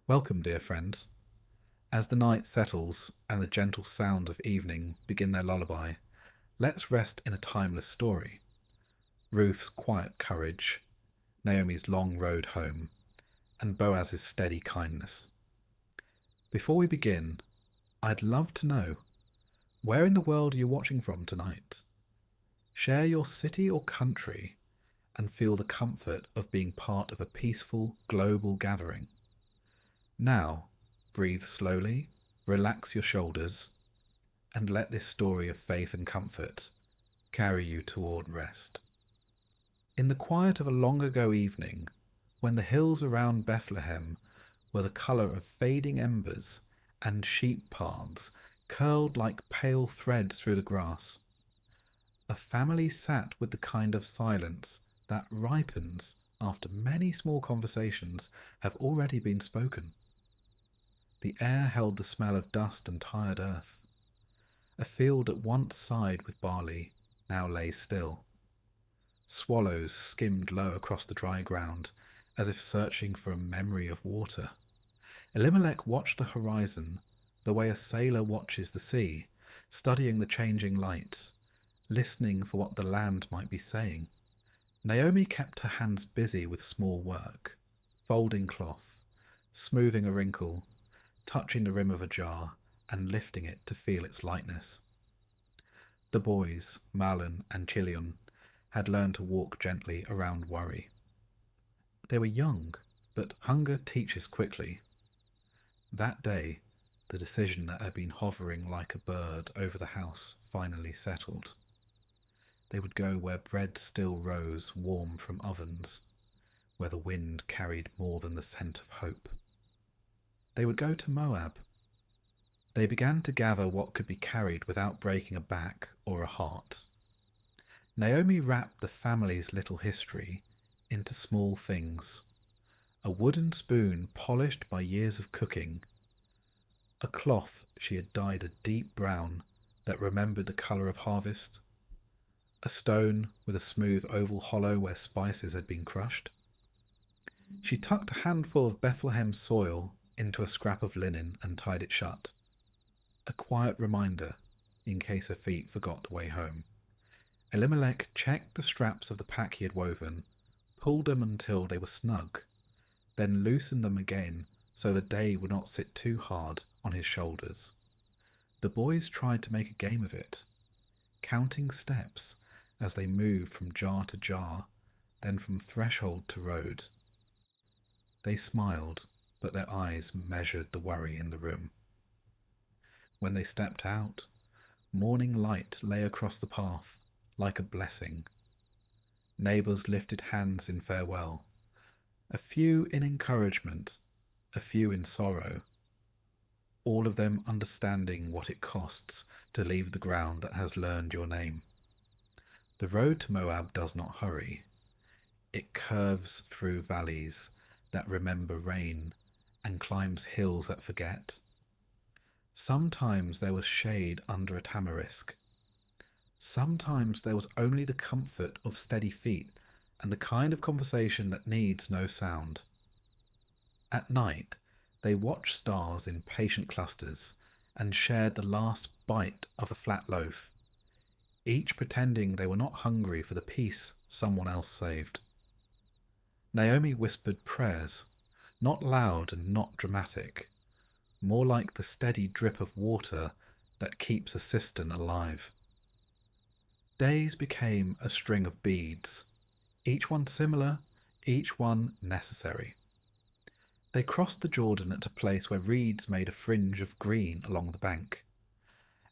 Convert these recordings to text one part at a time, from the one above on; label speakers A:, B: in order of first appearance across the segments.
A: Welcome, dear friend. As the night settles and the gentle sounds of evening begin their lullaby, let's rest in a timeless story. Ruth's quiet courage, Naomi's long road home, and Boaz's steady kindness. Before we begin, I'd love to know, where in the world are you watching from tonight? Share your city or country and feel the comfort of being part of a peaceful global gathering. Now, breathe slowly, relax your shoulders, and let this story of faith and comfort carry you toward rest. In the quiet of a long ago evening, when the hills around Bethlehem were the colour of fading embers and sheep paths curled like pale threads through the grass, a family sat with the kind of silence that ripens after many small conversations have already been spoken. The air held the smell of dust and tired earth. A field that once sighed with barley now lay still. Swallows skimmed low across the dry ground, as if searching for a memory of water. Elimelech watched the horizon the way a sailor watches the sea, studying the changing lights, listening for what the land might be saying. Naomi kept her hands busy with small work, folding cloth, smoothing a wrinkle, touching the rim of a jar, and lifting it to feel its lightness. The boys, Malin and Chilion, had learned to walk gently around worry. They were young, but hunger teaches quickly. That day, the decision that had been hovering like a bird over the house finally settled. They would go where bread still rose warm from ovens, where the wind carried more than the scent of hope. They would go to Moab. They began to gather what could be carried without breaking a back or a heart. Naomi wrapped the family's little history into small things. A wooden spoon polished by years of cooking. A cloth she had dyed a deep brown that remembered the colour of harvest. A stone with a smooth oval hollow where spices had been crushed. She tucked a handful of Bethlehem soil into a scrap of linen and tied it shut. A quiet reminder in case her feet forgot the way home. Elimelech checked the straps of the pack he had woven, pulled them until they were snug, then loosened them again so the day would not sit too hard on his shoulders. The boys tried to make a game of it, counting steps as they moved from jar to jar, then from threshold to road. They smiled, but their eyes measured the worry in the room. When they stepped out, morning light lay across the path like a blessing. Neighbours lifted hands in farewell, a few in encouragement, a few in sorrow, all of them understanding what it costs to leave the ground that has learned your name. The road to Moab does not hurry. It curves through valleys that remember rain and climbs hills that forget. Sometimes there was shade under a tamarisk. Sometimes there was only the comfort of steady feet and the kind of conversation that needs no sound. At night, they watched stars in patient clusters and shared the last bite of a flat loaf, each pretending they were not hungry for the peace someone else saved. Naomi whispered prayers, not loud and not dramatic, more like the steady drip of water that keeps a cistern alive. Days became a string of beads, each one similar, each one necessary. They crossed the Jordan at a place where reeds made a fringe of green along the bank,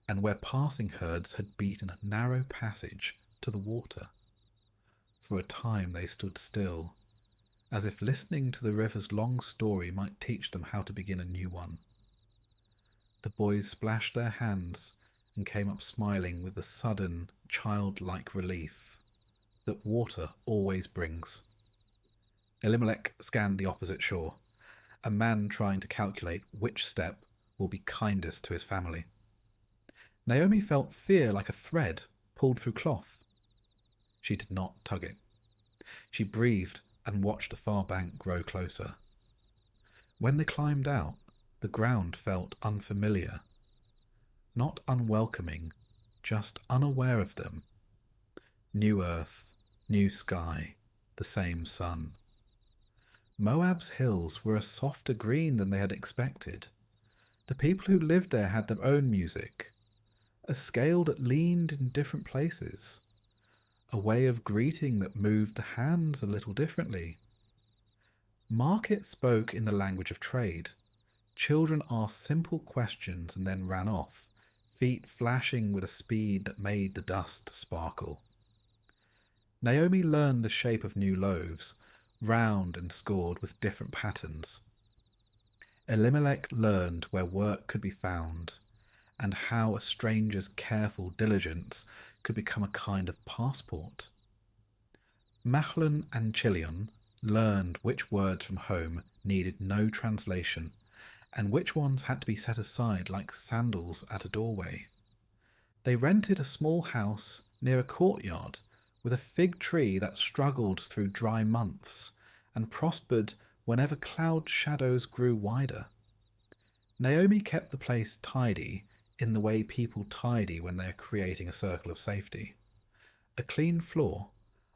A: and where passing herds had beaten a narrow passage to the water. For a time they stood still, as if listening to the river's long story might teach them how to begin a new one. The boys splashed their hands and came up smiling with the sudden, childlike relief that water always brings. Elimelech scanned the opposite shore, a man trying to calculate which step will be kindest to his family. Naomi felt fear like a thread pulled through cloth. She did not tug it. She breathed and watched the far bank grow closer. When they climbed out, the ground felt unfamiliar, not unwelcoming, just unaware of them. New earth, new sky, the same sun. Moab's hills were a softer green than they had expected. The people who lived there had their own music, a scale that leaned in different places, a way of greeting that moved the hands a little differently. Market spoke in the language of trade. Children asked simple questions and then ran off, feet flashing with a speed that made the dust sparkle. Naomi learned the shape of new loaves, round and scored with different patterns. Elimelech learned where work could be found, and how a stranger's careful diligence could become a kind of passport. Mahlon and Chilion learned which words from home needed no translation, and which ones had to be set aside like sandals at a doorway. They rented a small house near a courtyard with a fig tree that struggled through dry months and prospered whenever cloud shadows grew wider. Naomi kept the place tidy in the way people tidy when they are creating a circle of safety. A clean floor,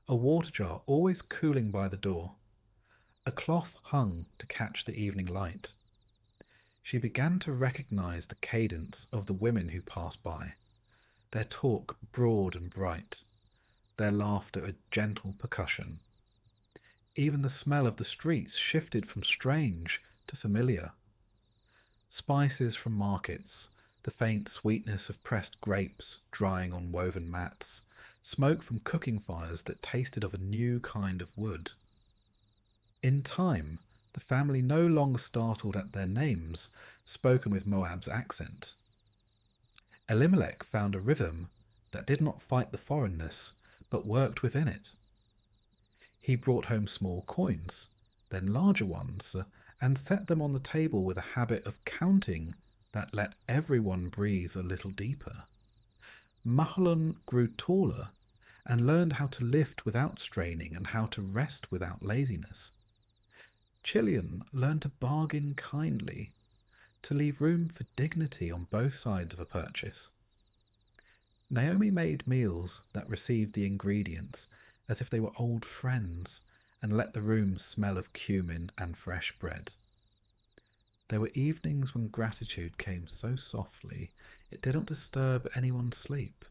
A: a water jar always cooling by the door, a cloth hung to catch the evening light. She began to recognize the cadence of the women who passed by, their talk broad and bright, their laughter a gentle percussion. Even the smell of the streets shifted from strange to familiar. Spices from markets, the faint sweetness of pressed grapes drying on woven mats, smoke from cooking fires that tasted of a new kind of wood. In time, the family no longer startled at their names, spoken with Moab's accent. Elimelech found a rhythm that did not fight the foreignness, but worked within it. He brought home small coins, then larger ones, and set them on the table with a habit of counting that let everyone breathe a little deeper. Mahlon grew taller and learned how to lift without straining and how to rest without laziness. Chilion learned to bargain kindly, to leave room for dignity on both sides of a purchase. Naomi made meals that received the ingredients as if they were old friends and let the room smell of cumin and fresh bread. There were evenings when gratitude came so softly it didn't disturb anyone's sleep.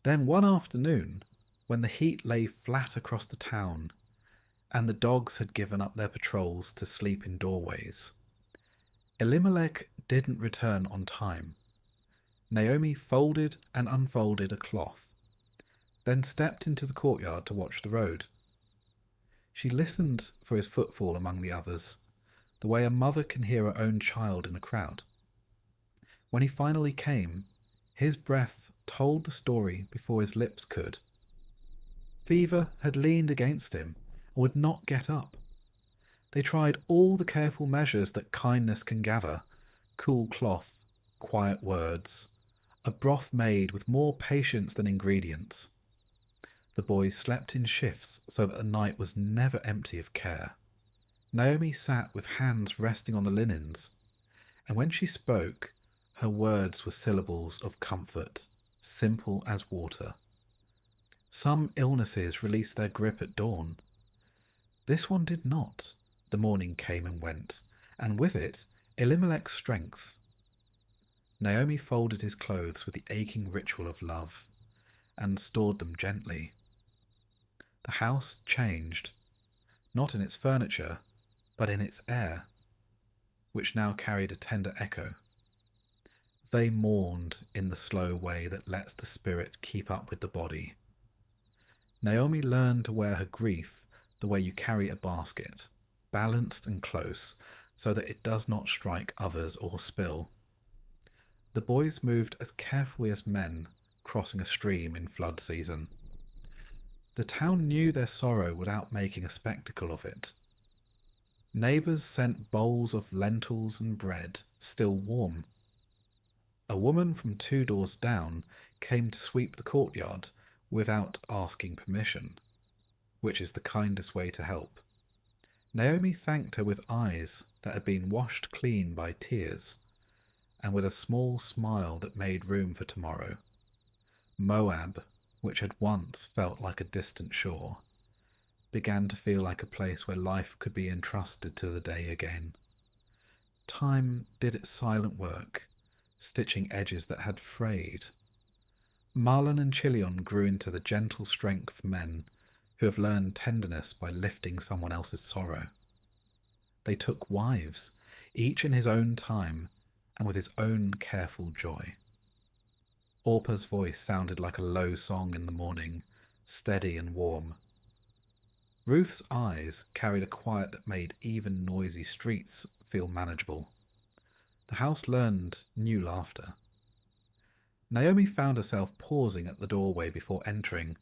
A: Then one afternoon, when the heat lay flat across the town and the dogs had given up their patrols to sleep in doorways, Elimelech didn't return on time. Naomi folded and unfolded a cloth, then stepped into the courtyard to watch the road. She listened for his footfall among the others, the way a mother can hear her own child in a crowd. When he finally came, his breath told the story before his lips could. Fever had leaned against him and would not get up. They tried all the careful measures that kindness can gather: cool cloth, quiet words, a broth made with more patience than ingredients. The boys slept in shifts so that the night was never empty of care. Naomi sat with hands resting on the linens, and when she spoke, her words were syllables of comfort, simple as water. Some illnesses released their grip at dawn. This one did not. The morning came and went, and with it, Elimelech's strength. Naomi folded his clothes with the aching ritual of love, and stored them gently. The house changed, not in its furniture, but in its air, which now carried a tender echo. They mourned in the slow way that lets the spirit keep up with the body. Naomi learned to wear her grief the way you carry a basket, balanced and close, so that it does not strike others or spill. The boys moved as carefully as men crossing a stream in flood season. The town knew their sorrow without making a spectacle of it. Neighbours sent bowls of lentils and bread, still warm. A woman from 2 doors down came to sweep the courtyard without asking permission, which is the kindest way to help. Naomi thanked her with eyes that had been washed clean by tears, and with a small smile that made room for tomorrow. Moab, which had once felt like a distant shore, began to feel like a place where life could be entrusted to the day again. Time did its silent work, stitching edges that had frayed. Marlon and Chilion grew into the gentle strength men who have learned tenderness by lifting someone else's sorrow. They took wives, each in his own time and with his own careful joy. Orpa's voice sounded like a low song in the morning, steady and warm. Ruth's eyes carried a quiet that made even noisy streets feel manageable. The house learned new laughter. Naomi found herself pausing at the doorway before entering,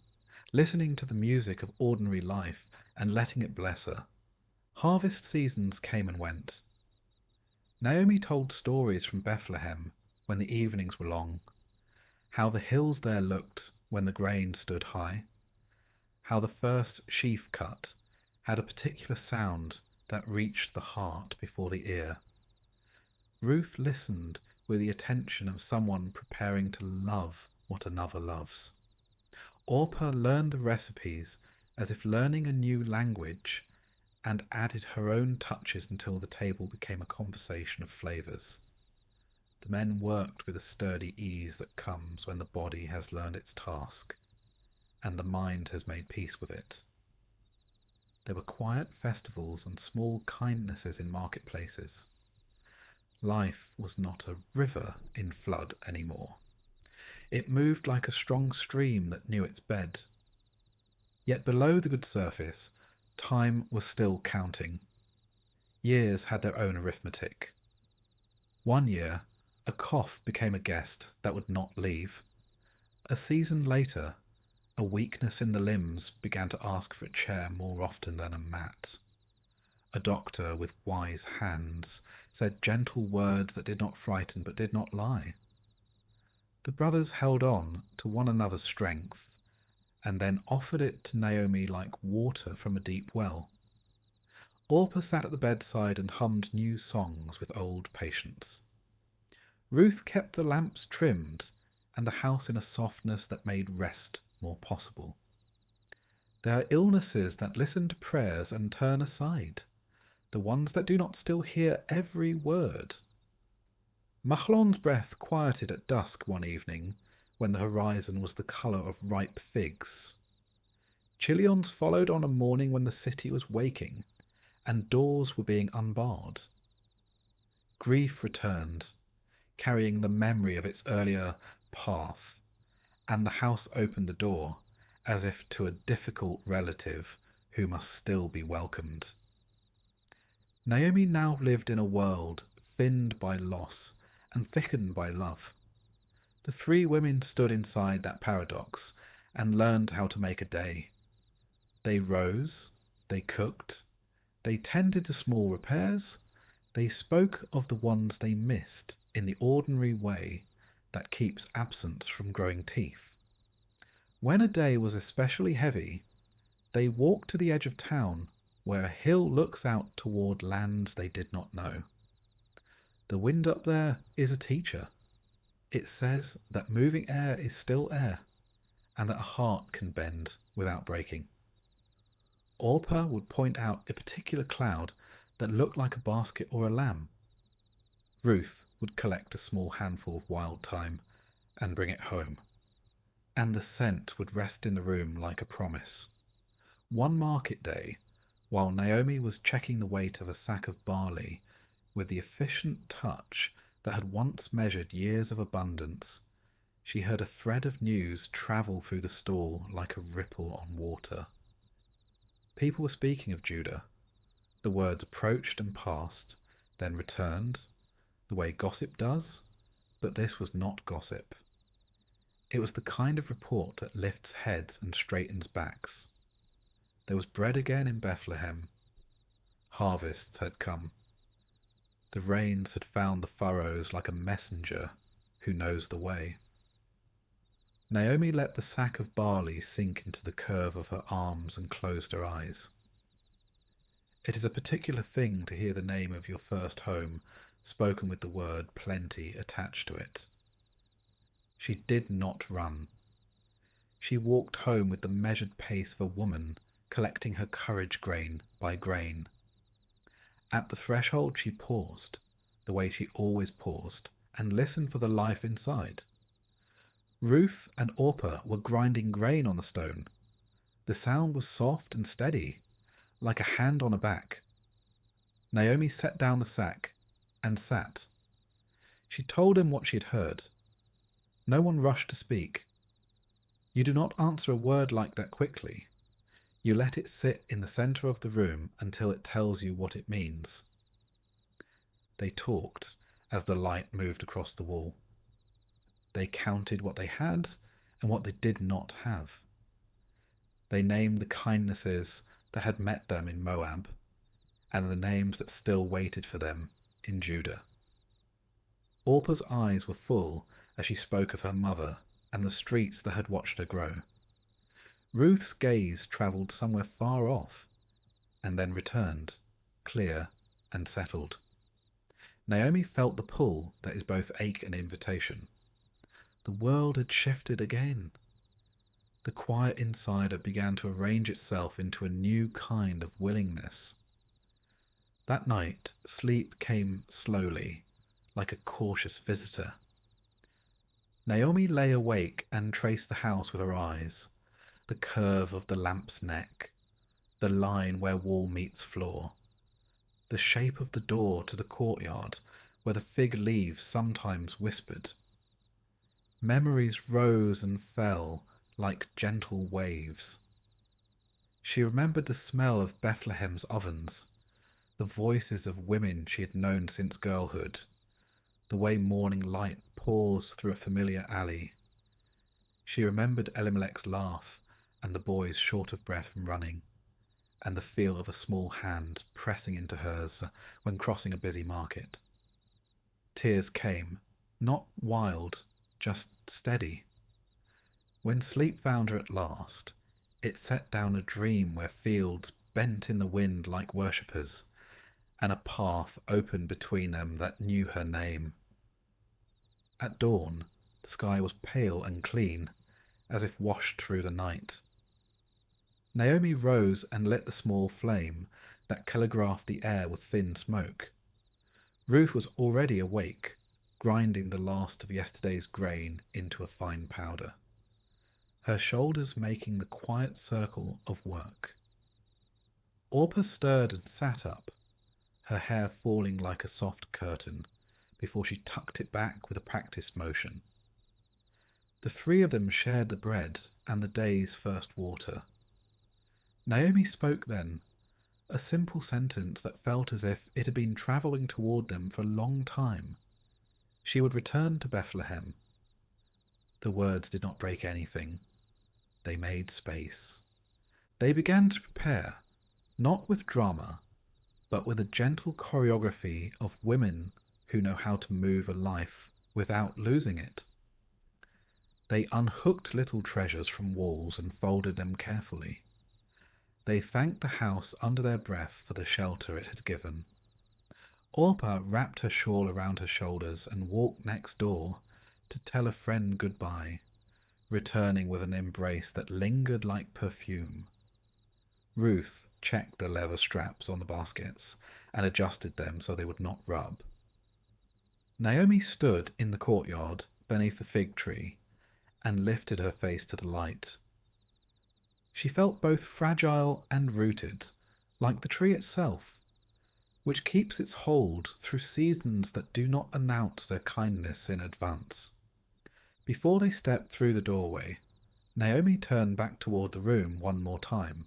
A: listening to the music of ordinary life and letting it bless her. Harvest seasons came and went. Naomi told stories from Bethlehem when the evenings were long, how the hills there looked when the grain stood high, how the first sheaf cut had a particular sound that reached the heart before the ear. Ruth listened with the attention of someone preparing to love what another loves. Orpa learned the recipes as if learning a new language and added her own touches until the table became a conversation of flavours. The men worked with a sturdy ease that comes when the body has learned its task and the mind has made peace with it. There were quiet festivals and small kindnesses in marketplaces. Life was not a river in flood anymore. It moved like a strong stream that knew its bed. Yet below the good surface, time was still counting. Years had their own arithmetic. One year, a cough became a guest that would not leave. A season later, a weakness in the limbs began to ask for a chair more often than a mat. A doctor with wise hands said gentle words that did not frighten but did not lie. The brothers held on to one another's strength and then offered it to Naomi like water from a deep well. Orpa sat at the bedside and hummed new songs with old patience. Ruth kept the lamps trimmed and the house in a softness that made rest more possible. There are illnesses that listen to prayers and turn aside, the ones that do not still hear every word. Mahlon's breath quieted at dusk one evening when the horizon was the colour of ripe figs. Chilion's followed on a morning when the city was waking and doors were being unbarred. Grief returned, carrying the memory of its earlier path, and the house opened the door as if to a difficult relative who must still be welcomed. Naomi now lived in a world thinned by loss and thickened by love. The three women stood inside that paradox and learned how to make a day. They rose, they cooked, they tended to small repairs, they spoke of the ones they missed in the ordinary way that keeps absence from growing teeth. When a day was especially heavy, they walked to the edge of town where a hill looks out toward lands they did not know. The wind up there is a teacher. It says that moving air is still air, and that a heart can bend without breaking. Orpa would point out a particular cloud that looked like a basket or a lamb. Ruth would collect a small handful of wild thyme and bring it home, and the scent would rest in the room like a promise. One market day, while Naomi was checking the weight of a sack of barley with the efficient touch that had once measured years of abundance, she heard a thread of news travel through the stall like a ripple on water. People were speaking of Judah. The words approached and passed, then returned, the way gossip does, but this was not gossip. It was the kind of report that lifts heads and straightens backs. There was bread again in Bethlehem. Harvests had come. The rains had found the furrows like a messenger who knows the way. Naomi let the sack of barley sink into the curve of her arms and closed her eyes. It is a particular thing to hear the name of your first home spoken with the word plenty attached to it. She did not run. She walked home with the measured pace of a woman collecting her courage grain by grain. At the threshold she paused, the way she always paused, and listened for the life inside. Ruth and Orpah were grinding grain on the stone. The sound was soft and steady, like a hand on a back. Naomi set down the sack and sat. She told him what she had heard. No one rushed to speak. You do not answer a word like that quickly. You let it sit in the centre of the room until it tells you what it means. They talked as the light moved across the wall. They counted what they had and what they did not have. They named the kindnesses that had met them in Moab and the names that still waited for them in Judah. Orpah's eyes were full as she spoke of her mother and the streets that had watched her grow. Ruth's gaze travelled somewhere far off and then returned, clear and settled. Naomi felt the pull that is both ache and invitation. The world had shifted again. The quiet insider began to arrange itself into a new kind of willingness. That night, sleep came slowly, like a cautious visitor. Naomi lay awake and traced the house with her eyes, the curve of the lamp's neck, the line where wall meets floor, the shape of the door to the courtyard where the fig leaves sometimes whispered. Memories rose and fell like gentle waves. She remembered the smell of Bethlehem's ovens, the voices of women she had known since girlhood, the way morning light pours through a familiar alley. She remembered Elimelech's laugh and the boys short of breath from running, and the feel of a small hand pressing into hers when crossing a busy market. Tears came, not wild, just steady. When sleep found her at last, it set down a dream where fields bent in the wind like worshippers, and a path opened between them that knew her name. At dawn, the sky was pale and clean, as if washed through the night. Naomi rose and lit the small flame that telegraphed the air with thin smoke. Ruth was already awake, grinding the last of yesterday's grain into a fine powder, her shoulders making the quiet circle of work. Orpah stirred and sat up, her hair falling like a soft curtain, before she tucked it back with a practiced motion. The three of them shared the bread and the day's first water. Naomi spoke then, a simple sentence that felt as if it had been travelling toward them for a long time. She would return to Bethlehem. The words did not break anything. They made space. They began to prepare, not with drama, but with a gentle choreography of women who know how to move a life without losing it. They unhooked little treasures from walls and folded them carefully. They thanked the house under their breath for the shelter it had given. Orpah wrapped her shawl around her shoulders and walked next door to tell a friend goodbye, returning with an embrace that lingered like perfume. Ruth checked the leather straps on the baskets and adjusted them so they would not rub. Naomi stood in the courtyard beneath the fig tree and lifted her face to the light. She felt both fragile and rooted, like the tree itself, which keeps its hold through seasons that do not announce their kindness in advance. Before they stepped through the doorway, Naomi turned back toward the room one more time.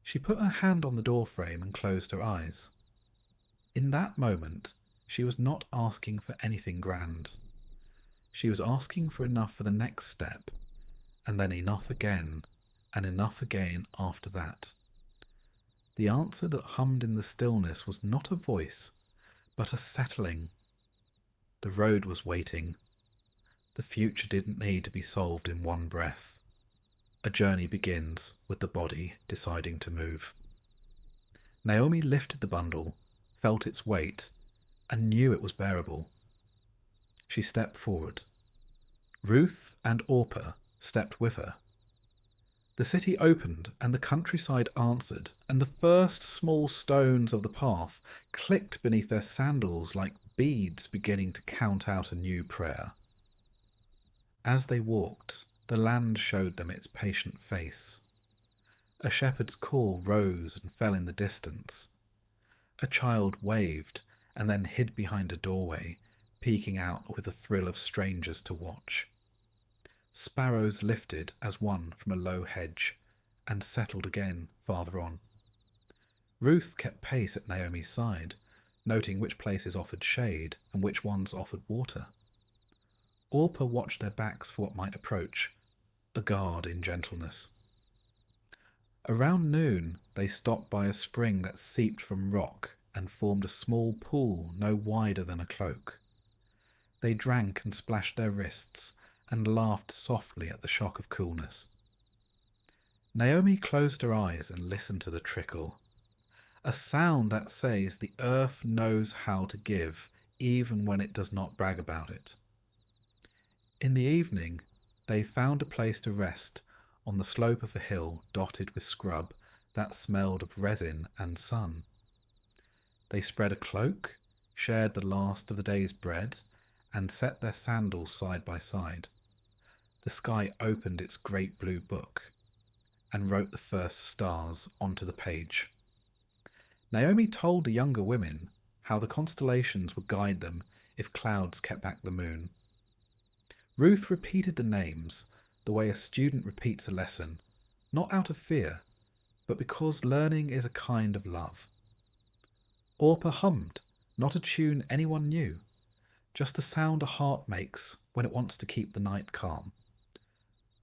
A: She put her hand on the doorframe and closed her eyes. In that moment, she was not asking for anything grand. She was asking for enough for the next step, and then enough again, and enough again after that. The answer that hummed in the stillness was not a voice, but a settling. The road was waiting. The future didn't need to be solved in one breath. A journey begins with the body deciding to move. Naomi lifted the bundle, felt its weight, and knew it was bearable. She stepped forward. Ruth and Orpah stepped with her. The city opened and the countryside answered, and the first small stones of the path clicked beneath their sandals like beads beginning to count out a new prayer. As they walked, the land showed them its patient face. A shepherd's call rose and fell in the distance. A child waved and then hid behind a doorway, peeking out with a thrill of strangers to watch. Sparrows lifted as one from a low hedge and settled again farther on. Ruth kept pace at Naomi's side, noting which places offered shade and which ones offered water. Orpah watched their backs for what might approach, a guard in gentleness. Around noon, they stopped by a spring that seeped from rock and formed a small pool no wider than a cloak. They drank and splashed their wrists and laughed softly at the shock of coolness. Naomi closed her eyes and listened to the trickle, a sound that says the earth knows how to give even when it does not brag about it. In the evening, they found a place to rest on the slope of a hill dotted with scrub that smelled of resin and sun. They spread a cloak, shared the last of the day's bread, and set their sandals side by side. The sky opened its great blue book and wrote the first stars onto the page. Naomi told the younger women how the constellations would guide them if clouds kept back the moon. Ruth repeated the names the way a student repeats a lesson, not out of fear, but because learning is a kind of love. Orpah hummed, not a tune anyone knew, just a sound a heart makes when it wants to keep the night calm.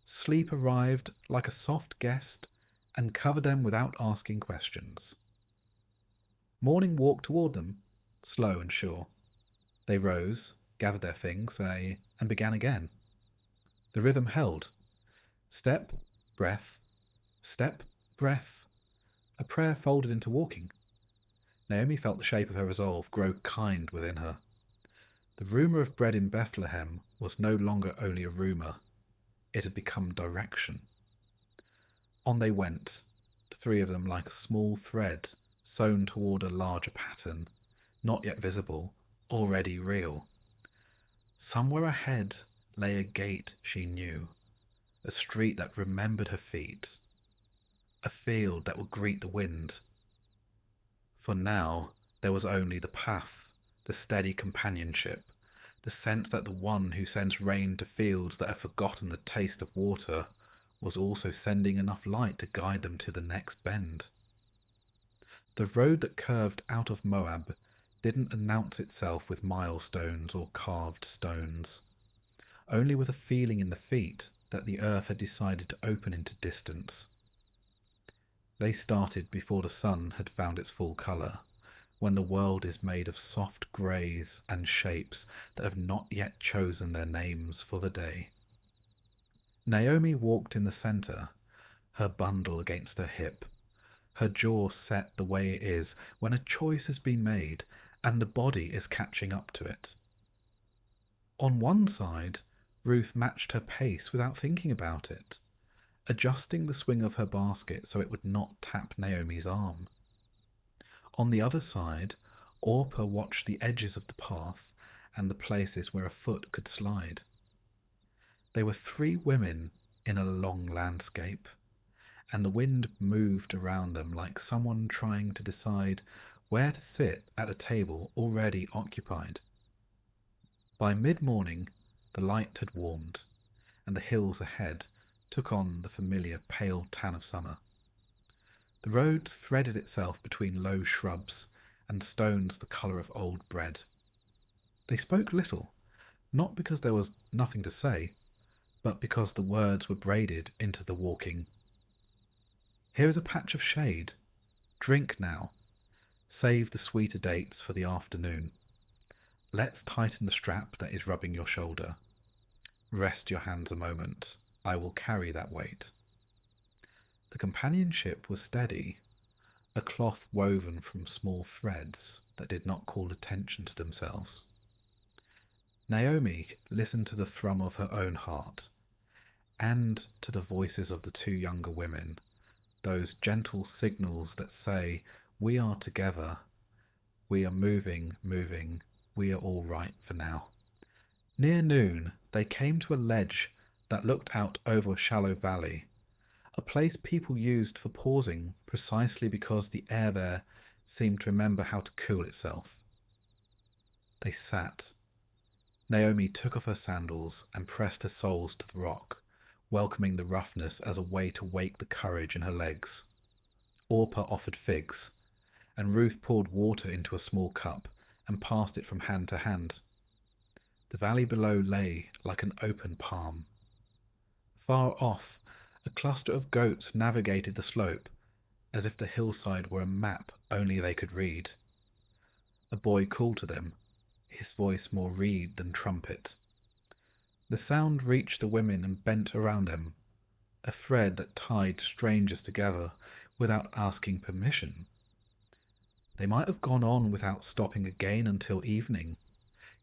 A: Sleep arrived like a soft guest and covered them without asking questions. Morning walked toward them, slow and sure. They rose, gathered their things, and began again. The rhythm held. Step, breath, step, breath. A prayer folded into walking. Naomi felt the shape of her resolve grow kind within her. The rumour of bread in Bethlehem was no longer only a rumour. It had become direction. On they went, the three of them like a small thread sewn toward a larger pattern, not yet visible, already real. Somewhere ahead lay a gate she knew, a street that remembered her feet, a field that would greet the wind. For now, there was only the path, the steady companionship, the sense that the one who sends rain to fields that have forgotten the taste of water was also sending enough light to guide them to the next bend. The road that curved out of Moab didn't announce itself with milestones or carved stones, only with a feeling in the feet that the earth had decided to open into distance. They started before the sun had found its full colour, when the world is made of soft greys and shapes that have not yet chosen their names for the day. Naomi walked in the centre, her bundle against her hip, her jaw set the way it is when a choice has been made and the body is catching up to it. On one side, Ruth matched her pace without thinking about it, adjusting the swing of her basket so it would not tap Naomi's arm. On the other side, Orpah watched the edges of the path and the places where a foot could slide. They were three women in a long landscape, and the wind moved around them like someone trying to decide where to sit at a table already occupied. By mid-morning, the light had warmed, and the hills ahead took on the familiar pale tan of summer. The road threaded itself between low shrubs and stones the colour of old bread. They spoke little, not because there was nothing to say, but because the words were braided into the walking. Here is a patch of shade. Drink now. Save the sweeter dates for the afternoon. Let's tighten the strap that is rubbing your shoulder. Rest your hands a moment. I will carry that weight. The companionship was steady, a cloth woven from small threads that did not call attention to themselves. Naomi listened to the thrum of her own heart, and to the voices of the two younger women, those gentle signals that say, "We are together, we are moving, we are all right for now." Near noon, they came to a ledge that looked out over a shallow valley, a place people used for pausing precisely because the air there seemed to remember how to cool itself. They sat. Naomi took off her sandals and pressed her soles to the rock, welcoming the roughness as a way to wake the courage in her legs. Orpah offered figs, and Ruth poured water into a small cup and passed it from hand to hand. The valley below lay like an open palm. Far off, a cluster of goats navigated the slope, as if the hillside were a map only they could read. A boy called to them, his voice more reed than trumpet. The sound reached the women and bent around them, a thread that tied strangers together without asking permission. They might have gone on without stopping again until evening,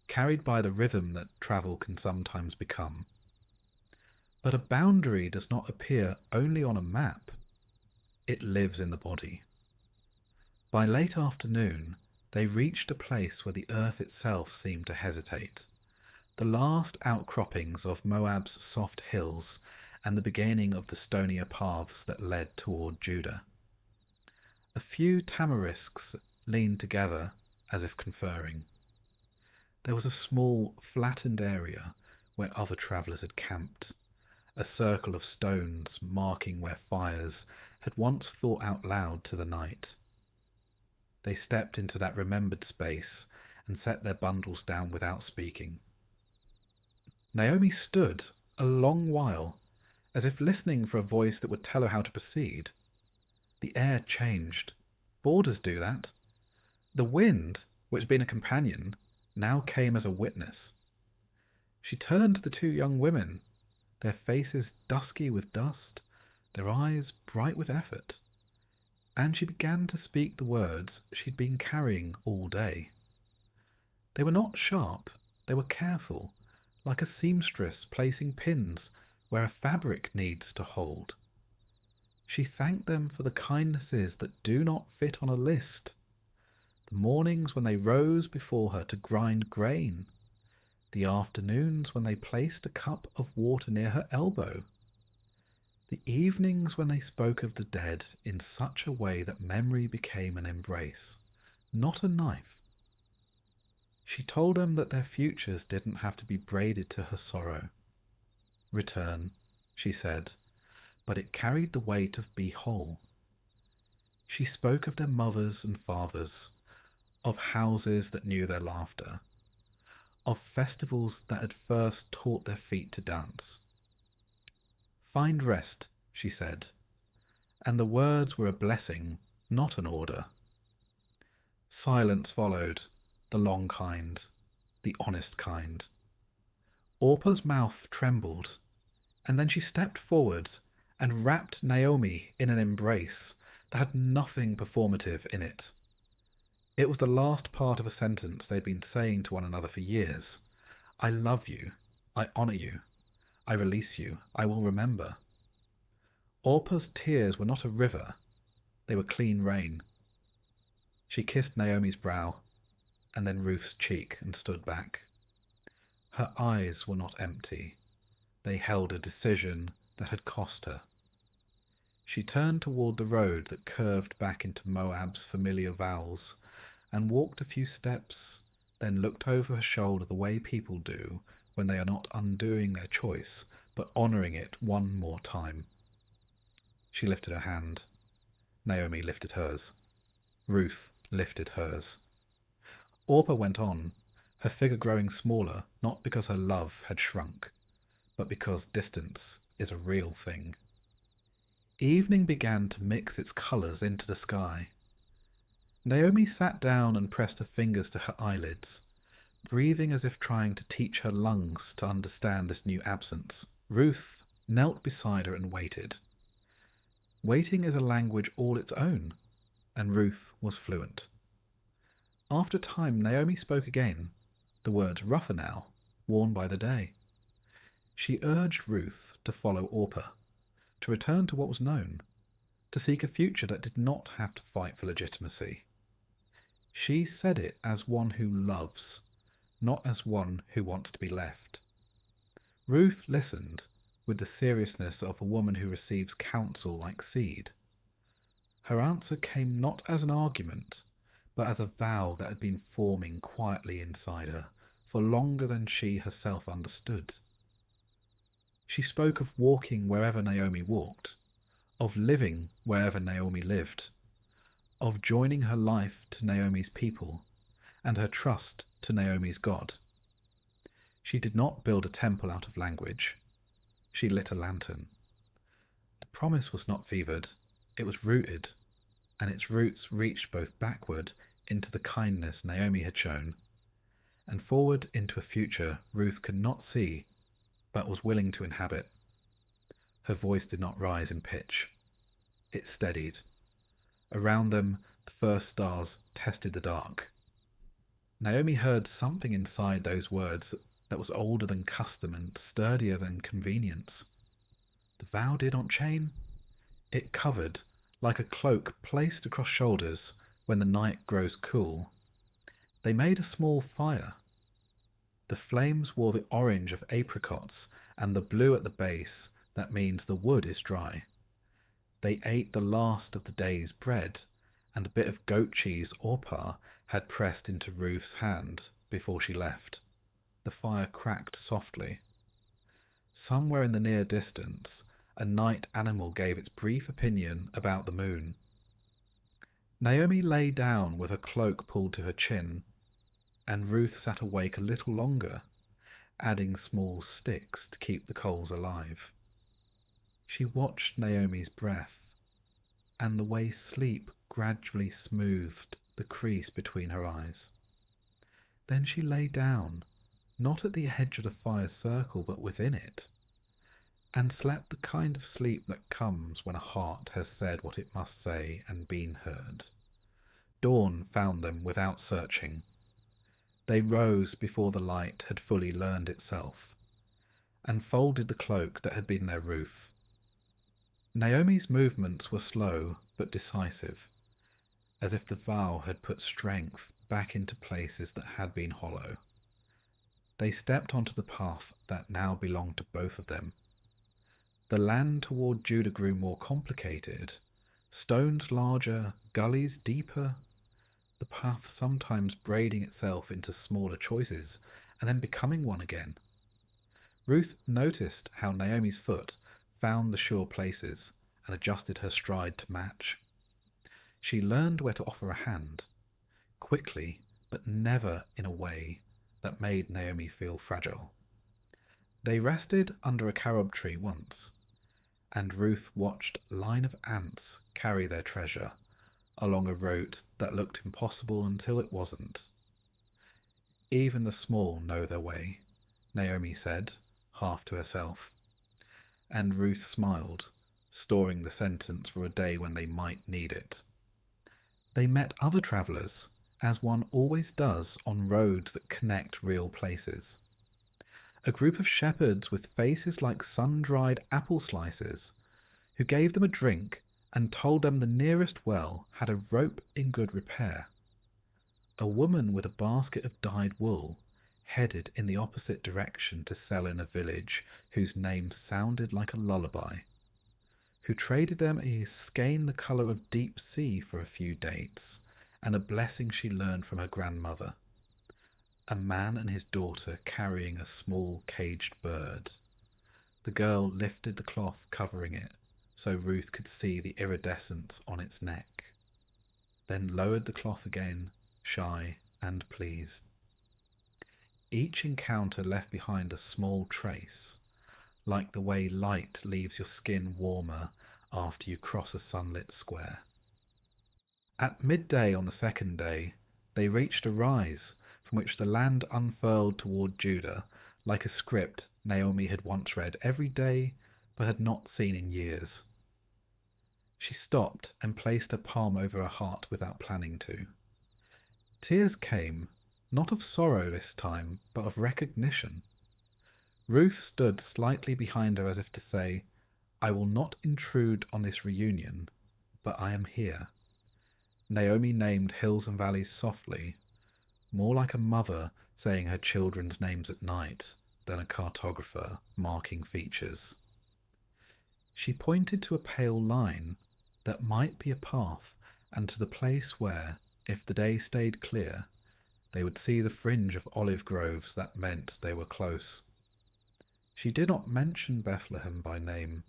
A: carried by the rhythm that travel can sometimes become. But a boundary does not appear only on a map. It lives in the body. By late afternoon, they reached a place where the earth itself seemed to hesitate, the last outcroppings of Moab's soft hills and the beginning of the stonier paths that led toward Judah. A few tamarisks leaned together as if conferring. There was a small, flattened area where other travellers had camped, a circle of stones marking where fires had once thought out loud to the night. They stepped into that remembered space and set their bundles down without speaking. Naomi stood a long while, as if listening for a voice that would tell her how to proceed. The air changed. Borders do that. The wind, which had been a companion, now came as a witness. She turned to the two young women, their faces dusky with dust, their eyes bright with effort, and she began to speak the words she'd been carrying all day. They were not sharp, they were careful, like a seamstress placing pins where a fabric needs to hold. She thanked them for the kindnesses that do not fit on a list. The mornings when they rose before her to grind grain, the afternoons when they placed a cup of water near her elbow, the evenings when they spoke of the dead in such a way that memory became an embrace, not a knife. She told them that their futures didn't have to be braided to her sorrow. Return, she said, but it carried the weight of be whole. She spoke of their mothers and fathers, of houses that knew their laughter, of festivals that had first taught their feet to dance. Find rest, she said, and the words were a blessing, not an order. Silence followed, the long kind, the honest kind. Orpah's mouth trembled, and then she stepped forward and wrapped Naomi in an embrace that had nothing performative in it. It was the last part of a sentence they'd been saying to one another for years. I love you. I honour you. I release you. I will remember. Orpah's tears were not a river. They were clean rain. She kissed Naomi's brow, and then Ruth's cheek, and stood back. Her eyes were not empty. They held a decision that had cost her. She turned toward the road that curved back into Moab's familiar vales, and walked a few steps, then looked over her shoulder the way people do when they are not undoing their choice, but honouring it one more time. She lifted her hand. Naomi lifted hers. Ruth lifted hers. Orpah went on, her figure growing smaller, not because her love had shrunk, but because distance is a real thing. Evening began to mix its colours into the sky. Naomi sat down and pressed her fingers to her eyelids, breathing as if trying to teach her lungs to understand this new absence. Ruth knelt beside her and waited. Waiting is a language all its own. and Ruth was fluent. After a time, Naomi spoke again, the words rougher now, worn by the day. She urged Ruth to follow Orpah, to return to what was known, to seek a future that did not have to fight for legitimacy. She said it as one who loves, not as one who wants to be left. Ruth listened with the seriousness of a woman who receives counsel like seed. Her answer came not as an argument, but as a vow that had been forming quietly inside her for longer than she herself understood. She spoke of walking wherever Naomi walked, of living wherever Naomi lived, of joining her life to Naomi's people and her trust to Naomi's God. She did not build a temple out of language. She lit a lantern. The promise was not fevered, it was rooted, and its roots reached both backward into the kindness Naomi had shown, and forward into a future Ruth could not see, but was willing to inhabit. Her voice did not rise in pitch. It steadied. Around them, the first stars tested the dark. Naomi heard something inside those words that was older than custom and sturdier than convenience. The vow did not chain. It covered, like a cloak placed across shoulders when the night grows cool. They made a small fire. The flames wore the orange of apricots and the blue at the base that means the wood is dry. They ate the last of the day's bread, and a bit of goat cheese Orpah had pressed into Ruth's hand before she left. The fire cracked softly. Somewhere in the near distance, a night animal gave its brief opinion about the moon. Naomi lay down with her cloak pulled to her chin, and Ruth sat awake a little longer, adding small sticks to keep the coals alive. She watched Naomi's breath, and the way sleep gradually smoothed the crease between her eyes. Then she lay down, not at the edge of the fire's circle, but within it, and slept the kind of sleep that comes when a heart has said what it must say and been heard. Dawn found them without searching. They rose before the light had fully learned itself, and folded the cloak that had been their roof. Naomi's movements were slow but decisive, as if the vow had put strength back into places that had been hollow. They stepped onto the path that now belonged to both of them. The land toward Judah grew more complicated, stones larger, gullies deeper, the path sometimes braiding itself into smaller choices and then becoming one again. Ruth noticed how Naomi's foot found the sure places and adjusted her stride to match. She learned where to offer a hand, quickly but never in a way that made Naomi feel fragile. They rested under a carob tree once, and Ruth watched a line of ants carry their treasure along a route that looked impossible until it wasn't. Even the small know their way, Naomi said, half to herself. And Ruth smiled, storing the sentence for a day when they might need it. They met other travellers, as one always does on roads that connect real places. A group of shepherds with faces like sun-dried apple slices, who gave them a drink and told them the nearest well had a rope in good repair. A woman with a basket of dyed wool headed in the opposite direction to sell in a village whose name sounded like a lullaby, who traded them a skein the colour of deep sea for a few dates and a blessing she learned from her grandmother. A man and his daughter carrying a small caged bird. The girl lifted the cloth covering it so Ruth could see the iridescence on its neck, then lowered the cloth again, shy and pleased. Each encounter left behind a small trace, like the way light leaves your skin warmer after you cross a sunlit square. At midday on the second day, they reached a rise from which the land unfurled toward Judah like a script Naomi had once read every day but had not seen in years. She stopped and placed her palm over her heart without planning to. Tears came, not of sorrow this time, but of recognition. Ruth stood slightly behind her as if to say, "I will not intrude on this reunion, but I am here." Naomi named hills and valleys softly, more like a mother saying her children's names at night than a cartographer marking features. She pointed to a pale line that might be a path, and to the place where, if the day stayed clear, they would see the fringe of olive groves that meant they were close. She did not mention Bethlehem by name.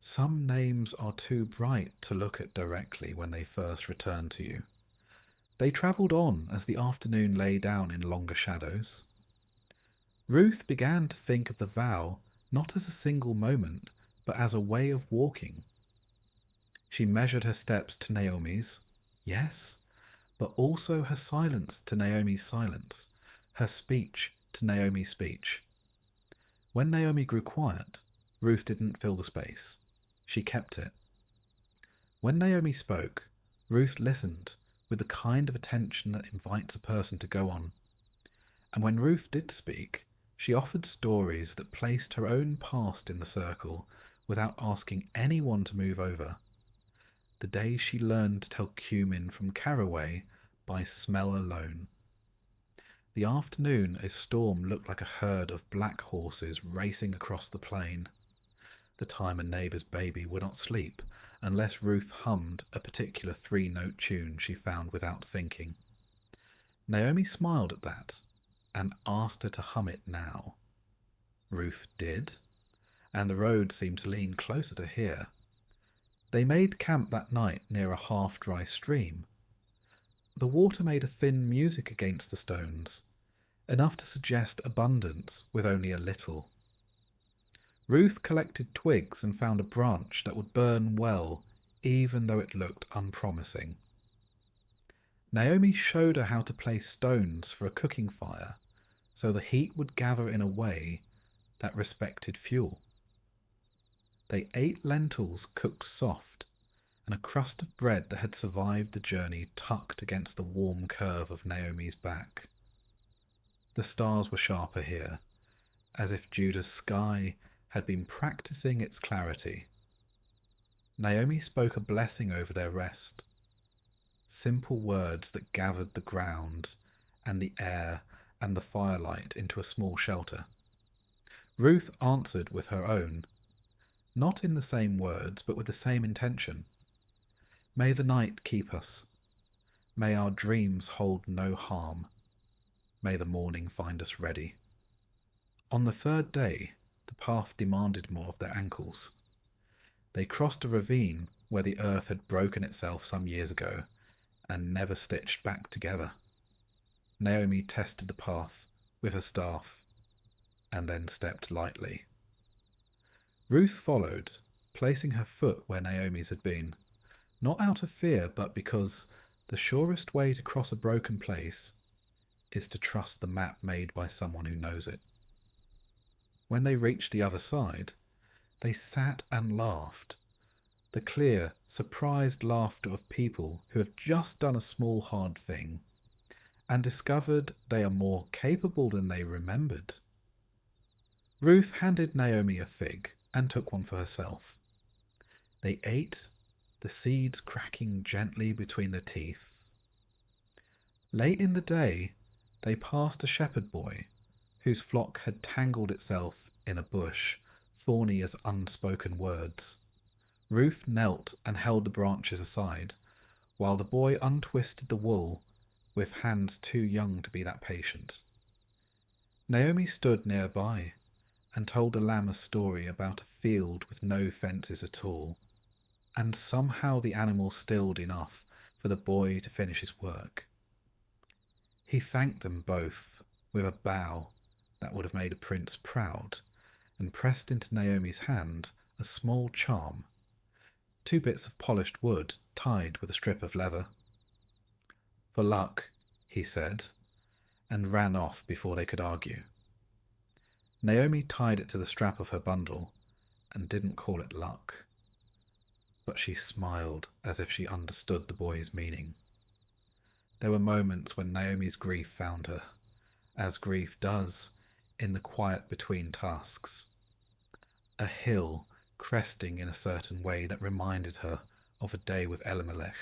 A: Some names are too bright to look at directly when they first return to you. They travelled on as the afternoon lay down in longer shadows. Ruth began to think of the vow not as a single moment, but as a way of walking. She measured her steps to Naomi's, yes, but also her silence to Naomi's silence, her speech to Naomi's speech. When Naomi grew quiet, Ruth didn't fill the space. She kept it. When Naomi spoke, Ruth listened with the kind of attention that invites a person to go on. And when Ruth did speak, she offered stories that placed her own past in the circle without asking anyone to move over. The day she learned to tell cumin from caraway by smell alone. The afternoon a storm looked like a herd of black horses racing across the plain. The time a neighbour's baby would not sleep unless Ruth hummed a particular 3-note tune she found without thinking. Naomi smiled at that and asked her to hum it now. Ruth did, and the road seemed to lean closer to hear. They made camp that night near a half-dry stream. The water made a thin music against the stones, enough to suggest abundance with only a little. Ruth collected twigs and found a branch that would burn well, even though it looked unpromising. Naomi showed her how to place stones for a cooking fire, so the heat would gather in a way that respected fuel. They ate lentils cooked soft, and a crust of bread that had survived the journey tucked against the warm curve of Naomi's back. The stars were sharper here, as if Judah's sky had been practicing its clarity. Naomi spoke a blessing over their rest, simple words that gathered the ground and the air and the firelight into a small shelter. Ruth answered with her own, not in the same words, but with the same intention. May the night keep us. May our dreams hold no harm. May the morning find us ready. On the third day, the path demanded more of their ankles. They crossed a ravine where the earth had broken itself some years ago and never stitched back together. Naomi tested the path with her staff and then stepped lightly. Ruth followed, placing her foot where Naomi's had been, not out of fear, but because the surest way to cross a broken place is to trust the map made by someone who knows it. When they reached the other side, they sat and laughed, the clear, surprised laughter of people who have just done a small hard thing and discovered they are more capable than they remembered. Ruth handed Naomi a fig and took one for herself. They ate, the seeds cracking gently between their teeth. Late in the day, they passed a shepherd boy whose flock had tangled itself in a bush, thorny as unspoken words. Ruth knelt and held the branches aside, while the boy untwisted the wool with hands too young to be that patient. Naomi stood nearby and told the lamb a story about a field with no fences at all, and somehow the animal stilled enough for the boy to finish his work. He thanked them both with a bow that would have made a prince proud, and pressed into Naomi's hand a small charm, 2 bits of polished wood tied with a strip of leather. "For luck," he said, and ran off before they could argue. Naomi tied it to the strap of her bundle and didn't call it luck. but she smiled as if she understood the boy's meaning. There were moments when Naomi's grief found her, as grief does in the quiet between tasks. A hill cresting in a certain way that reminded her of a day with Elimelech.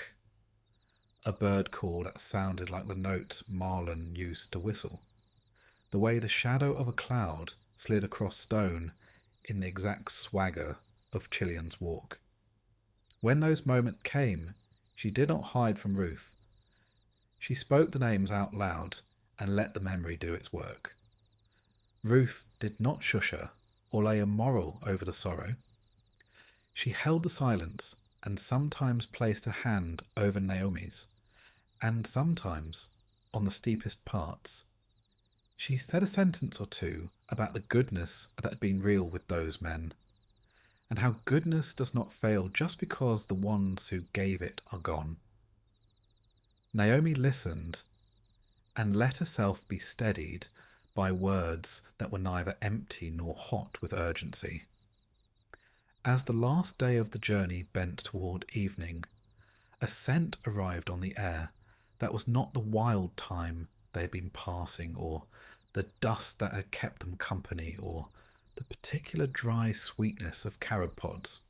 A: A bird call that sounded like the note Marlon used to whistle. The way the shadow of a cloud slid across stone in the exact swagger of Chilean's walk. When those moments came, she did not hide from Ruth. She spoke the names out loud and let the memory do its work. Ruth did not shush her or lay a moral over the sorrow. She held the silence and sometimes placed a hand over Naomi's, and sometimes on the steepest parts. She said a sentence or two about the goodness that had been real with those men, and how goodness does not fail just because the ones who gave it are gone. Naomi listened and let herself be steadied by words that were neither empty nor hot with urgency. As the last day of the journey bent toward evening, a scent arrived on the air that was not the wild thyme they had been passing, or the dust that had kept them company, or the particular dry sweetness of carob pods.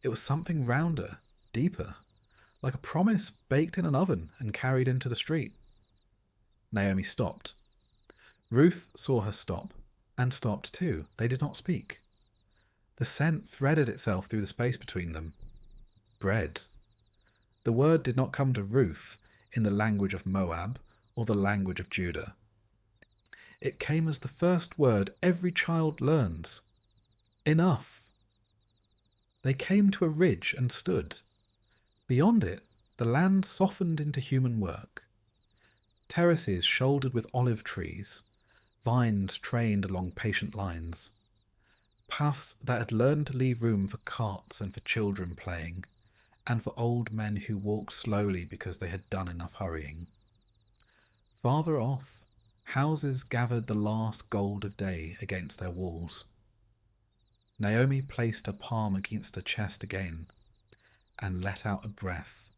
A: It was something rounder, deeper, like a promise baked in an oven and carried into the street. Naomi stopped. Ruth saw her stop, and stopped too. They did not speak. The scent threaded itself through the space between them. Bread. The word did not come to Ruth in the language of Moab or the language of Judah. It came as the first word every child learns. Enough. They came to a ridge and stood. Beyond it, the land softened into human work. Terraces shouldered with olive trees, vines trained along patient lines, paths that had learned to leave room for carts and for children playing, and for old men who walked slowly because they had done enough hurrying. Farther off, houses gathered the last gold of day against their walls. Naomi placed her palm against her chest again, and let out a breath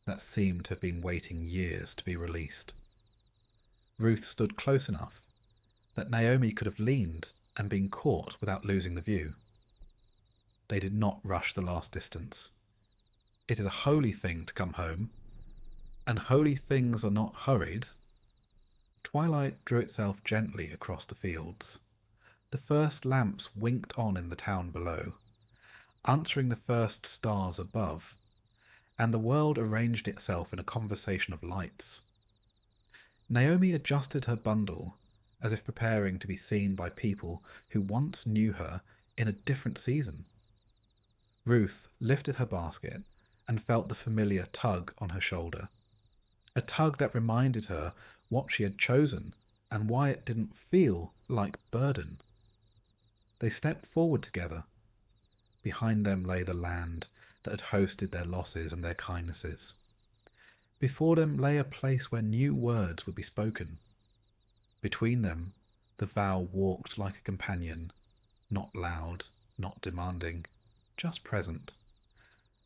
A: that seemed to have been waiting years to be released. Ruth stood close enough that Naomi could have leaned and been caught without losing the view. They did not rush the last distance. It is a holy thing to come home, and holy things are not hurried. Twilight drew itself gently across the fields. The first lamps winked on in the town below, answering the first stars above, and the world arranged itself in a conversation of lights. Naomi adjusted her bundle as if preparing to be seen by people who once knew her in a different season. Ruth lifted her basket and felt the familiar tug on her shoulder, a tug that reminded her what she had chosen and why it didn't feel like burden. They stepped forward together. Behind them lay the land that had hosted their losses and their kindnesses. Before them lay a place where new words would be spoken. Between them, the vow walked like a companion, not loud, not demanding, just present.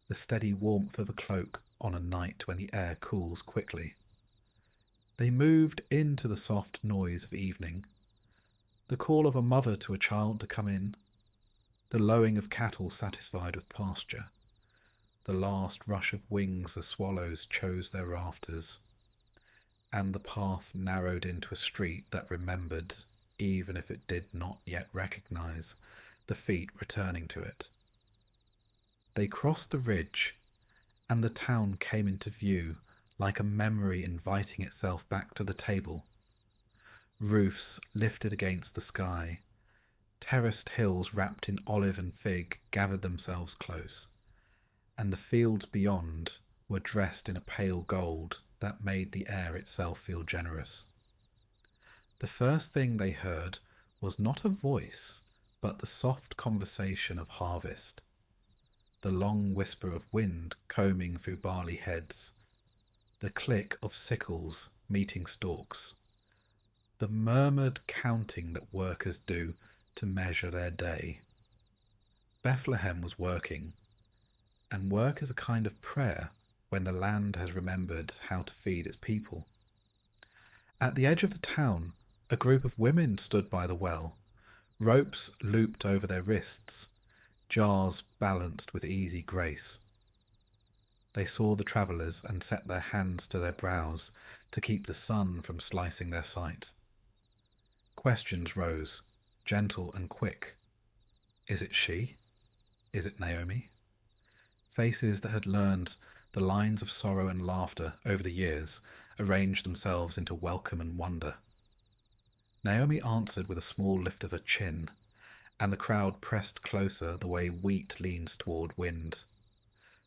A: The steady warmth of a cloak on a night when the air cools quickly. They moved into the soft noise of evening, the call of a mother to a child to come in, the lowing of cattle satisfied with pasture, the last rush of wings as swallows chose their rafters, and the path narrowed into a street that remembered, even if it did not yet recognize, the feet returning to it. They crossed the ridge, and the town came into view like a memory inviting itself back to the table. Roofs lifted against the sky, terraced hills wrapped in olive and fig gathered themselves close, and the fields beyond were dressed in a pale gold that made the air itself feel generous. The first thing they heard was not a voice, but the soft conversation of harvest, the long whisper of wind combing through barley heads, the click of sickles meeting stalks, the murmured counting that workers do to measure their day. Bethlehem was working, and work is a kind of prayer when the land has remembered how to feed its people. At the edge of the town, a group of women stood by the well, ropes looped over their wrists, jars balanced with easy grace. They saw the travellers and set their hands to their brows to keep the sun from slicing their sight. Questions rose, gentle and quick. Is it she? Is it Naomi? Faces that had learned the lines of sorrow and laughter over the years arranged themselves into welcome and wonder. Naomi answered with a small lift of her chin, and the crowd pressed closer the way wheat leans toward wind.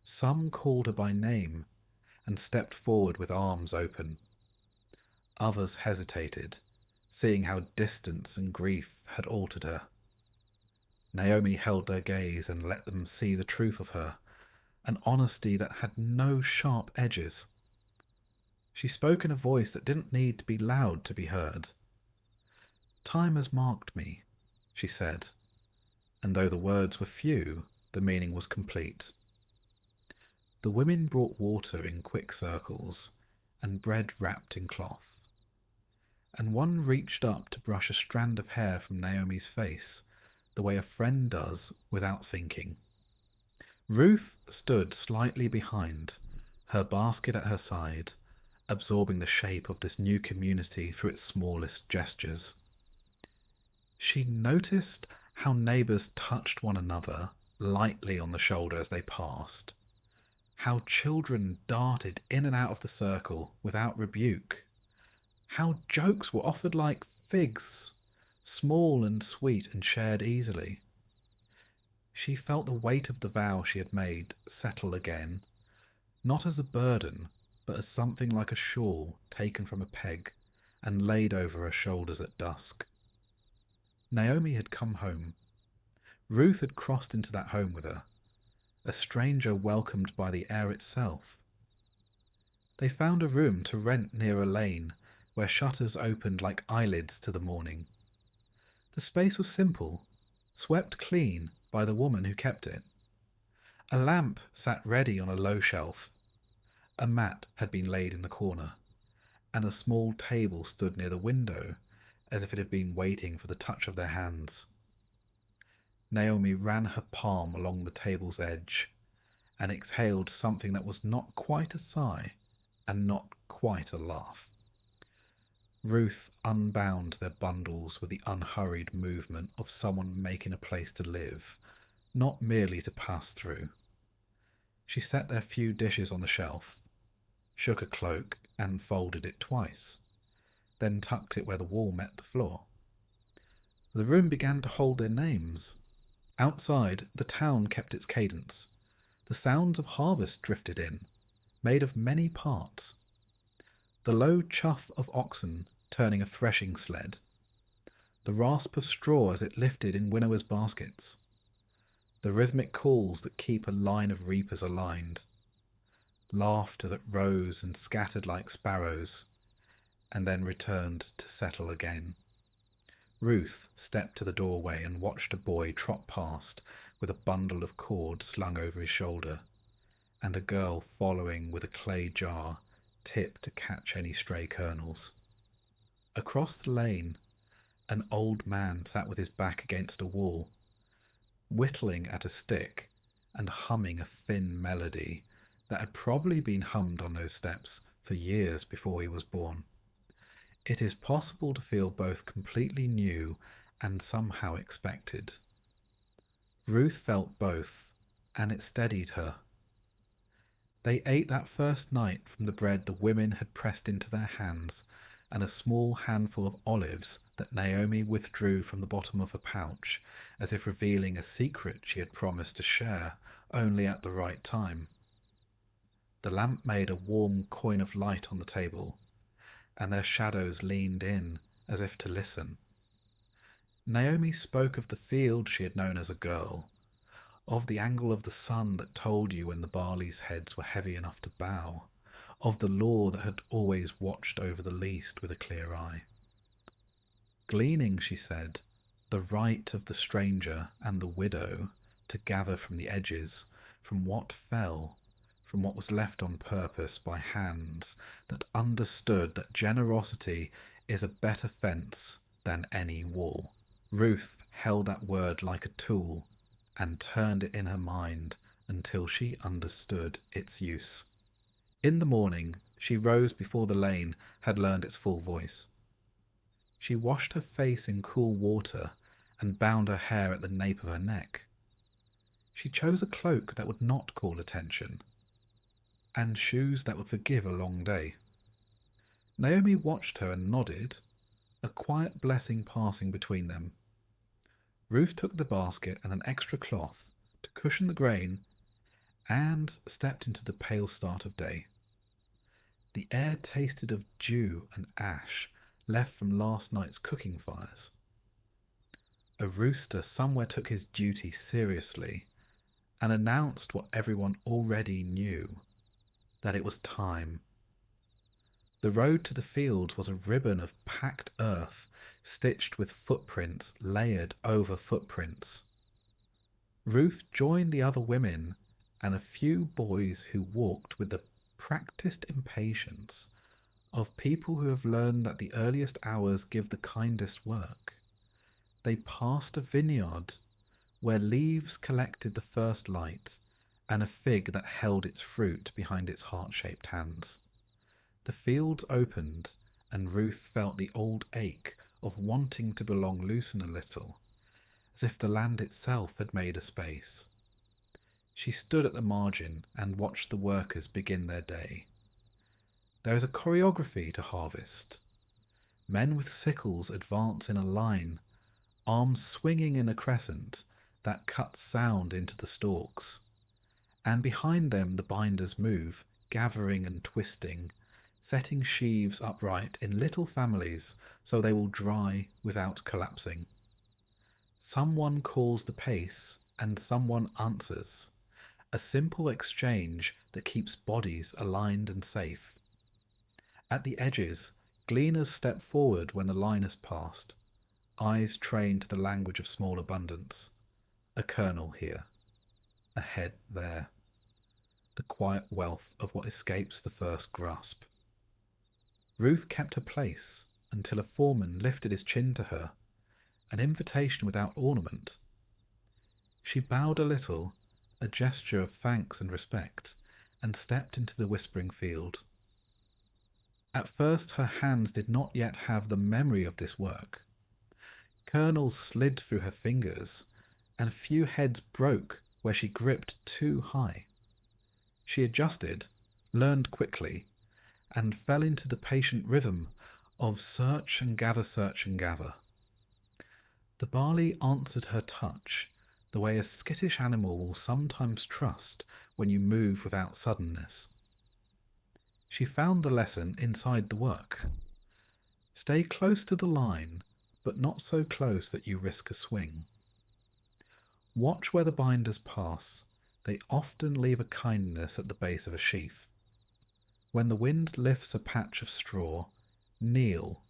A: Some called her by name and stepped forward with arms open. Others hesitated, seeing how distance and grief had altered her. Naomi held their gaze and let them see the truth of her, an honesty that had no sharp edges. She spoke in a voice that didn't need to be loud to be heard. "Time has marked me," she said, and though the words were few, the meaning was complete. The women brought water in quick circles and bread wrapped in cloth, and one reached up to brush a strand of hair from Naomi's face, the way a friend does without thinking. Ruth stood slightly behind, her basket at her side, absorbing the shape of this new community through its smallest gestures. She noticed how neighbours touched one another lightly on the shoulder as they passed, how children darted in and out of the circle without rebuke, how jokes were offered like figs, small and sweet and shared easily. She felt the weight of the vow she had made settle again, not as a burden, but as something like a shawl taken from a peg and laid over her shoulders at dusk. Naomi had come home. Ruth had crossed into that home with her, a stranger welcomed by the air itself. They found a room to rent near a lane where shutters opened like eyelids to the morning. The space was simple, swept clean by the woman who kept it. A lamp sat ready on a low shelf. A mat had been laid in the corner, and a small table stood near the window, as if it had been waiting for the touch of their hands. Naomi ran her palm along the table's edge, and exhaled something that was not quite a sigh, and not quite a laugh. Ruth unbound their bundles with the unhurried movement of someone making a place to live, not merely to pass through. She set their few dishes on the shelf, shook a cloak and folded it twice, then tucked it where the wall met the floor. The room began to hold their names. Outside, the town kept its cadence. The sounds of harvest drifted in, made of many parts. The low chuff of oxen turning a threshing sled, the rasp of straw as it lifted in winnowers' baskets, the rhythmic calls that keep a line of reapers aligned, laughter that rose and scattered like sparrows, and then returned to settle again. Ruth stepped to the doorway and watched a boy trot past with a bundle of cord slung over his shoulder, and a girl following with a clay jar tipped to catch any stray kernels. Across the lane, an old man sat with his back against a wall, whittling at a stick and humming a thin melody that had probably been hummed on those steps for years before he was born. It is possible to feel both completely new and somehow expected. Ruth felt both, and it steadied her. They ate that first night from the bread the women had pressed into their hands, and a small handful of olives that Naomi withdrew from the bottom of her pouch, as if revealing a secret she had promised to share only at the right time. The lamp made a warm coin of light on the table, and their shadows leaned in as if to listen. Naomi spoke of the field she had known as a girl, of the angle of the sun that told you when the barley's heads were heavy enough to bow, of the law that had always watched over the least with a clear eye. Gleaning, she said, the right of the stranger and the widow to gather from the edges from what fell, from what was left on purpose by hands that understood that generosity is a better fence than any wall. Ruth held that word like a tool and turned it in her mind until she understood its use. In the morning, she rose before the lane had learned its full voice. She washed her face in cool water and bound her hair at the nape of her neck. She chose a cloak that would not call attention, and shoes that would forgive a long day. Naomi watched her and nodded, a quiet blessing passing between them. Ruth took the basket and an extra cloth to cushion the grain and stepped into the pale start of day. The air tasted of dew and ash left from last night's cooking fires. A rooster somewhere took his duty seriously and announced what everyone already knew, that it was time. The road to the fields was a ribbon of packed earth stitched with footprints layered over footprints. Ruth joined the other women and a few boys who walked with the practiced impatience of people who have learned that the earliest hours give the kindest work. They passed a vineyard where leaves collected the first light and a fig that held its fruit behind its heart-shaped hands. The fields opened and Ruth felt the old ache of wanting to belong loosen a little, as if the land itself had made a space. She stood at the margin and watched the workers begin their day. There is a choreography to harvest. Men with sickles advance in a line, arms swinging in a crescent that cuts sound into the stalks. And behind them the binders move, gathering and twisting, setting sheaves upright in little families so they will dry without collapsing. Someone calls the pace and someone answers, a simple exchange that keeps bodies aligned and safe. At the edges, gleaners step forward when the line has passed, eyes trained to the language of small abundance. A kernel here, a head there, the quiet wealth of what escapes the first grasp. Ruth kept her place until a foreman lifted his chin to her, an invitation without ornament. She bowed a little, a gesture of thanks and respect, and stepped into the whispering field. At first her hands did not yet have the memory of this work. Kernels slid through her fingers, and a few heads broke where she gripped too high. She adjusted, learned quickly, and fell into the patient rhythm of search and gather, search and gather. The barley answered her touch, the way a skittish animal will sometimes trust when you move without suddenness. She found the lesson inside the work. Stay close to the line, but not so close that you risk a swing. Watch where the binders pass. They often leave a kindness at the base of a sheaf. When the wind lifts a patch of straw, kneel,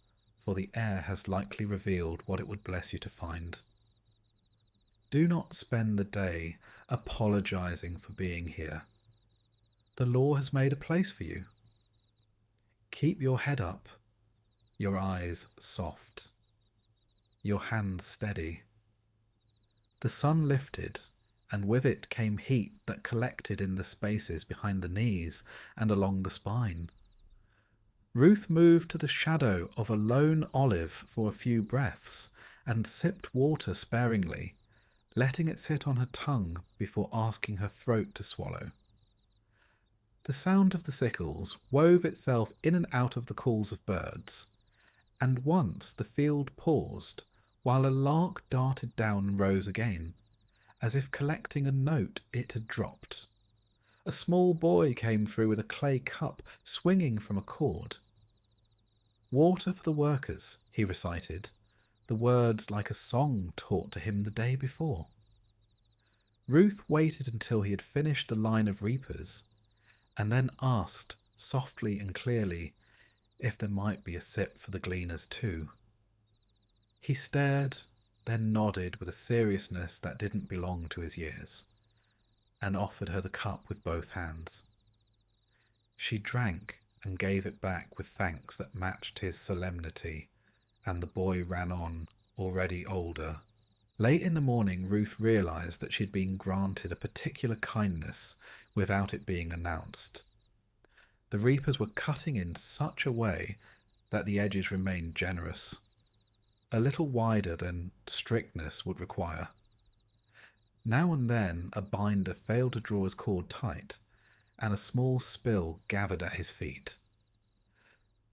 A: for the air has likely revealed what it would bless you to find. Do not spend the day apologizing for being here. The law has made a place for you. Keep your head up, your eyes soft, your hands steady. The sun lifted, and with it came heat that collected in the spaces behind the knees and along the spine. Ruth moved to the shadow of a lone olive for a few breaths and sipped water sparingly, letting it sit on her tongue before asking her throat to swallow. The sound of the sickles wove itself in and out of the calls of birds, and once the field paused while a lark darted down and rose again, as if collecting a note it had dropped. A small boy came through with a clay cup swinging from a cord. "Water for the workers," he recited, the words like a song taught to him the day before. Ruth waited until he had finished the line of reapers, and then asked, softly and clearly, if there might be a sip for the gleaners too. He stared, then nodded with a seriousness that didn't belong to his years, and offered her the cup with both hands. She drank and gave it back with thanks that matched his solemnity, and the boy ran on, already older. Late in the morning, Ruth realized that she had been granted a particular kindness without it being announced. The reapers were cutting in such a way that the edges remained generous, a little wider than strictness would require. Now and then a binder failed to draw his cord tight, and a small spill gathered at his feet.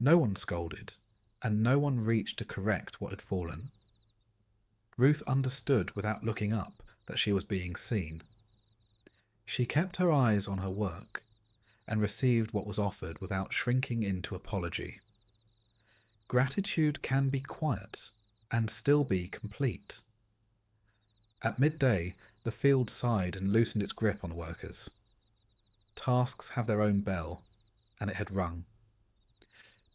A: No one scolded, and no one reached to correct what had fallen. Ruth understood without looking up that she was being seen. She kept her eyes on her work, and received what was offered without shrinking into apology. Gratitude can be quiet, and still be complete. At midday, the field sighed and loosened its grip on the workers. Tasks have their own bell, and it had rung.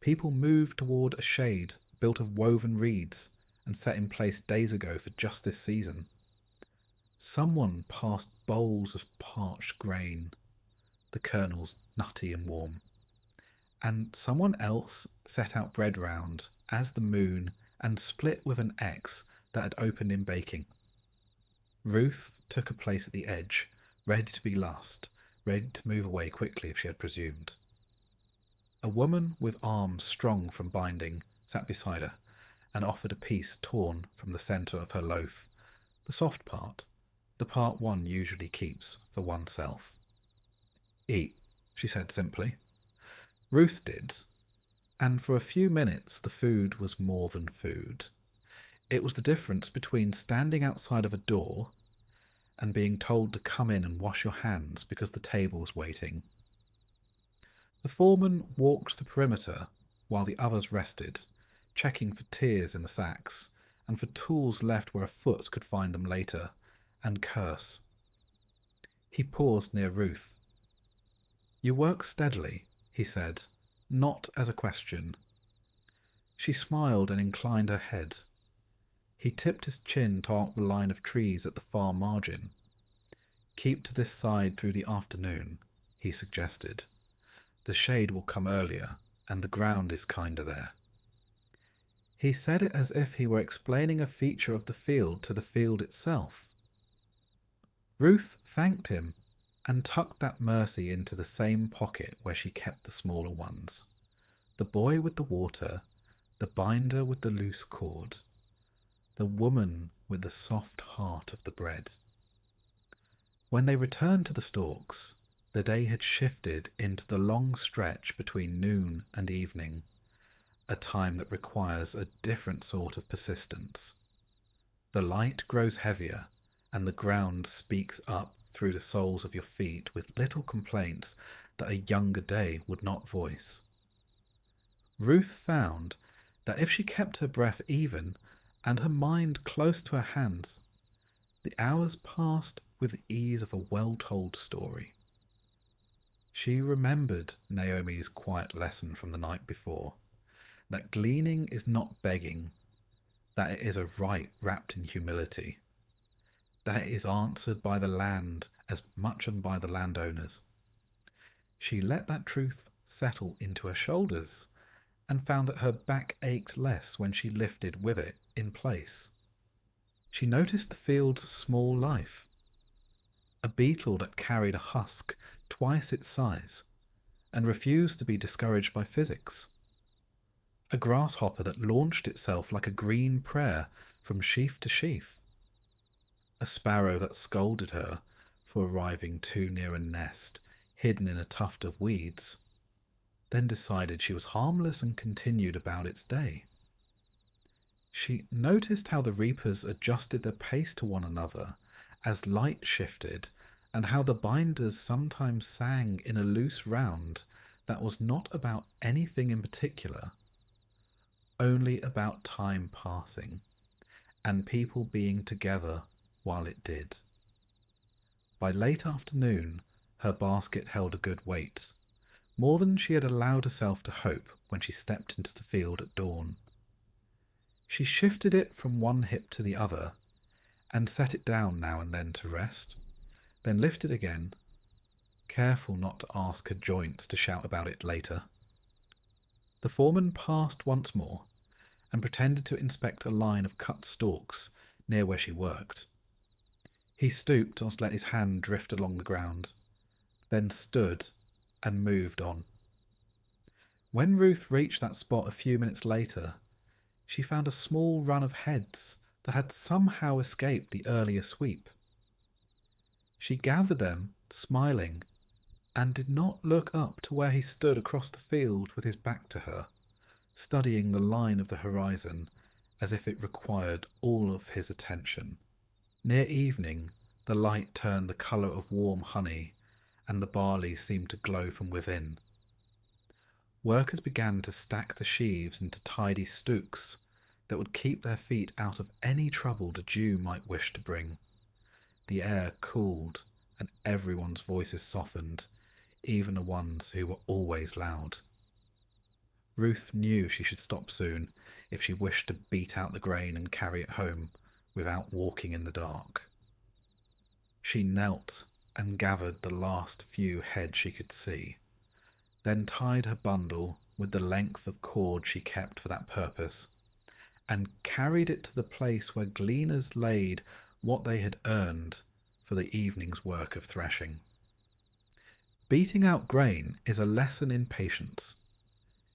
A: People moved toward a shade built of woven reeds and set in place days ago for just this season. Someone passed bowls of parched grain, the kernels nutty and warm, and someone else set out bread round as the moon and split with an X that had opened in baking. Ruth took a place at the edge, ready to be lost, ready to move away quickly if she had presumed. A woman with arms strong from binding sat beside her and offered a piece torn from the centre of her loaf, the soft part, the part one usually keeps for oneself. "Eat," she said simply. Ruth did, and for a few minutes the food was more than food. It was the difference between standing outside of a door and being told to come in and wash your hands because the table was waiting. The foreman walked the perimeter while the others rested, checking for tears in the sacks and for tools left where a foot could find them later, and curse. He paused near Ruth. "You work steadily," he said, not as a question. She smiled and inclined her head. He tipped his chin toward the line of trees at the far margin. "Keep to this side through the afternoon," he suggested. "The shade will come earlier, and the ground is kinder there." He said it as if he were explaining a feature of the field to the field itself. Ruth thanked him and tucked that mercy into the same pocket where she kept the smaller ones. The boy with the water, the binder with the loose cord, the woman with the soft heart of the bread. When they returned to the stalks, the day had shifted into the long stretch between noon and evening, a time that requires a different sort of persistence. The light grows heavier, and the ground speaks up through the soles of your feet with little complaints that a younger day would not voice. Ruth found that if she kept her breath even and her mind close to her hands, the hours passed with the ease of a well-told story. She remembered Naomi's quiet lesson from the night before, that gleaning is not begging, that it is a right wrapped in humility, that it is answered by the land as much as by the landowners. She let that truth settle into her shoulders and found that her back ached less when she lifted with it in place. She noticed the field's small life. A beetle that carried a husk twice its size and refused to be discouraged by physics. A grasshopper that launched itself like a green prayer from sheaf to sheaf. A sparrow that scolded her for arriving too near a nest hidden in a tuft of weeds, then decided she was harmless and continued about its day. She noticed how the reapers adjusted their pace to one another as light shifted, and how the binders sometimes sang in a loose round that was not about anything in particular, only about time passing and people being together while it did. By late afternoon, her basket held a good weight, more than she had allowed herself to hope when she stepped into the field at dawn. She shifted it from one hip to the other and set it down now and then to rest, then lifted again, careful not to ask her joints to shout about it later. The foreman passed once more and pretended to inspect a line of cut stalks near where she worked. He stooped to let his hand drift along the ground, then stood and moved on. When Ruth reached that spot a few minutes later, she found a small run of heads that had somehow escaped the earlier sweep. She gathered them, smiling, and did not look up to where he stood across the field with his back to her, studying the line of the horizon as if it required all of his attention. Near evening, the light turned the colour of warm honey, and the barley seemed to glow from within. Workers began to stack the sheaves into tidy stooks that would keep their feet out of any trouble the dew might wish to bring. The air cooled, and everyone's voices softened, even the ones who were always loud. Ruth knew she should stop soon if she wished to beat out the grain and carry it home without walking in the dark. She knelt and gathered the last few heads she could see, then tied her bundle with the length of cord she kept for that purpose, and carried it to the place where gleaners laid what they had earned for the evening's work of threshing. Beating out grain is a lesson in patience.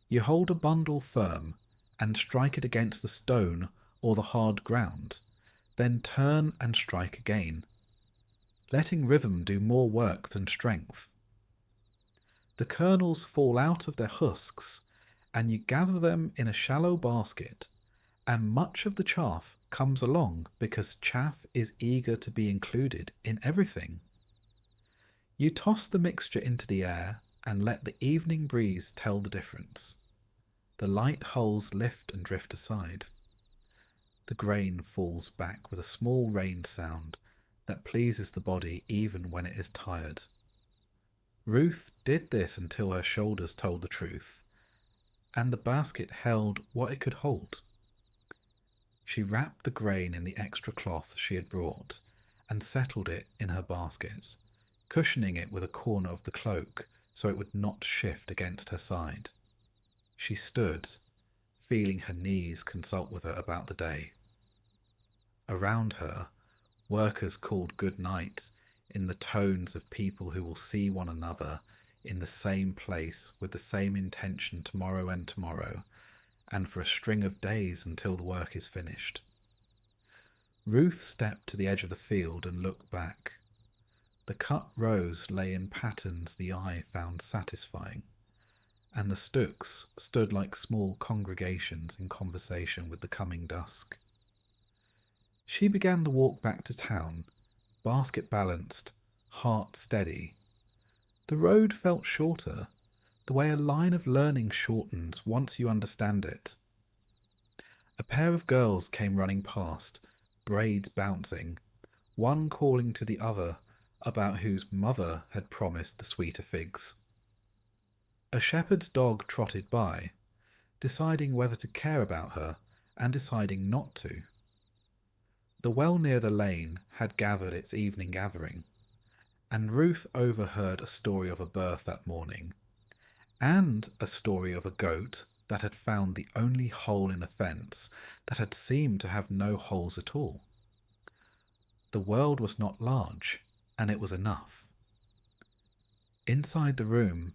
A: You hold a bundle firm and strike it against the stone or the hard ground, then turn and strike again, letting rhythm do more work than strength. The kernels fall out of their husks, and you gather them in a shallow basket, and much of the chaff comes along because chaff is eager to be included in everything. You toss the mixture into the air and let the evening breeze tell the difference. The light hulls lift and drift aside. The grain falls back with a small rain sound that pleases the body even when it is tired. Ruth did this until her shoulders told the truth, and the basket held what it could hold. She wrapped the grain in the extra cloth she had brought and settled it in her basket, cushioning it with a corner of the cloak so it would not shift against her side. She stood, feeling her knees consult with her about the day. Around her, workers called good night in the tones of people who will see one another in the same place with the same intention tomorrow and for a string of days until the work is finished. Ruth stepped to the edge of the field and looked back. The cut rows lay in patterns the eye found satisfying, and the stooks stood like small congregations in conversation with the coming dusk. She began the walk back to town, basket balanced, heart steady. The road felt shorter, the way a line of learning shortens once you understand it. A pair of girls came running past, braids bouncing, one calling to the other about whose mother had promised the sweeter figs. A shepherd's dog trotted by, deciding whether to care about her and deciding not to. The well near the lane had gathered its evening gathering, and Ruth overheard a story of a birth that morning, and a story of a goat that had found the only hole in a fence that had seemed to have no holes at all. The world was not large, and it was enough. Inside the room,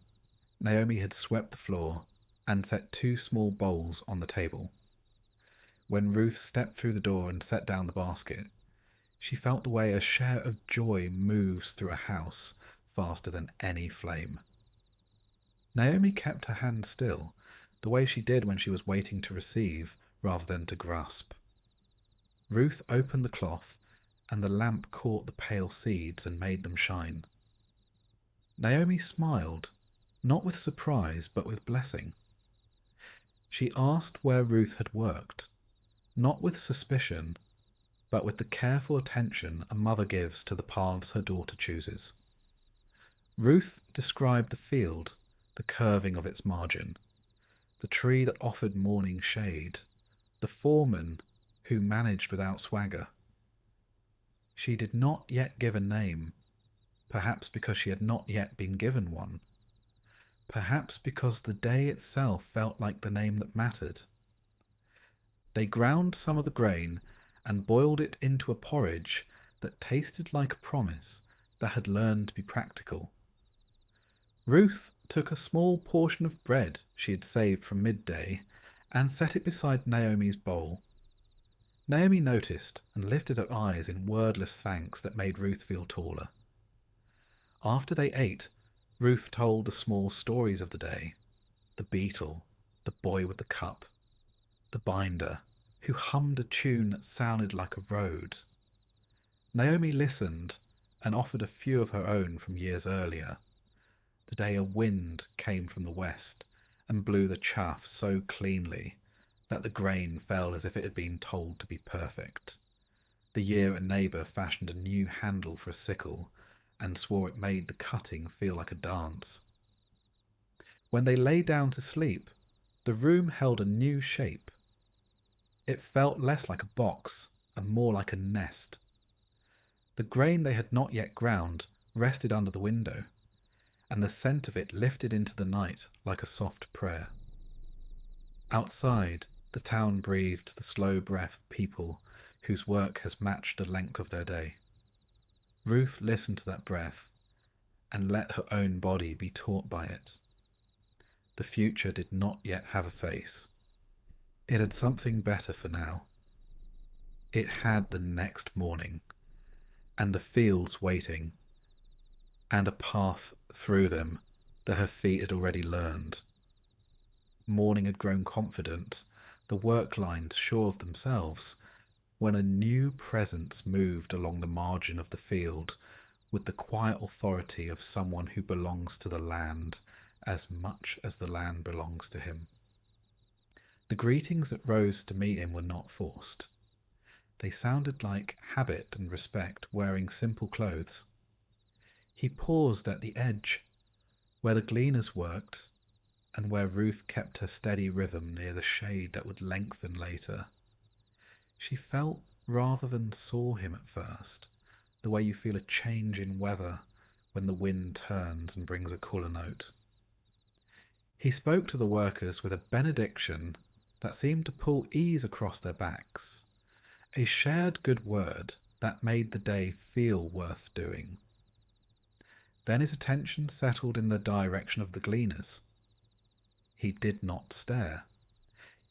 A: Naomi had swept the floor and set 2 small bowls on the table. When Ruth stepped through the door and set down the basket, she felt the way a share of joy moves through a house faster than any flame. Naomi kept her hand still, the way she did when she was waiting to receive rather than to grasp. Ruth opened the cloth, and the lamp caught the pale seeds and made them shine. Naomi smiled, not with surprise but with blessing. She asked where Ruth had worked, not with suspicion, but with the careful attention a mother gives to the paths her daughter chooses. Ruth described the field, the curving of its margin, the tree that offered morning shade, the foreman who managed without swagger. She did not yet give a name, perhaps because she had not yet been given one, perhaps because the day itself felt like the name that mattered. They ground some of the grain and boiled it into a porridge that tasted like a promise that had learned to be practical. Ruth took a small portion of bread she had saved from midday and set it beside Naomi's bowl. Naomi noticed and lifted her eyes in wordless thanks that made Ruth feel taller. After they ate, Ruth told the small stories of the day: the beetle, the boy with the cup, the binder, who hummed a tune that sounded like a road. Naomi listened and offered a few of her own from years earlier, the day a wind came from the west and blew the chaff so cleanly that the grain fell as if it had been told to be perfect. The year a neighbour fashioned a new handle for a sickle and swore it made the cutting feel like a dance. When they lay down to sleep, the room held a new shape. It felt less like a box and more like a nest. The grain they had not yet ground rested under the window, and the scent of it lifted into the night like a soft prayer. Outside, the town breathed the slow breath of people whose work has matched the length of their day. Ruth listened to that breath and let her own body be taught by it. The future did not yet have a face. It had something better for now. It had the next morning, and the fields waiting, and a path through them that her feet had already learned. Morning had grown confident, the work lines sure of themselves, when a new presence moved along the margin of the field with the quiet authority of someone who belongs to the land as much as the land belongs to him. The greetings that rose to meet him were not forced. They sounded like habit and respect wearing simple clothes. He paused at the edge, where the gleaners worked, and where Ruth kept her steady rhythm near the shade that would lengthen later. She felt rather than saw him at first, the way you feel a change in weather when the wind turns and brings a cooler note. He spoke to the workers with a benediction that seemed to pull ease across their backs, a shared good word that made the day feel worth doing. Then his attention settled in the direction of the gleaners. He did not stare.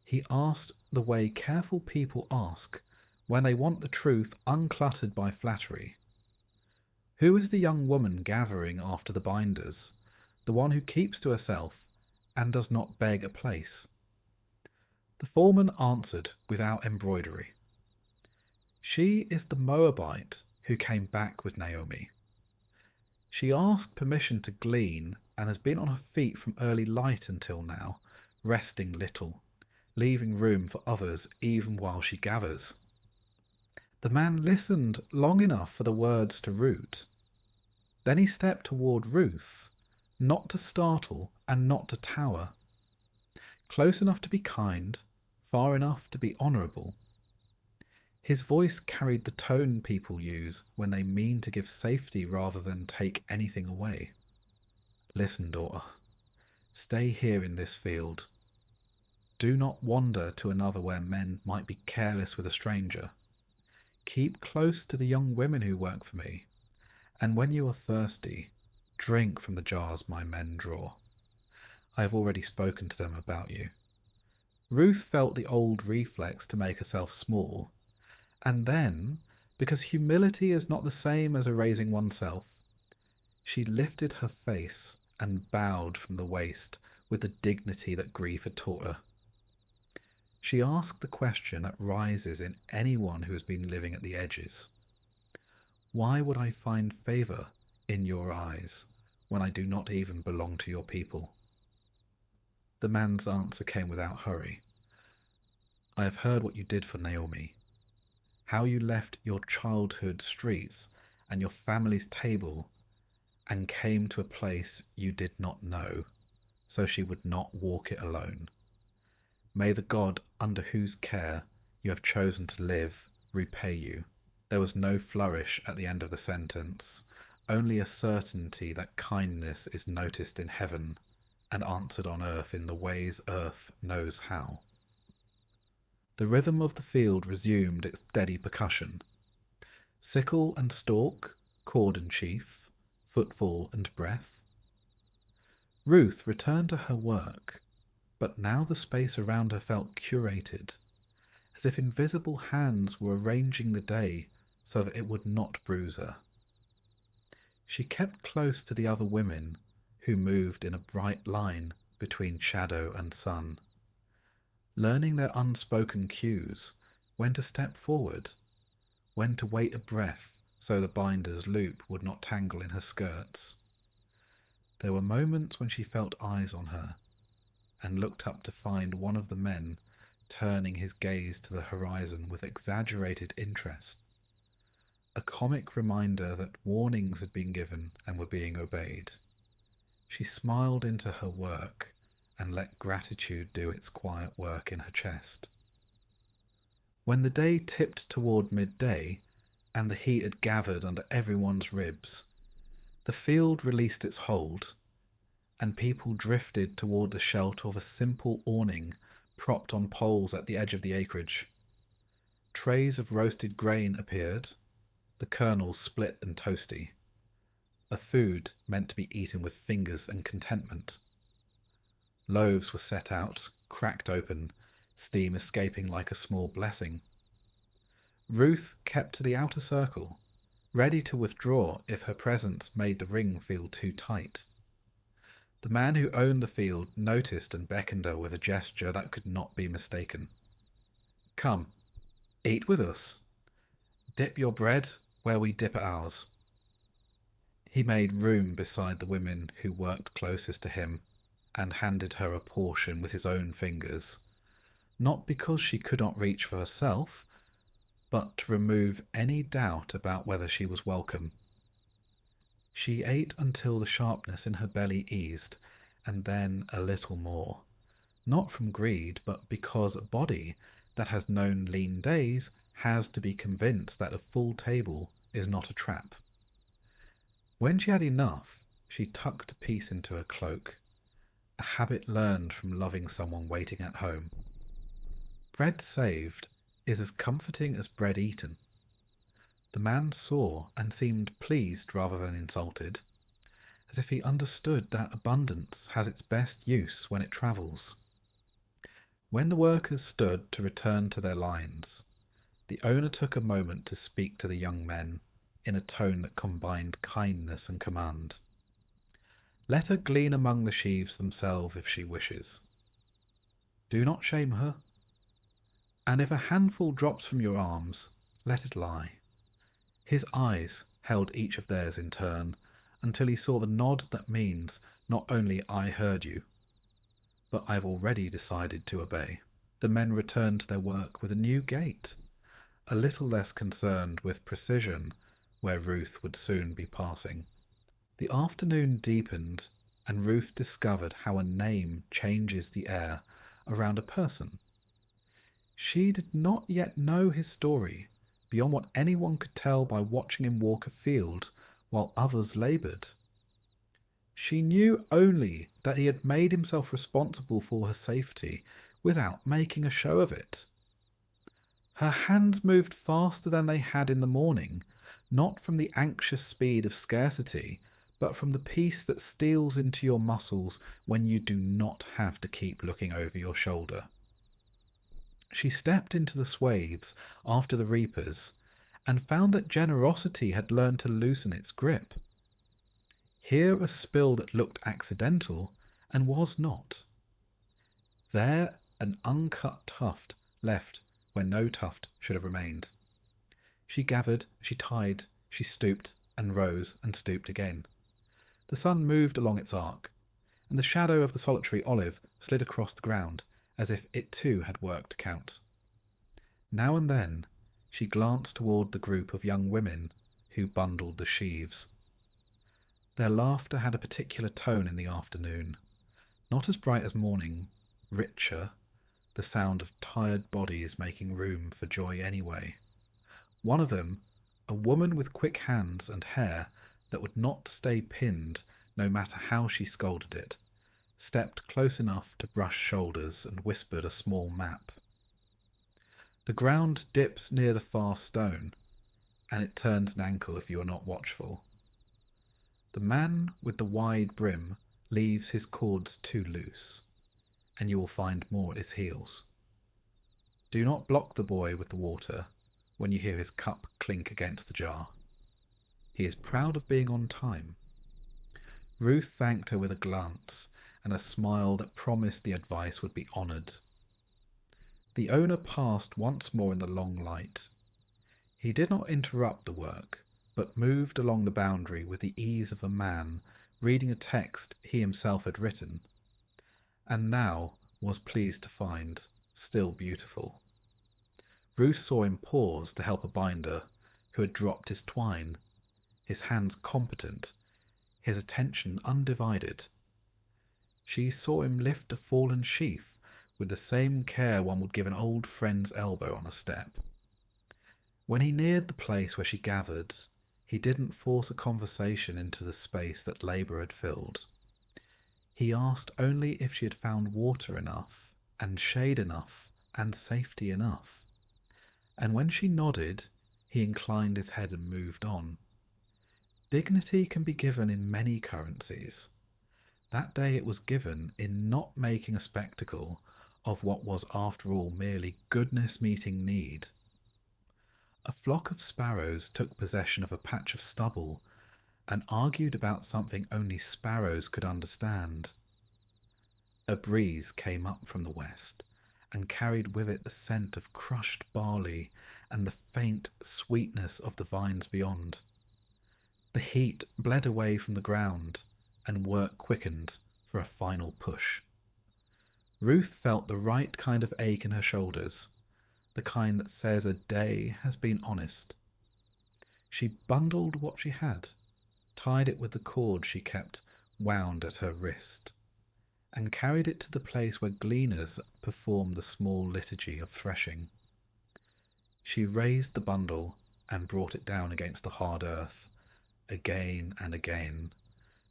A: He asked the way careful people ask when they want the truth uncluttered by flattery. Who is the young woman gathering after the binders, the one who keeps to herself and does not beg a place? The foreman answered without embroidery. She is the Moabite who came back with Naomi. She asked permission to glean and has been on her feet from early light until now, resting little, leaving room for others even while she gathers. The man listened long enough for the words to root. Then he stepped toward Ruth, not to startle and not to tower. Close enough to be kind, far enough to be honourable. His voice carried the tone people use when they mean to give safety rather than take anything away. Listen, daughter. Stay here in this field. Do not wander to another where men might be careless with a stranger. Keep close to the young women who work for me, and when you are thirsty, drink from the jars my men draw. I have already spoken to them about you. Ruth felt the old reflex to make herself small, and then, because humility is not the same as erasing oneself, she lifted her face and bowed from the waist with the dignity that grief had taught her. She asked the question that rises in anyone who has been living at the edges. Why would I find favour in your eyes when I do not even belong to your people? The man's answer came without hurry. I have heard what you did for Naomi, how you left your childhood streets and your family's table and came to a place you did not know, so she would not walk it alone. May the God under whose care you have chosen to live repay you. There was no flourish at the end of the sentence, only a certainty that kindness is noticed in heaven and answered on earth in the ways earth knows how. The rhythm of the field resumed its steady percussion. Sickle and stalk, cord and sheaf, footfall and breath. Ruth returned to her work, but now the space around her felt curated, as if invisible hands were arranging the day so that it would not bruise her. She kept close to the other women, who moved in a bright line between shadow and sun, learning their unspoken cues, when to step forward, when to wait a breath so the binder's loop would not tangle in her skirts. There were moments when she felt eyes on her, and looked up to find one of the men turning his gaze to the horizon with exaggerated interest, a comic reminder that warnings had been given and were being obeyed. She smiled into her work and let gratitude do its quiet work in her chest. When the day tipped toward midday and the heat had gathered under everyone's ribs, the field released its hold, and people drifted toward the shelter of a simple awning propped on poles at the edge of the acreage. Trays of roasted grain appeared, the kernels split and toasty, a food meant to be eaten with fingers and contentment. Loaves were set out, cracked open, steam escaping like a small blessing. Ruth kept to the outer circle, ready to withdraw if her presence made the ring feel too tight. The man who owned the field noticed and beckoned her with a gesture that could not be mistaken. "Come, eat with us. Dip your bread where we dip ours." He made room beside the women who worked closest to him and handed her a portion with his own fingers, not because she could not reach for herself, but to remove any doubt about whether she was welcome. She ate until the sharpness in her belly eased, and then a little more, not from greed, but because a body that has known lean days has to be convinced that a full table is not a trap. When she had enough, she tucked a piece into her cloak, a habit learned from loving someone waiting at home. Bread saved is as comforting as bread eaten. The man saw and seemed pleased rather than insulted, as if he understood that abundance has its best use when it travels. When the workers stood to return to their lines, the owner took a moment to speak to the young men in a tone that combined kindness and command. "Let her glean among the sheaves themselves if she wishes. Do not shame her. And if a handful drops from your arms, let it lie." His eyes held each of theirs in turn, until he saw the nod that means not only "I heard you," but "I've already decided to obey." The men returned to their work with a new gait, a little less concerned with precision where Ruth would soon be passing. The afternoon deepened, and Ruth discovered how a name changes the air around a person. She did not yet know his story, beyond what anyone could tell by watching him walk a field while others laboured. She knew only that he had made himself responsible for her safety without making a show of it. Her hands moved faster than they had in the morning, not from the anxious speed of scarcity, but from the peace that steals into your muscles when you do not have to keep looking over your shoulder. She stepped into the swathes after the reapers and found that generosity had learned to loosen its grip. Here a spill that looked accidental and was not. There an uncut tuft left where no tuft should have remained. She gathered, she tied, she stooped and rose and stooped again. The sun moved along its arc, and the shadow of the solitary olive slid across the ground as if it too had work to count. Now and then she glanced toward the group of young women who bundled the sheaves. Their laughter had a particular tone in the afternoon, not as bright as morning, richer, the sound of tired bodies making room for joy anyway. One of them, a woman with quick hands and hair that would not stay pinned no matter how she scolded it, stepped close enough to brush shoulders and whispered a small map. The ground dips near the far stone, and it turns an ankle if you are not watchful. The man with the wide brim leaves his cords too loose, and you will find more at his heels. Do not block the boy with the water when you hear his cup clink against the jar. He is proud of being on time. Ruth thanked her with a glance and a smile that promised the advice would be honoured. The owner passed once more in the long light. He did not interrupt the work, but moved along the boundary with the ease of a man reading a text he himself had written, and now was pleased to find still beautiful. Ruth saw him pause to help a binder who had dropped his twine, his hands competent, his attention undivided. She saw him lift a fallen sheaf with the same care one would give an old friend's elbow on a step. When he neared the place where she gathered, he didn't force a conversation into the space that labour had filled. He asked only if she had found water enough, and shade enough, and safety enough. And when she nodded, he inclined his head and moved on. Dignity can be given in many currencies. That day it was given in not making a spectacle of what was after all merely goodness meeting need. A flock of sparrows took possession of a patch of stubble and argued about something only sparrows could understand. A breeze came up from the west and carried with it the scent of crushed barley and the faint sweetness of the vines beyond. The heat bled away from the ground and work quickened for a final push. Ruth felt the right kind of ache in her shoulders, the kind that says a day has been honest. She bundled what she had, tied it with the cord she kept wound at her wrist, and carried it to the place where gleaners perform the small liturgy of threshing. She raised the bundle and brought it down against the hard earth, again and again,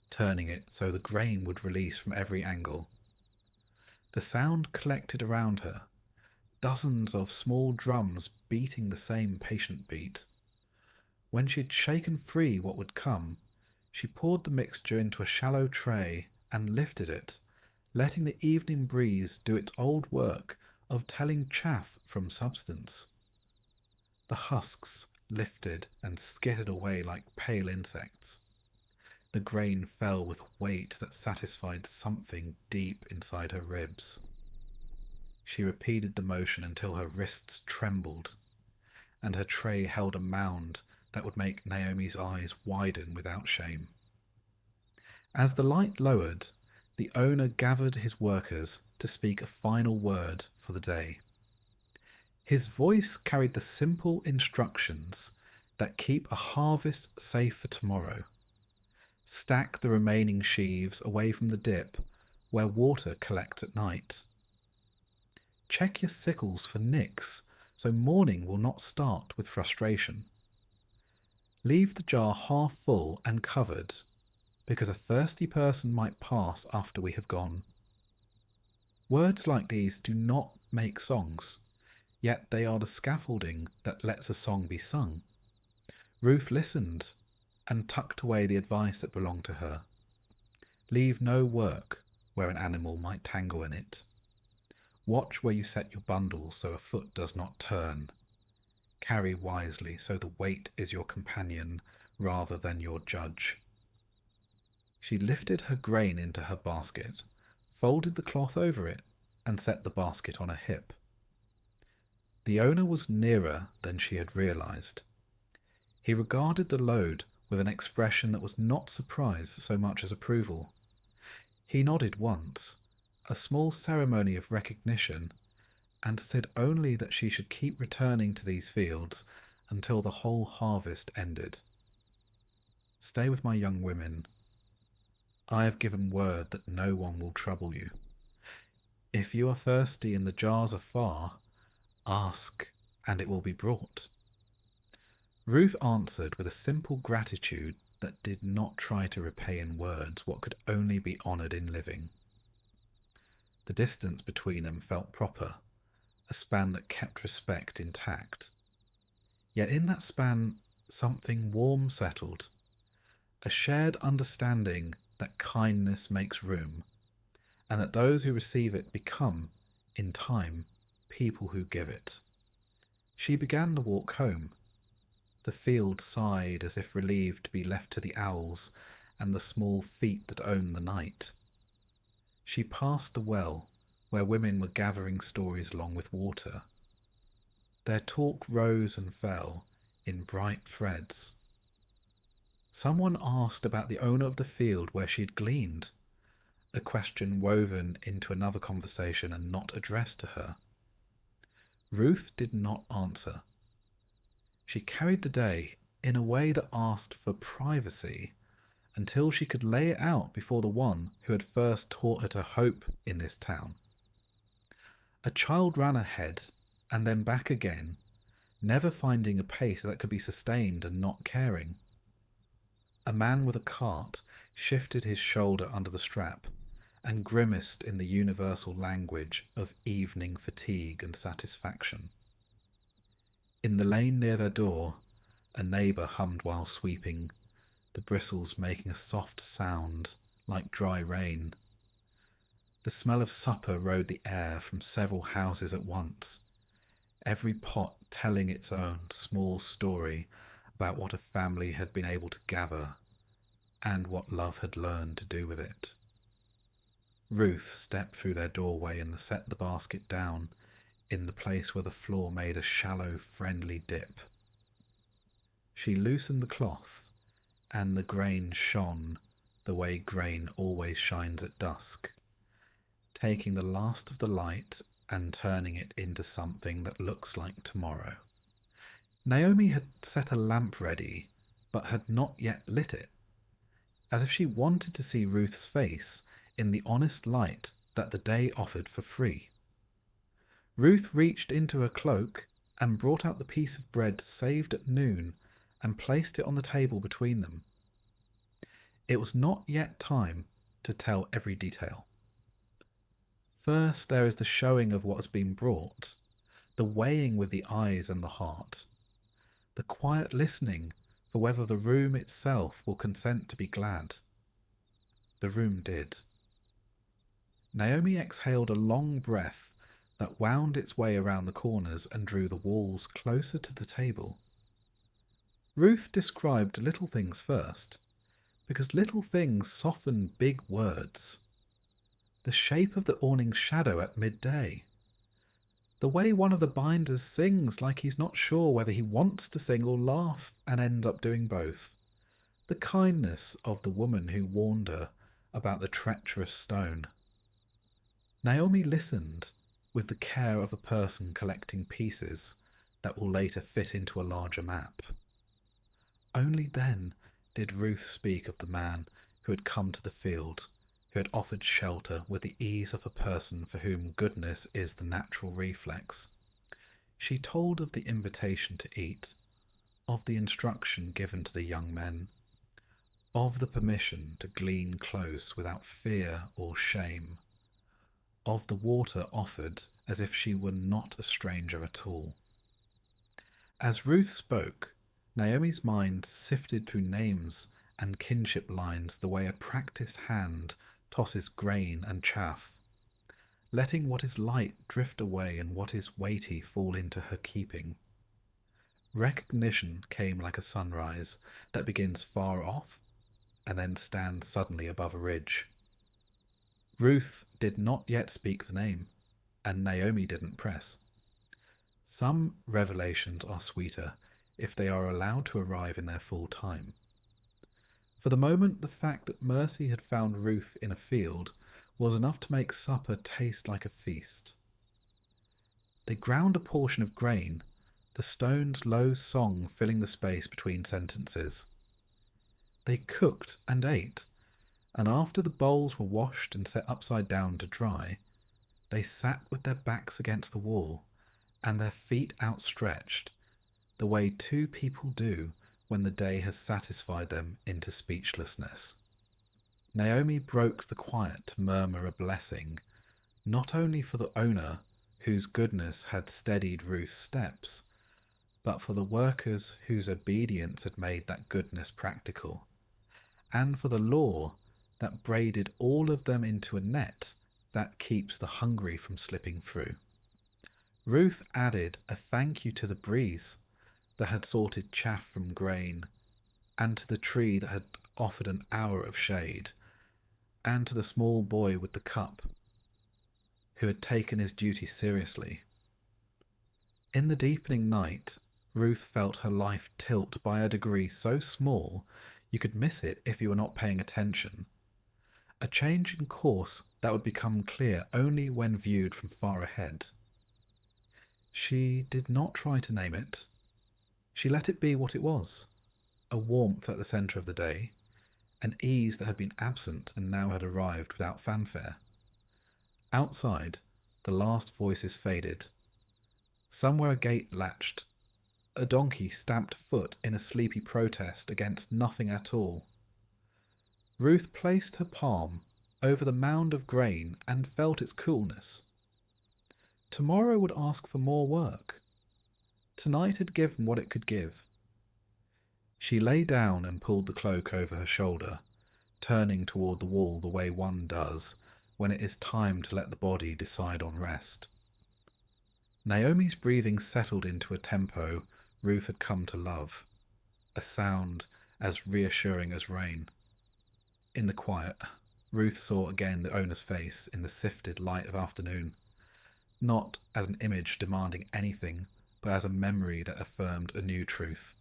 A: turning it so the grain would release from every angle. The sound collected around her, dozens of small drums beating the same patient beat. When she had shaken free what would come, she poured the mixture into a shallow tray and lifted it, letting the evening breeze do its old work of telling chaff from substance. The husks lifted and skittered away like pale insects. The grain fell with weight that satisfied something deep inside her ribs. She repeated the motion until her wrists trembled, and her tray held a mound that would make Naomi's eyes widen without shame. As the light lowered, the owner gathered his workers to speak a final word for the day. His voice carried the simple instructions that keep a harvest safe for tomorrow. Stack the remaining sheaves away from the dip where water collects at night. Check your sickles for nicks so morning will not start with frustration. Leave the jar half full and covered, because a thirsty person might pass after we have gone. Words like these do not make songs, yet they are the scaffolding that lets a song be sung. Ruth listened and tucked away the advice that belonged to her. Leave no work where an animal might tangle in it. Watch where you set your bundle so a foot does not turn. Carry wisely so the weight is your companion rather than your judge. She lifted her grain into her basket, folded the cloth over it, and set the basket on her hip. The owner was nearer than she had realized. He regarded the load with an expression that was not surprise so much as approval. He nodded once, a small ceremony of recognition, and said only that she should keep returning to these fields until the whole harvest ended. Stay with my young women. I have given word that no one will trouble you. If you are thirsty and the jars are far, ask and it will be brought. Ruth answered with a simple gratitude that did not try to repay in words what could only be honoured in living. The distance between them felt proper, a span that kept respect intact. Yet in that span, something warm settled, a shared understanding that kindness makes room, and that those who receive it become, in time, people who give it. She began the walk home. The field sighed as if relieved to be left to the owls and the small feet that own the night. She passed the well, where women were gathering stories along with water. Their talk rose and fell in bright threads. Someone asked about the owner of the field where she had gleaned, a question woven into another conversation and not addressed to her. Ruth did not answer. She carried the day in a way that asked for privacy until she could lay it out before the one who had first taught her to hope in this town. A child ran ahead and then back again, never finding a pace that could be sustained and not caring. A man with a cart shifted his shoulder under the strap and grimaced in the universal language of evening fatigue and satisfaction. In the lane near their door, a neighbour hummed while sweeping, the bristles making a soft sound like dry rain. The smell of supper rode the air from several houses at once, every pot telling its own small story about what a family had been able to gather and what love had learned to do with it. Ruth stepped through their doorway and set the basket down in the place where the floor made a shallow, friendly dip. She loosened the cloth, and the grain shone the way grain always shines at dusk, taking the last of the light and turning it into something that looks like tomorrow. Naomi had set a lamp ready, but had not yet lit it, as if she wanted to see Ruth's face in the honest light that the day offered for free. Ruth reached into her cloak and brought out the piece of bread saved at noon and placed it on the table between them. It was not yet time to tell every detail. First there is the showing of what has been brought, the weighing with the eyes and the heart, the quiet listening for whether the room itself will consent to be glad. The room did. Naomi exhaled a long breath that wound its way around the corners and drew the walls closer to the table. Ruth described little things first, because little things soften big words. The shape of the awning's shadow at midday. The way one of the binders sings like he's not sure whether he wants to sing or laugh and ends up doing both. The kindness of the woman who warned her about the treacherous stone. Naomi listened with the care of a person collecting pieces that will later fit into a larger map. Only then did Ruth speak of the man who had come to the field, who had offered shelter with the ease of a person for whom goodness is the natural reflex. She told of the invitation to eat, of the instruction given to the young men, of the permission to glean close without fear or shame, of the water offered as if she were not a stranger at all. As Ruth spoke, Naomi's mind sifted through names and kinship lines the way a practiced hand tosses grain and chaff, letting what is light drift away and what is weighty fall into her keeping. Recognition came like a sunrise that begins far off and then stands suddenly above a ridge. Ruth did not yet speak the name, and Naomi didn't press. Some revelations are sweeter if they are allowed to arrive in their full time. For the moment, the fact that Mercy had found Ruth in a field was enough to make supper taste like a feast. They ground a portion of grain, the stone's low song filling the space between sentences. They cooked and ate, and after the bowls were washed and set upside down to dry, they sat with their backs against the wall and their feet outstretched, the way two people do when the day has satisfied them into speechlessness. Naomi broke the quiet to murmur a blessing, not only for the owner, whose goodness had steadied Ruth's steps, but for the workers whose obedience had made that goodness practical, and for the law that braided all of them into a net that keeps the hungry from slipping through. Ruth added a thank you to the breeze that had sorted chaff from grain, and to the tree that had offered an hour of shade, and to the small boy with the cup, who had taken his duty seriously. In the deepening night, Ruth felt her life tilt by a degree so small you could miss it if you were not paying attention. A change in course that would become clear only when viewed from far ahead. She did not try to name it. She let it be what it was, a warmth at the centre of the day, an ease that had been absent and now had arrived without fanfare. Outside, the last voices faded. Somewhere a gate latched. A donkey stamped foot in a sleepy protest against nothing at all. Ruth placed her palm over the mound of grain and felt its coolness. Tomorrow would ask for more work. Tonight had given what it could give. She lay down and pulled the cloak over her shoulder, turning toward the wall the way one does when it is time to let the body decide on rest. Naomi's breathing settled into a tempo Ruth had come to love, a sound as reassuring as rain. In the quiet, Ruth saw again the owner's face in the sifted light of afternoon, not as an image demanding anything, but as a memory that affirmed a new truth.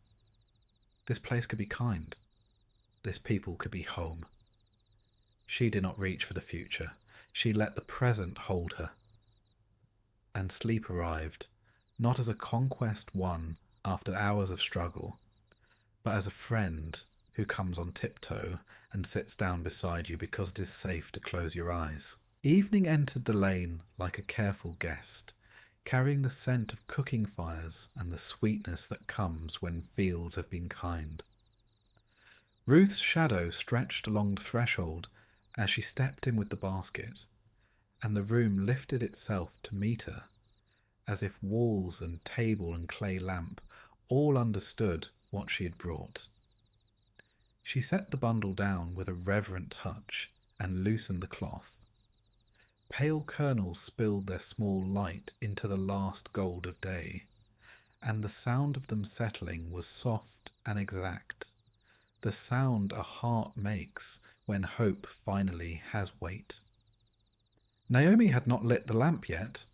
A: This place could be kind. This people could be home. She did not reach for the future. She let the present hold her. And sleep arrived, not as a conquest won after hours of struggle, but as a friend who comes on tiptoe and sits down beside you because it is safe to close your eyes. Evening entered the lane like a careful guest, carrying the scent of cooking fires and the sweetness that comes when fields have been kind. Ruth's shadow stretched along the threshold as she stepped in with the basket, and the room lifted itself to meet her, as if walls and table and clay lamp all understood what she had brought. She set the bundle down with a reverent touch and loosened the cloth. Pale kernels spilled their small light into the last gold of day, and the sound of them settling was soft and exact, the sound a heart makes when hope finally has weight. Naomi had not lit the lamp yet.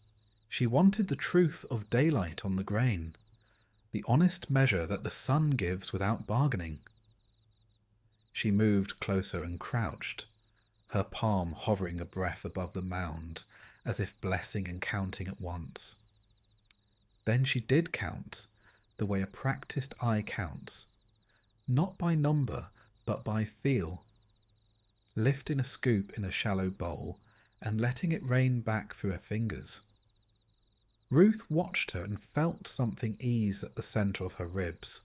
A: She wanted the truth of daylight on the grain, the honest measure that the sun gives without bargaining. She moved closer and crouched, her palm hovering a breath above the mound, as if blessing and counting at once. Then she did count, the way a practiced eye counts, not by number, but by feel, lifting a scoop in a shallow bowl and letting it rain back through her fingers. Ruth watched her and felt something ease at the centre of her ribs.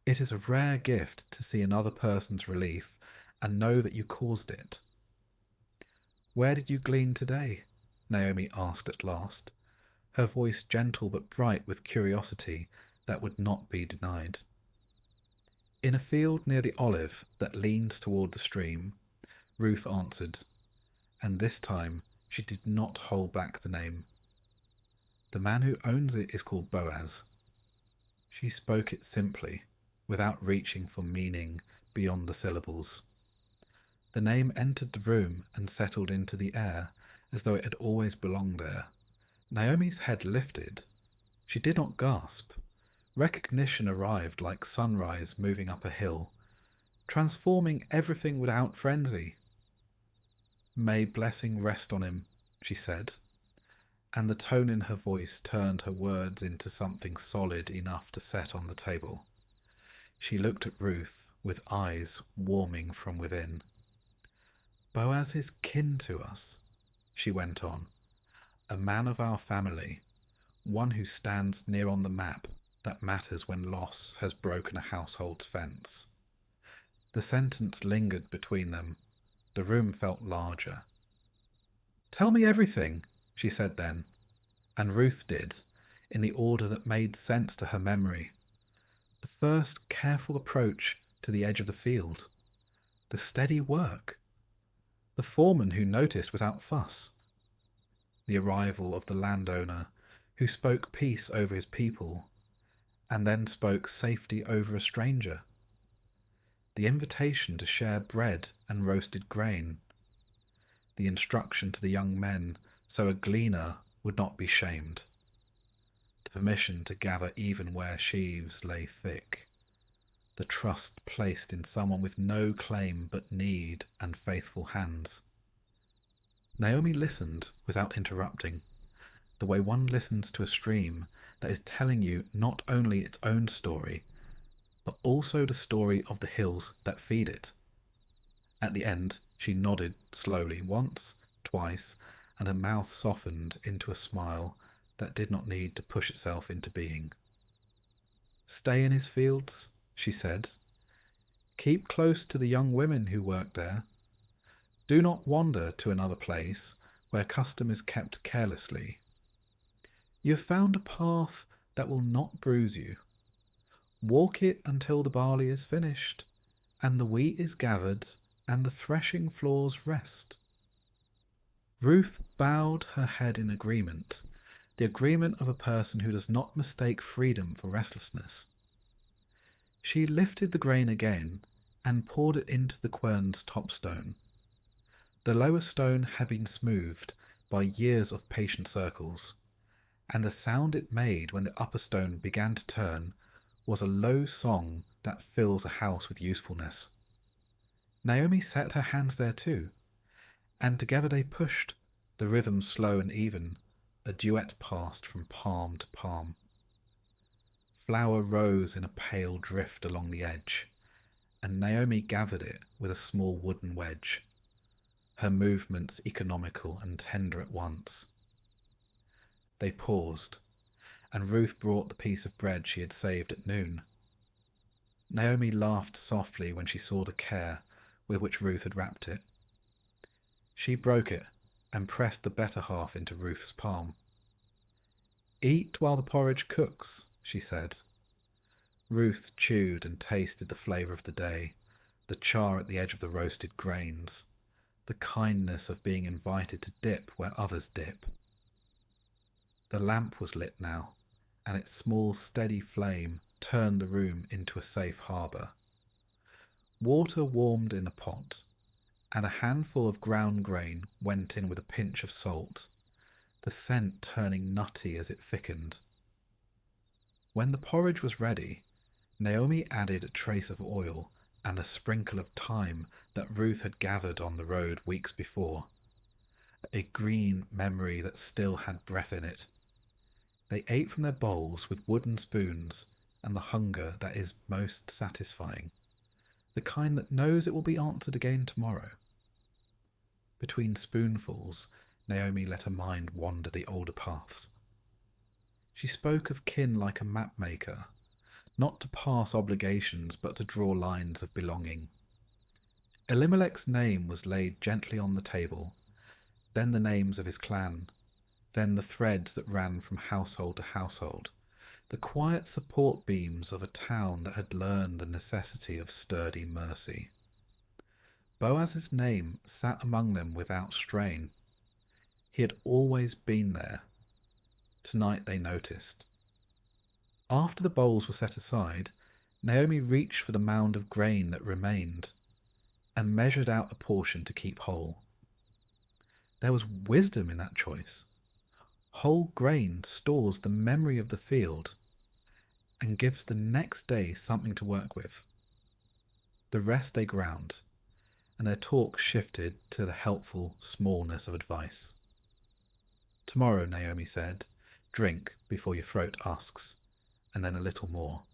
A: It is a rare gift to see another person's relief and know that you caused it. "Where did you glean today?" Naomi asked at last, her voice gentle but bright with curiosity that would not be denied. "In a field near the olive that leans toward the stream," Ruth answered, and this time she did not hold back the name. "The man who owns it is called Boaz." She spoke it simply, without reaching for meaning beyond the syllables. The name entered the room and settled into the air as though it had always belonged there. Naomi's head lifted. She did not gasp. Recognition arrived like sunrise moving up a hill, transforming everything without frenzy. "May blessing rest on him," she said, and the tone in her voice turned her words into something solid enough to set on the table. She looked at Ruth with eyes warming from within. "Boaz is kin to us," she went on, "a man of our family, one who stands near on the map. that matters when loss has broken a household's fence. The sentence lingered between them. The room felt larger. "Tell me everything," she said then, and Ruth did, in the order that made sense to her memory. The first careful approach to the edge of the field. The steady work. The foreman who noticed without fuss. The arrival of the landowner who spoke peace over his people and then spoke safety over a stranger. The invitation to share bread and roasted grain. The instruction to the young men so a gleaner would not be shamed. The permission to gather even where sheaves lay thick. The trust placed in someone with no claim but need and faithful hands. Naomi listened without interrupting, the way one listens to a stream that is telling you not only its own story, but also the story of the hills that feed it. At the end, she nodded slowly once, twice, and her mouth softened into a smile that did not need to push itself into being. "Stay in his fields," she said. "Keep close to the young women who work there. Do not wander to another place where custom is kept carelessly. You have found a path that will not bruise you. Walk it until the barley is finished, and the wheat is gathered, and the threshing floors rest." Ruth bowed her head in agreement, the agreement of a person who does not mistake freedom for restlessness. She lifted the grain again and poured it into the quern's top stone. The lower stone had been smoothed by years of patient circles, and the sound it made when the upper stone began to turn was a low song that fills a house with usefulness. Naomi set her hands there too, and together they pushed, the rhythm slow and even, a duet passed from palm to palm. Flour rose in a pale drift along the edge, and Naomi gathered it with a small wooden wedge, her movements economical and tender at once. They paused, and Ruth brought the piece of bread she had saved at noon. Naomi laughed softly when she saw the care with which Ruth had wrapped it. She broke it and pressed the better half into Ruth's palm. "Eat while the porridge cooks," she said. Ruth chewed and tasted the flavour of the day, the char at the edge of the roasted grains, the kindness of being invited to dip where others dip. The lamp was lit now, and its small steady flame turned the room into a safe harbour. Water warmed in a pot, and a handful of ground grain went in with a pinch of salt, the scent turning nutty as it thickened. When the porridge was ready, Naomi added a trace of oil and a sprinkle of thyme that Ruth had gathered on the road weeks before, a green memory that still had breath in it. They ate from their bowls with wooden spoons and the hunger that is most satisfying, the kind that knows it will be answered again tomorrow. Between spoonfuls, Naomi let her mind wander the older paths. She spoke of kin like a mapmaker, not to pass obligations but to draw lines of belonging. Elimelech's name was laid gently on the table, then the names of his clan, then the threads that ran from household to household, the quiet support beams of a town that had learned the necessity of sturdy mercy. Boaz's name sat among them without strain. He had always been there. Tonight they noticed. After the bowls were set aside, Naomi reached for the mound of grain that remained and measured out a portion to keep whole. There was wisdom in that choice. Whole grain stores the memory of the field and gives the next day something to work with. The rest they ground, and their talk shifted to the helpful smallness of advice. "Tomorrow," Naomi said, "drink before your throat asks, and then a little more,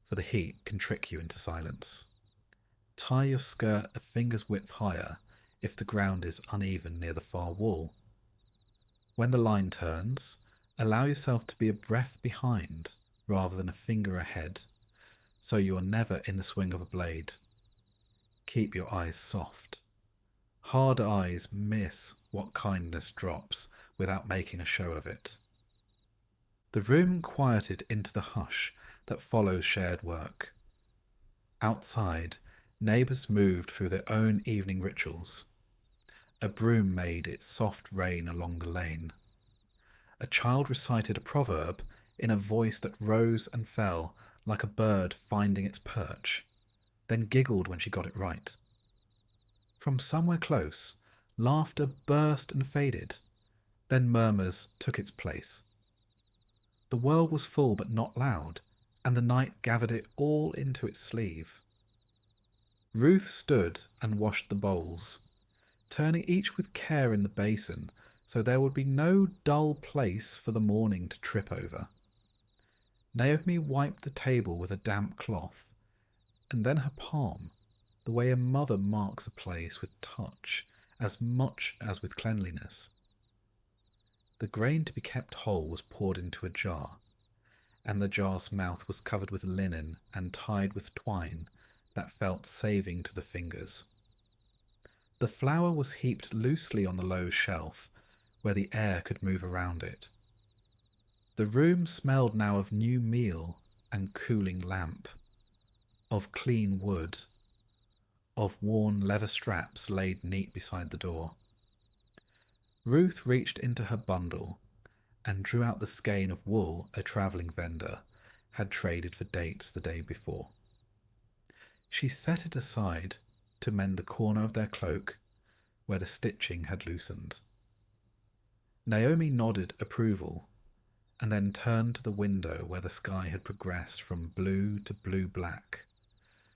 A: for the heat can trick you into silence. Tie your skirt a finger's width higher if the ground is uneven near the far wall. When the line turns, allow yourself to be a breath behind, rather than a finger ahead, so you are never in the swing of a blade. Keep your eyes soft. Hard eyes miss what kindness drops without making a show of it. The room quieted into the hush that follows shared work. Outside, neighbours moved through their own evening rituals. A broom made its soft rain along the lane. A child recited a proverb in a voice that rose and fell like a bird finding its perch, then giggled when she got it right. From somewhere close, laughter burst and faded, then murmurs took its place. The world was full but not loud, and the night gathered it all into its sleeve. Ruth stood and washed the bowls, turning each with care in the basin so there would be no dull place for the morning to trip over. Naomi wiped the table with a damp cloth, and then her palm, the way a mother marks a place with touch as much as with cleanliness. The grain to be kept whole was poured into a jar, and the jar's mouth was covered with linen and tied with twine that felt saving to the fingers. The flour was heaped loosely on the low shelf, where the air could move around it. The room smelled now of new meal and cooling lamp, of clean wood, of worn leather straps laid neat beside the door. Ruth reached into her bundle and drew out the skein of wool a travelling vendor had traded for dates the day before. She set it aside to mend the corner of their cloak where the stitching had loosened. Naomi nodded approval and then turned to the window where the sky had progressed from blue to blue-black,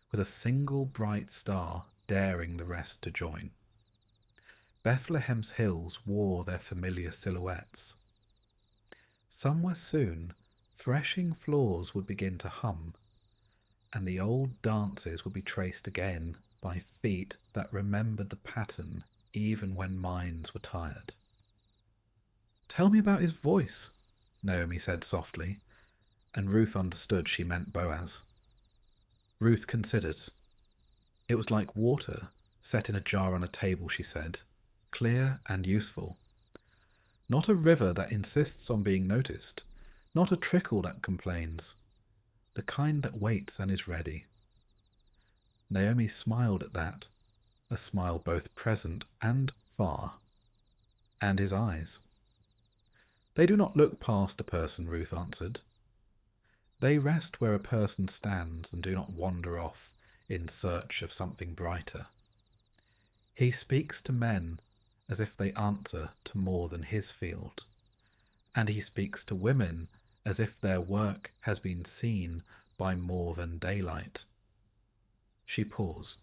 A: with a single bright star daring the rest to join. Bethlehem's hills wore their familiar silhouettes. Somewhere soon, threshing floors would begin to hum, and the old dances would be traced again by feet that remembered the pattern even when minds were tired. "Tell me about his voice," Naomi said softly, and Ruth understood she meant Boaz. Ruth considered. It was like water set in a jar on a table, she said, clear and useful. Not a river that insists on being noticed, not a trickle that complains, the kind that waits and is ready. Naomi smiled at that, a smile both present and far. And his eyes. "They do not look past a person," Ruth answered. "They rest where a person stands and do not wander off in search of something brighter. He speaks to men as if they answer to more than his field, and he speaks to women as if their work has been seen by more than daylight." She paused,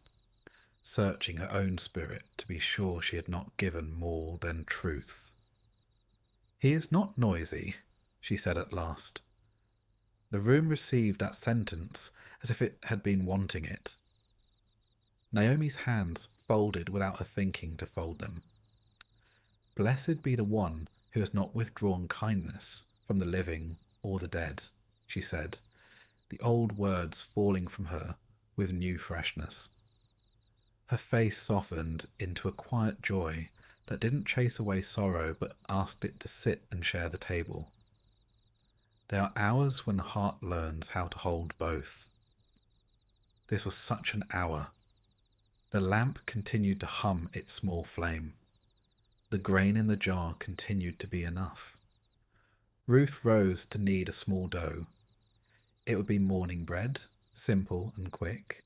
A: searching her own spirit to be sure she had not given more than truth. "He is not noisy," she said at last. The room received that sentence as if it had been wanting it. Naomi's hands folded without her thinking to fold them. "Blessed be the one who has not withdrawn kindness from the living or the dead," she said, the old words falling from her with new freshness. Her face softened into a quiet joy that didn't chase away sorrow but asked it to sit and share the table. There are hours when the heart learns how to hold both. This was such an hour. The lamp continued to hum its small flame. The grain in the jar continued to be enough. Ruth rose to knead a small dough. It would be morning bread, simple and quick,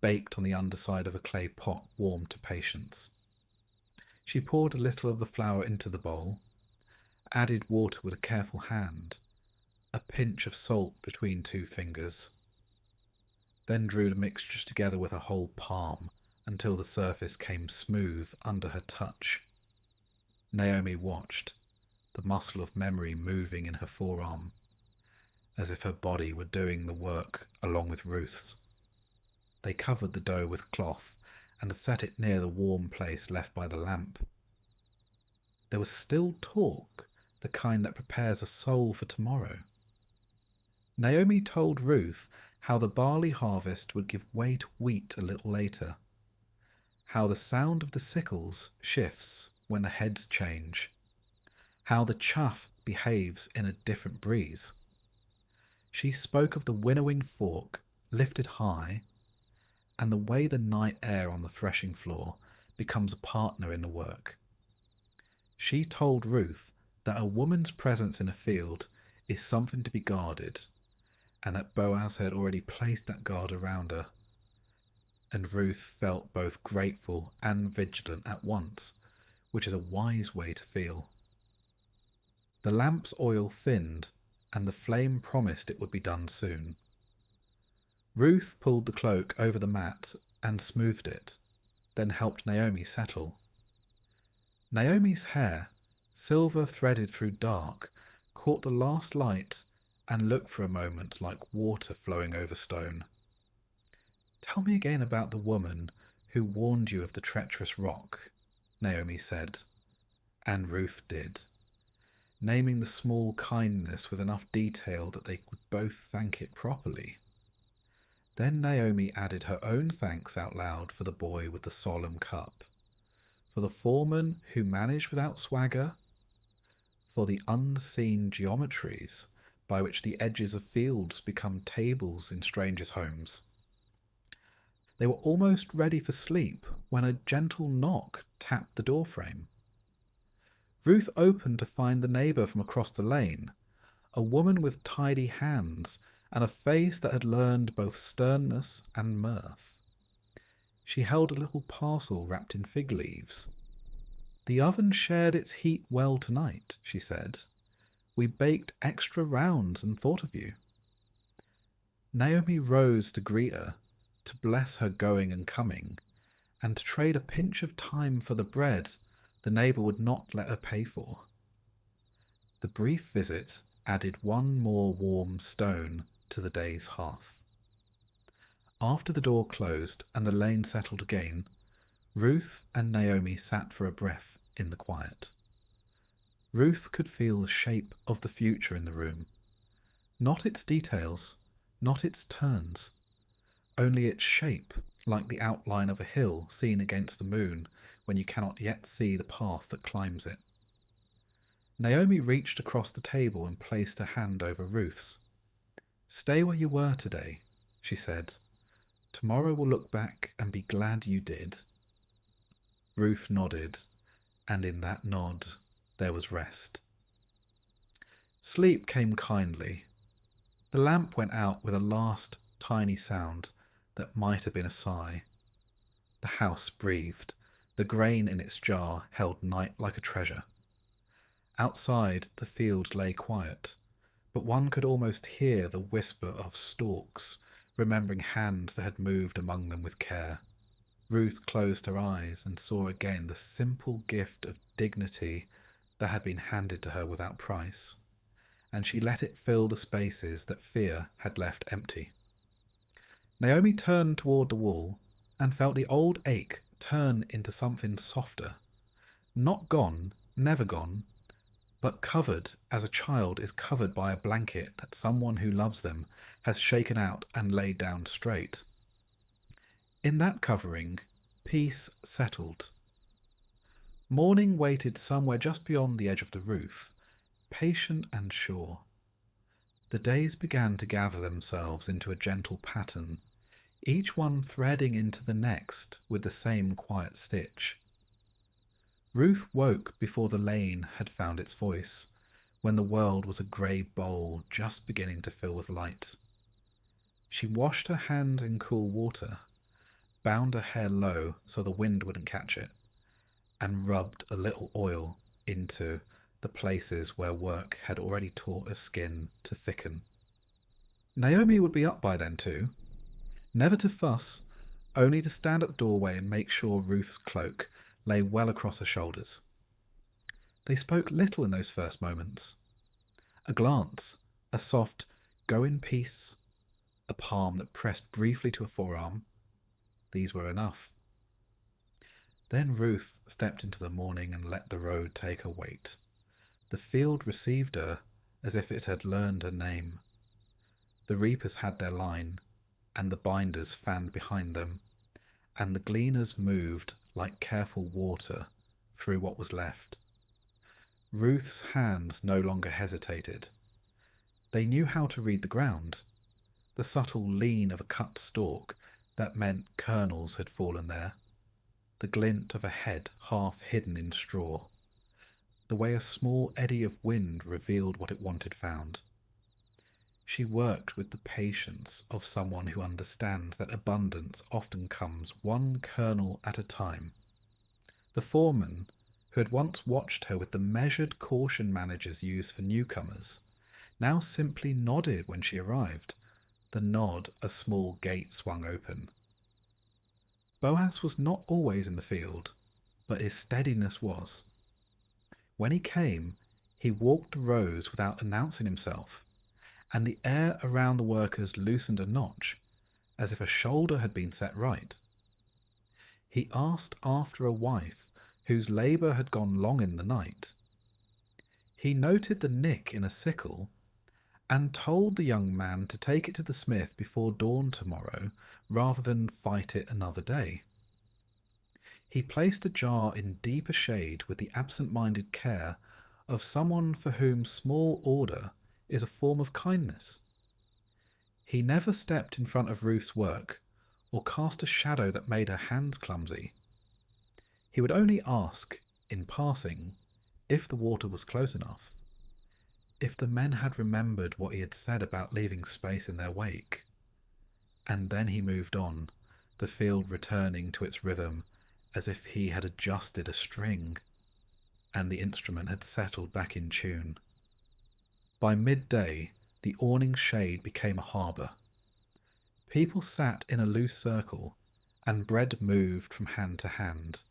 A: baked on the underside of a clay pot warmed to patience. She poured a little of the flour into the bowl, added water with a careful hand, a pinch of salt between two fingers, then drew the mixture together with her whole palm until the surface came smooth under her touch. Naomi watched, the muscle of memory moving in her forearm, as if her body were doing the work along with Ruth's. They covered the dough with cloth and set it near the warm place left by the lamp. There was still talk, the kind that prepares a soul for tomorrow. Naomi told Ruth how the barley harvest would give way to wheat a little later, how the sound of the sickles shifts when the heads change, how the chaff behaves in a different breeze. She spoke of the winnowing fork lifted high and the way the night air on the threshing floor becomes a partner in the work. She told Ruth that a woman's presence in a field is something to be guarded, and that Boaz had already placed that guard around her. And Ruth felt both grateful and vigilant at once, which is a wise way to feel. The lamp's oil thinned, and the flame promised it would be done soon. Ruth pulled the cloak over the mat and smoothed it, then helped Naomi settle. Naomi's hair, silver threaded through dark, caught the last light and looked for a moment like water flowing over stone. "Tell me again about the woman who warned you of the treacherous rock," Naomi said, and Ruth did, naming the small kindness with enough detail that they could both thank it properly. Then Naomi added her own thanks out loud for the boy with the solemn cup, for the foreman who managed without swagger, for the unseen geometries by which the edges of fields become tables in strangers' homes. They were almost ready for sleep when a gentle knock tapped the doorframe. Ruth opened to find the neighbour from across the lane, a woman with tidy hands and a face that had learned both sternness and mirth. She held a little parcel wrapped in fig leaves. "The oven shared its heat well tonight," she said. "We baked extra rounds and thought of you." Naomi rose to greet her, to bless her going and coming, and to trade a pinch of time for the bread the neighbour would not let her pay for. The brief visit added one more warm stone to the day's hearth. After the door closed and the lane settled again, Ruth and Naomi sat for a breath in the quiet. Ruth could feel the shape of the future in the room. Not its details, not its turns, only its shape, like the outline of a hill seen against the moon when you cannot yet see the path that climbs it. Naomi reached across the table and placed her hand over Ruth's. "Stay where you were today," she said. "Tomorrow we'll look back and be glad you did." Ruth nodded, and in that nod there was rest. Sleep came kindly. The lamp went out with a last tiny sound that might have been a sigh. The house breathed. The grain in its jar held night like a treasure. Outside, the field lay quiet, but one could almost hear the whisper of stalks, remembering hands that had moved among them with care. Ruth closed her eyes and saw again the simple gift of dignity that had been handed to her without price, and she let it fill the spaces that fear had left empty. Naomi turned toward the wall and felt the old ache turn into something softer. Not gone, never gone, but covered as a child is covered by a blanket that someone who loves them has shaken out and laid down straight. In that covering, peace settled. Morning waited somewhere just beyond the edge of the roof, patient and sure. The days began to gather themselves into a gentle pattern, each one threading into the next with the same quiet stitch. Ruth woke before the lane had found its voice, when the world was a grey bowl just beginning to fill with light. She washed her hands in cool water, bound her hair low so the wind wouldn't catch it, and rubbed a little oil into the places where work had already taught her skin to thicken. Naomi would be up by then too. Never to fuss, only to stand at the doorway and make sure Ruth's cloak lay well across her shoulders. They spoke little in those first moments. A glance, a soft "go in peace," a palm that pressed briefly to a forearm, these were enough. Then Ruth stepped into the morning and let the road take her weight. The field received her as if it had learned her name. The reapers had their line, and the binders fanned behind them, and the gleaners moved like careful water through what was left. Ruth's hands no longer hesitated. They knew how to read the ground, the subtle lean of a cut stalk that meant kernels had fallen there, the glint of a head half hidden in straw, the way a small eddy of wind revealed what it wanted found. She worked with the patience of someone who understands that abundance often comes one kernel at a time. The foreman, who had once watched her with the measured caution managers use for newcomers, now simply nodded when she arrived. The nod, a small gate swung open. Boaz was not always in the field, but his steadiness was. When he came, he walked the rows without announcing himself, and the air around the workers loosened a notch, as if a shoulder had been set right. He asked after a wife whose labour had gone long in the night. He noted the nick in a sickle, and told the young man to take it to the smith before dawn tomorrow, rather than fight it another day. He placed a jar in deeper shade with the absent-minded care of someone for whom small order is a form of kindness. He never stepped in front of Ruth's work, or cast a shadow that made her hands clumsy. He would only ask, in passing, if the water was close enough, if the men had remembered what he had said about leaving space in their wake. And then he moved on, the field returning to its rhythm as if he had adjusted a string, and the instrument had settled back in tune. By midday, the awning shade became a harbour. People sat in a loose circle, and bread moved from hand to hand,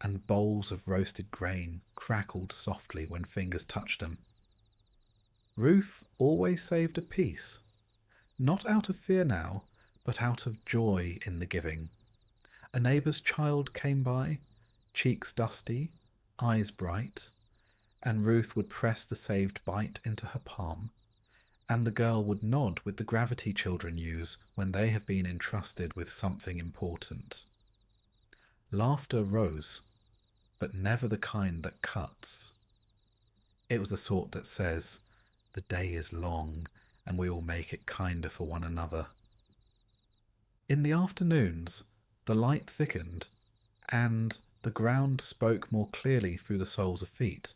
A: and bowls of roasted grain crackled softly when fingers touched them. Ruth always saved a piece, not out of fear now, but out of joy in the giving. A neighbour's child came by, cheeks dusty, eyes bright, and Ruth would press the saved bite into her palm, and the girl would nod with the gravity children use when they have been entrusted with something important. Laughter rose, but never the kind that cuts. It was the sort that says, "The day is long, and we will make it kinder for one another." In the afternoons, the light thickened, and the ground spoke more clearly through the soles of feet.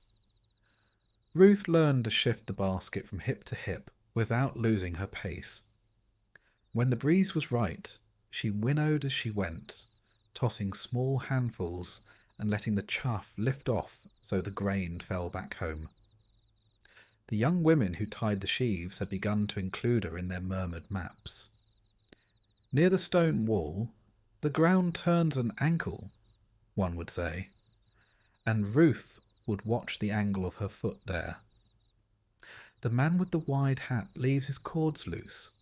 A: Ruth learned to shift the basket from hip to hip without losing her pace. When the breeze was right, she winnowed as she went, tossing small handfuls and letting the chaff lift off so the grain fell back home. The young women who tied the sheaves had begun to include her in their murmured maps. Near the stone wall, the ground turns an ankle, one would say, and Ruth would watch the angle of her foot there. The man with the wide hat leaves his cords loose,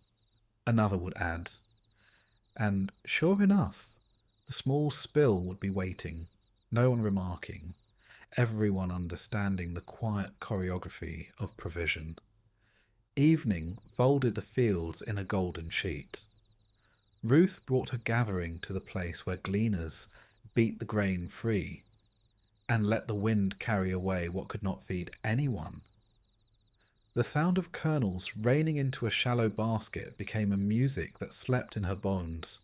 A: another would add, and sure enough, the small spill would be waiting, no one remarking, everyone understanding the quiet choreography of provision. Evening folded the fields in a golden sheet. Ruth brought her gathering to the place where gleaners beat the grain free and let the wind carry away what could not feed anyone. The sound of kernels raining into a shallow basket became a music that slept in her bones.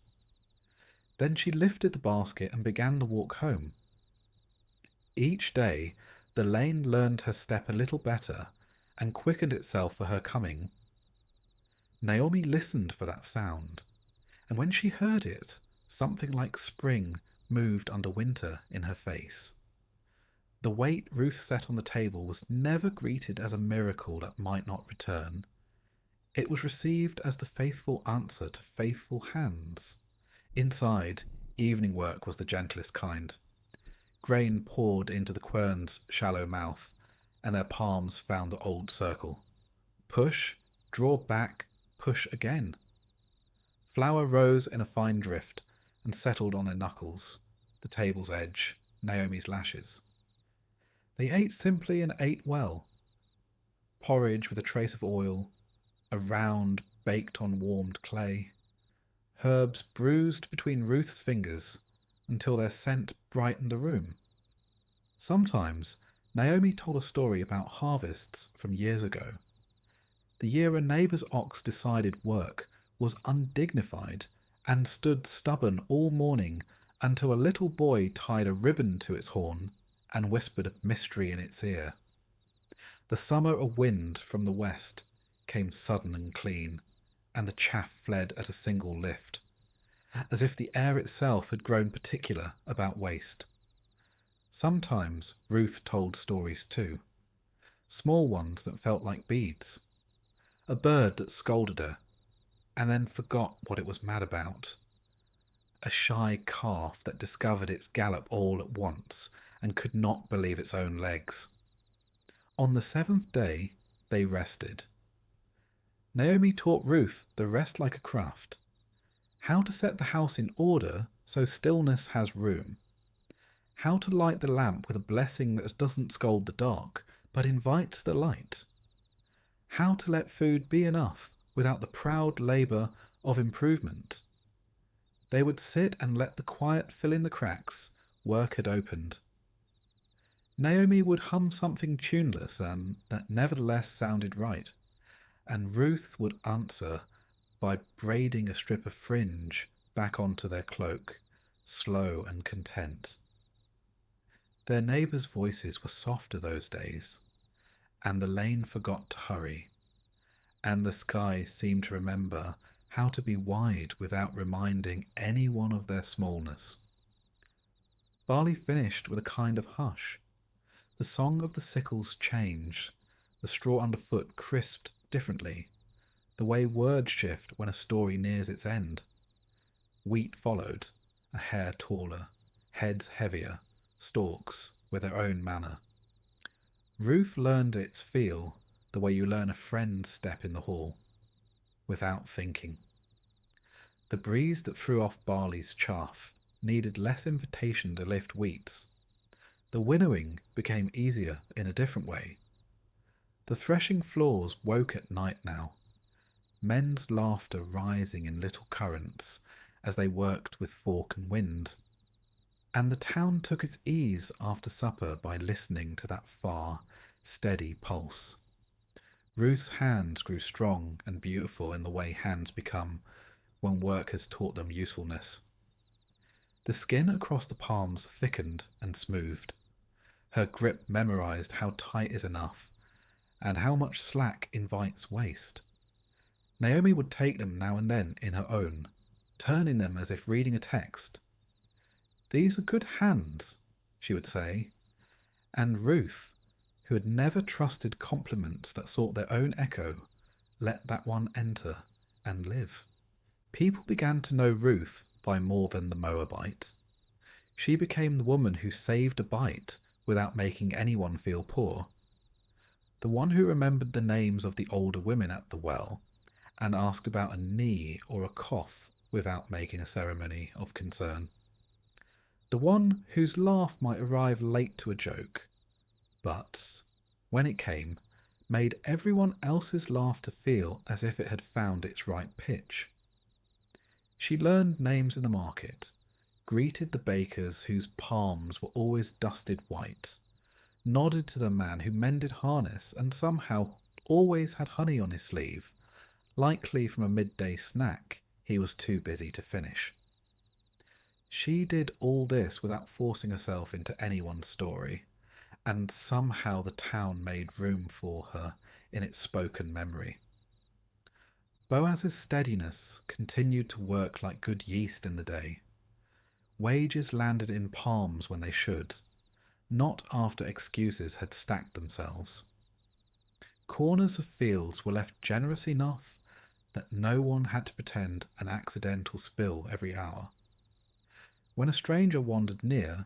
A: Then she lifted the basket and began the walk home. Each day, the lane learned her step a little better and quickened itself for her coming. Naomi listened for that sound, and when she heard it, something like spring moved under winter in her face. The weight Ruth set on the table was never greeted as a miracle that might not return. It was received as the faithful answer to faithful hands. Inside, evening work was the gentlest kind. Grain poured into the quern's shallow mouth, and their palms found the old circle. Push, draw back, push again. Flour rose in a fine drift and settled on their knuckles, the table's edge, Naomi's lashes. They ate simply and ate well. Porridge with a trace of oil, a round, baked on warmed clay, herbs bruised between Ruth's fingers until their scent brightened a room. Sometimes Naomi told a story about harvests from years ago, the year a neighbour's ox decided work was undignified and stood stubborn all morning until a little boy tied a ribbon to its horn and whispered a mystery in its ear. The summer a wind from the west came sudden and clean, and the chaff fled at a single lift, as if the air itself had grown particular about waste. Sometimes Ruth told stories too, small ones that felt like beads. A bird that scolded her, and then forgot what it was mad about. A shy calf that discovered its gallop all at once and could not believe its own legs. On the seventh day they rested. Naomi taught Ruth the rest like a craft, how to set the house in order so stillness has room, how to light the lamp with a blessing that doesn't scold the dark but invites the light, how to let food be enough without the proud labour of improvement. They would sit and let the quiet fill in the cracks work had opened. Naomi would hum something tuneless and that nevertheless sounded right, and Ruth would answer by braiding a strip of fringe back onto their cloak, slow and content. Their neighbours' voices were softer those days, and the lane forgot to hurry, and the sky seemed to remember how to be wide without reminding anyone of their smallness. Barley finished with a kind of hush. The song of the sickles changed, the straw underfoot crisped differently, the way words shift when a story nears its end. Wheat followed, a hair taller, heads heavier, stalks with their own manner. Ruth learned its feel the way you learn a friend's step in the hall, without thinking. The breeze that threw off barley's chaff needed less invitation to lift wheats. The winnowing became easier in a different way. The threshing floors woke at night now, men's laughter rising in little currents as they worked with fork and wind. And the town took its ease after supper by listening to that far, steady pulse. Ruth's hands grew strong and beautiful in the way hands become when work has taught them usefulness. The skin across the palms thickened and smoothed. Her grip memorized how tight is enough and how much slack invites waste. Naomi would take them now and then in her own, turning them as if reading a text. "These are good hands," she would say, and Ruth, who had never trusted compliments that sought their own echo, let that one enter and live. People began to know Ruth by more than the Moabite. She became the woman who saved a bite without making anyone feel poor, the one who remembered the names of the older women at the well and asked about a knee or a cough without making a ceremony of concern, the one whose laugh might arrive late to a joke, but, when it came, made everyone else's laughter feel as if it had found its right pitch. She learned names in the market, greeted the bakers whose palms were always dusted white, nodded to the man who mended harness and somehow always had honey on his sleeve, likely from a midday snack he was too busy to finish. She did all this without forcing herself into anyone's story, and somehow the town made room for her in its spoken memory. Boaz's steadiness continued to work like good yeast in the day. Wages landed in palms when they should, not after excuses had stacked themselves. Corners of fields were left generous enough that no one had to pretend an accidental spill every hour. When a stranger wandered near,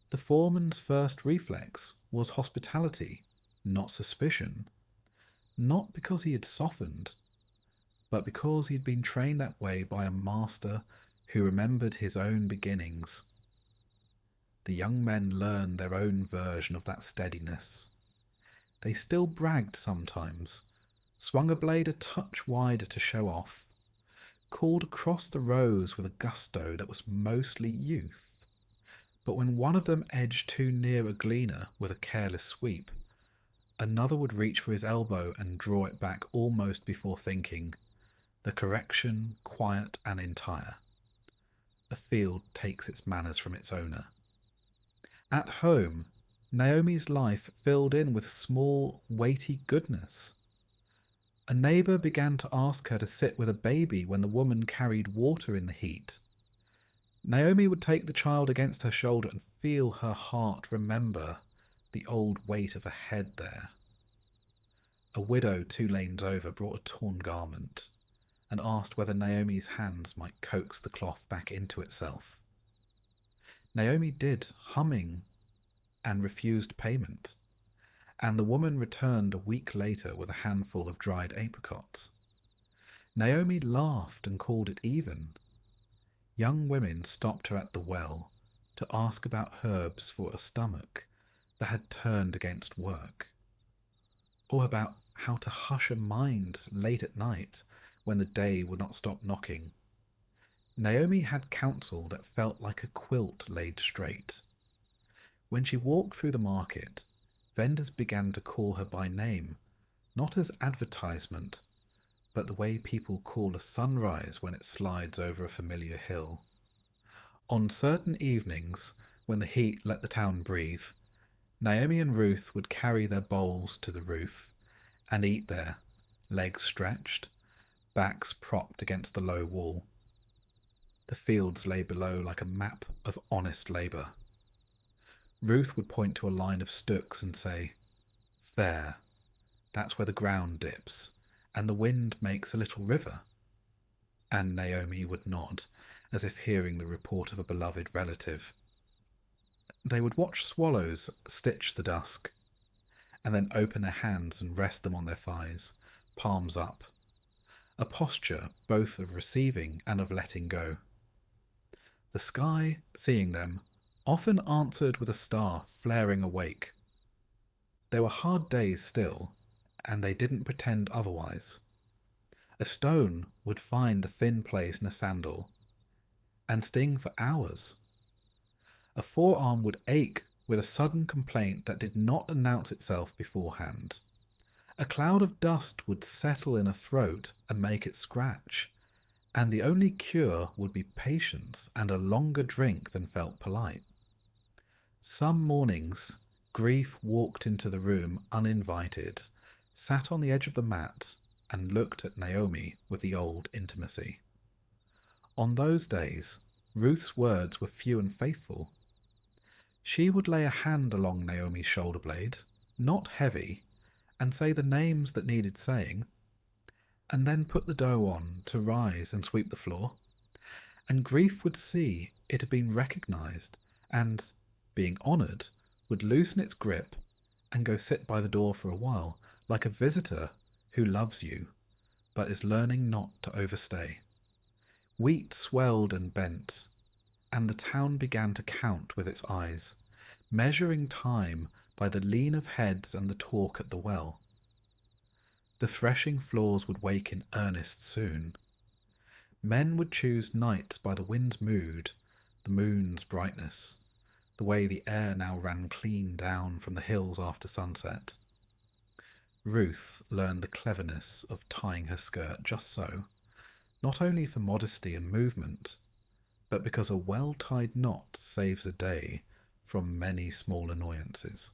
A: the foreman's first reflex was hospitality, not suspicion, not because he had softened, but because he had been trained that way by a master who remembered his own beginnings. The young men learned their own version of that steadiness. They still bragged sometimes, swung a blade a touch wider to show off, called across the rows with a gusto that was mostly youth. But when one of them edged too near a gleaner with a careless sweep, another would reach for his elbow and draw it back almost before thinking, the correction quiet and entire. A field takes its manners from its owner. At home, Naomi's life filled in with small, weighty goodness. A neighbour began to ask her to sit with a baby when the woman carried water in the heat. Naomi would take the child against her shoulder and feel her heart remember the old weight of a head there. A widow 2 lanes over brought a torn garment and asked whether Naomi's hands might coax the cloth back into itself. Naomi did, humming, and refused payment, and the woman returned a week later with a handful of dried apricots. Naomi laughed and called it even. Young women stopped her at the well to ask about herbs for a stomach that had turned against work, or about how to hush a mind late at night when the day would not stop knocking. Naomi had counsel that felt like a quilt laid straight. When she walked through the market, vendors began to call her by name, not as advertisement, but the way people call a sunrise when it slides over a familiar hill. On certain evenings, when the heat let the town breathe, Naomi and Ruth would carry their bowls to the roof and eat there, legs stretched, backs propped against the low wall. The fields lay below like a map of honest labour. Ruth would point to a line of stooks and say, "There, that's where the ground dips, and the wind makes a little river." And Naomi would nod, as if hearing the report of a beloved relative. They would watch swallows stitch the dusk, and then open their hands and rest them on their thighs, palms up, a posture both of receiving and of letting go. The sky, seeing them, often answered with a star flaring awake. They were hard days still, and they didn't pretend otherwise. A stone would find a thin place in a sandal, and sting for hours. A forearm would ache with a sudden complaint that did not announce itself beforehand. A cloud of dust would settle in a throat and make it scratch, and the only cure would be patience and a longer drink than felt polite. Some mornings, grief walked into the room uninvited, sat on the edge of the mat, and looked at Naomi with the old intimacy. On those days, Ruth's words were few and faithful. She would lay a hand along Naomi's shoulder blade, not heavy, and say the names that needed saying, and then put the dough on to rise and sweep the floor, and grief would see it had been recognised and, being honoured, would loosen its grip and go sit by the door for a while, like a visitor who loves you, but is learning not to overstay. Wheat swelled and bent, and the town began to count with its eyes, measuring time by the lean of heads and the talk at the well. The threshing floors would wake in earnest soon. Men would choose nights by the wind's mood, the moon's brightness, the way the air now ran clean down from the hills after sunset. Ruth learned the cleverness of tying her skirt just so, not only for modesty and movement, but because a well-tied knot saves a day from many small annoyances.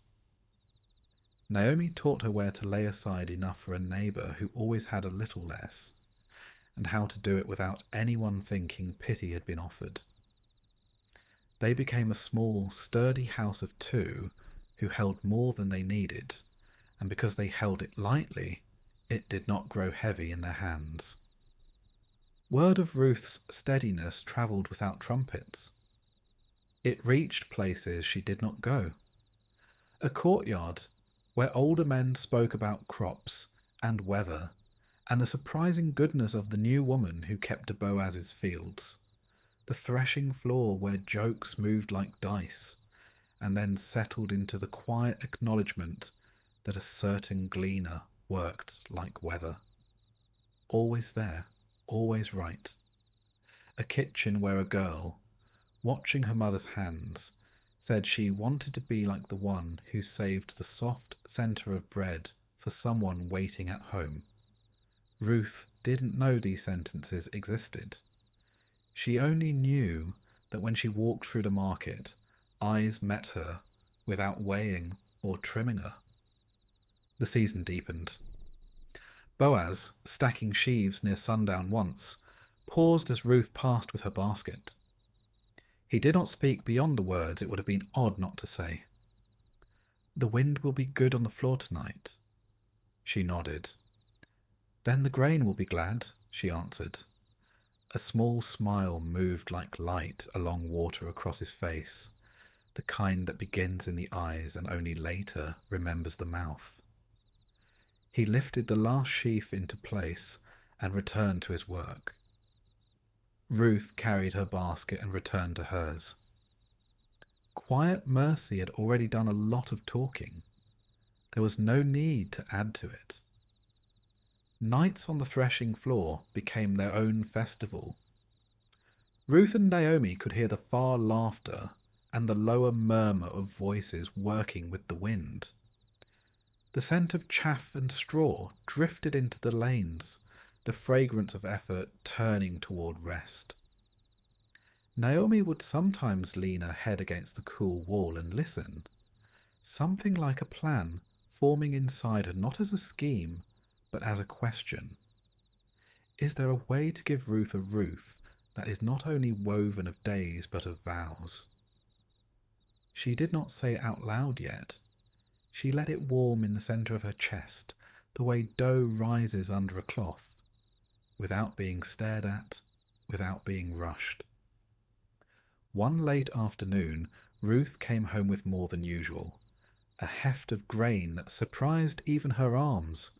A: Naomi taught her where to lay aside enough for a neighbour who always had a little less, and how to do it without anyone thinking pity had been offered. They became a small, sturdy house of 2 who held more than they needed, and because they held it lightly, it did not grow heavy in their hands. Word of Ruth's steadiness travelled without trumpets. It reached places she did not go. A courtyard where older men spoke about crops and weather and the surprising goodness of the new woman who kept to Boaz's fields. The threshing floor where jokes moved like dice and then settled into the quiet acknowledgement that a certain gleaner worked like weather. Always there, always right. A kitchen where a girl, watching her mother's hands, said she wanted to be like the one who saved the soft centre of bread for someone waiting at home. Ruth didn't know these sentences existed. She only knew that when she walked through the market, eyes met her without weighing or trimming her. The season deepened. Boaz, stacking sheaves near sundown once, paused as Ruth passed with her basket. He did not speak beyond the words it would have been odd not to say. "The wind will be good on the floor tonight." She nodded. "Then the grain will be glad," she answered. A small smile moved like light along water across his face, the kind that begins in the eyes and only later remembers the mouth. He lifted the last sheaf into place and returned to his work. Ruth carried her basket and returned to hers. Quiet Mercy had already done a lot of talking. There was no need to add to it. Nights on the threshing floor became their own festival. Ruth and Naomi could hear the far laughter and the lower murmur of voices working with the wind. The scent of chaff and straw drifted into the lanes, the fragrance of effort turning toward rest. Naomi would sometimes lean her head against the cool wall and listen, something like a plan forming inside her, not as a scheme, but as a question. Is there a way to give Ruth a roof that is not only woven of days but of vows? She did not say it out loud yet. She let it warm in the centre of her chest, the way dough rises under a cloth, without being stared at, without being rushed. One late afternoon, Ruth came home with more than usual, a heft of grain that surprised even her arms.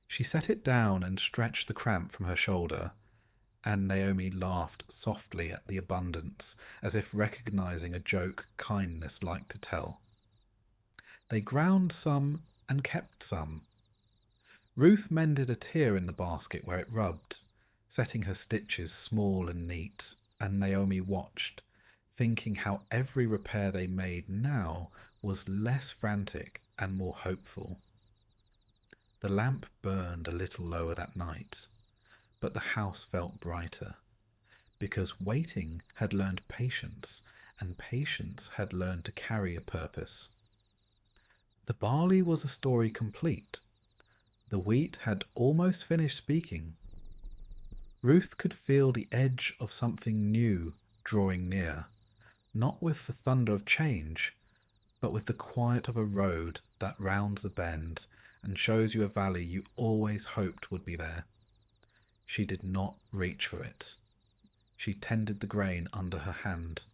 A: She set it down and stretched the cramp from her shoulder, and Naomi laughed softly at the abundance, as if recognizing a joke kindness liked to tell. They ground some and kept some. Ruth mended a tear in the basket where it rubbed, setting her stitches small and neat, and Naomi watched, thinking how every repair they made now was less frantic and more hopeful. The lamp burned a little lower that night, but the house felt brighter, because waiting had learned patience, and patience had learned to carry a purpose. The barley was a story complete. The wheat had almost finished speaking. Ruth could feel the edge of something new drawing near, not with the thunder of change, but with the quiet of a road that rounds a bend and shows you a valley you always hoped would be there. She did not reach for it. She tended the grain under her hand.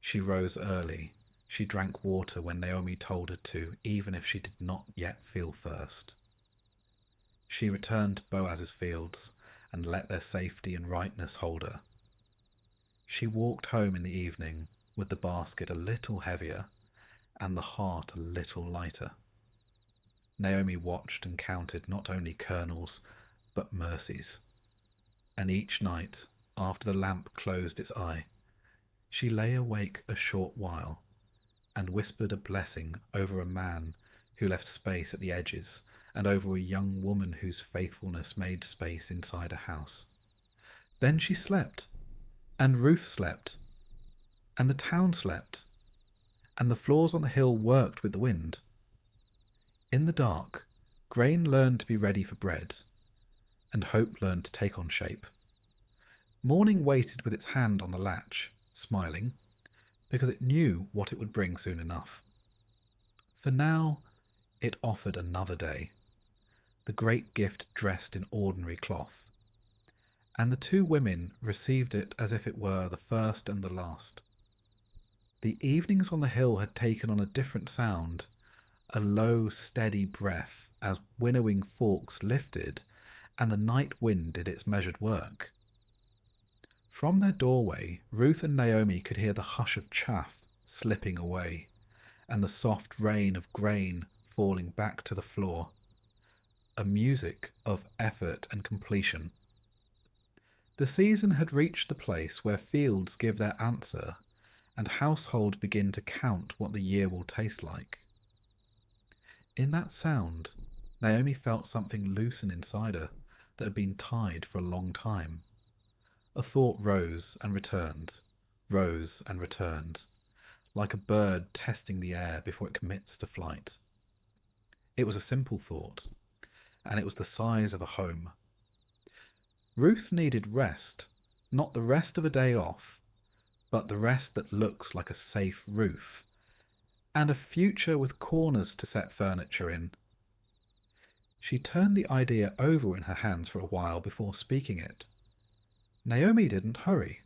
A: She rose early. She drank water when Naomi told her to, even if she did not yet feel thirst. She returned to Boaz's fields and let their safety and rightness hold her. She walked home in the evening with the basket a little heavier and the heart a little lighter. Naomi watched and counted not only kernels, but mercies. And each night, after the lamp closed its eye, she lay awake a short while and whispered a blessing over a man who left space at the edges, and over a young woman whose faithfulness made space inside a house. Then she slept, and Ruth slept, and the town slept, and the floors on the hill worked with the wind. In the dark, grain learned to be ready for bread, and hope learned to take on shape. Morning waited with its hand on the latch, smiling, because it knew what it would bring soon enough. For now, it offered another day, the great gift dressed in ordinary cloth, and the two women received it as if it were the first and the last. The evenings on the hill had taken on a different sound, a low, steady breath as winnowing forks lifted and the night wind did its measured work. From their doorway, Ruth and Naomi could hear the hush of chaff slipping away and the soft rain of grain falling back to the floor. a music of effort and completion. The season had reached the place where fields give their answer and households begin to count what the year will taste like. In that sound, Naomi felt something loosen inside her that had been tied for a long time. A thought rose and returned, like a bird testing the air before it commits to flight. It was a simple thought, and it was the size of a home. Ruth needed rest, not the rest of a day off, but the rest that looks like a safe roof, and a future with corners to set furniture in. She turned the idea over in her hands for a while before speaking it. Naomi didn't hurry.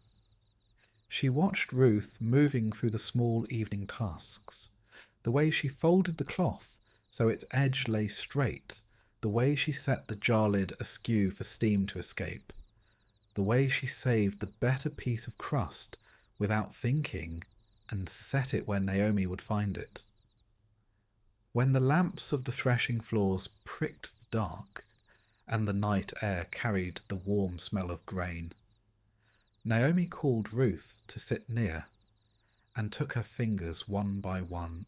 A: She watched Ruth moving through the small evening tasks, the way she folded the cloth so its edge lay straight, the way she set the jar lid askew for steam to escape, the way she saved the better piece of crust without thinking and set it where Naomi would find it. When the lamps of the threshing floors pricked the dark and the night air carried the warm smell of grain, Naomi called Ruth to sit near and took her fingers one by one,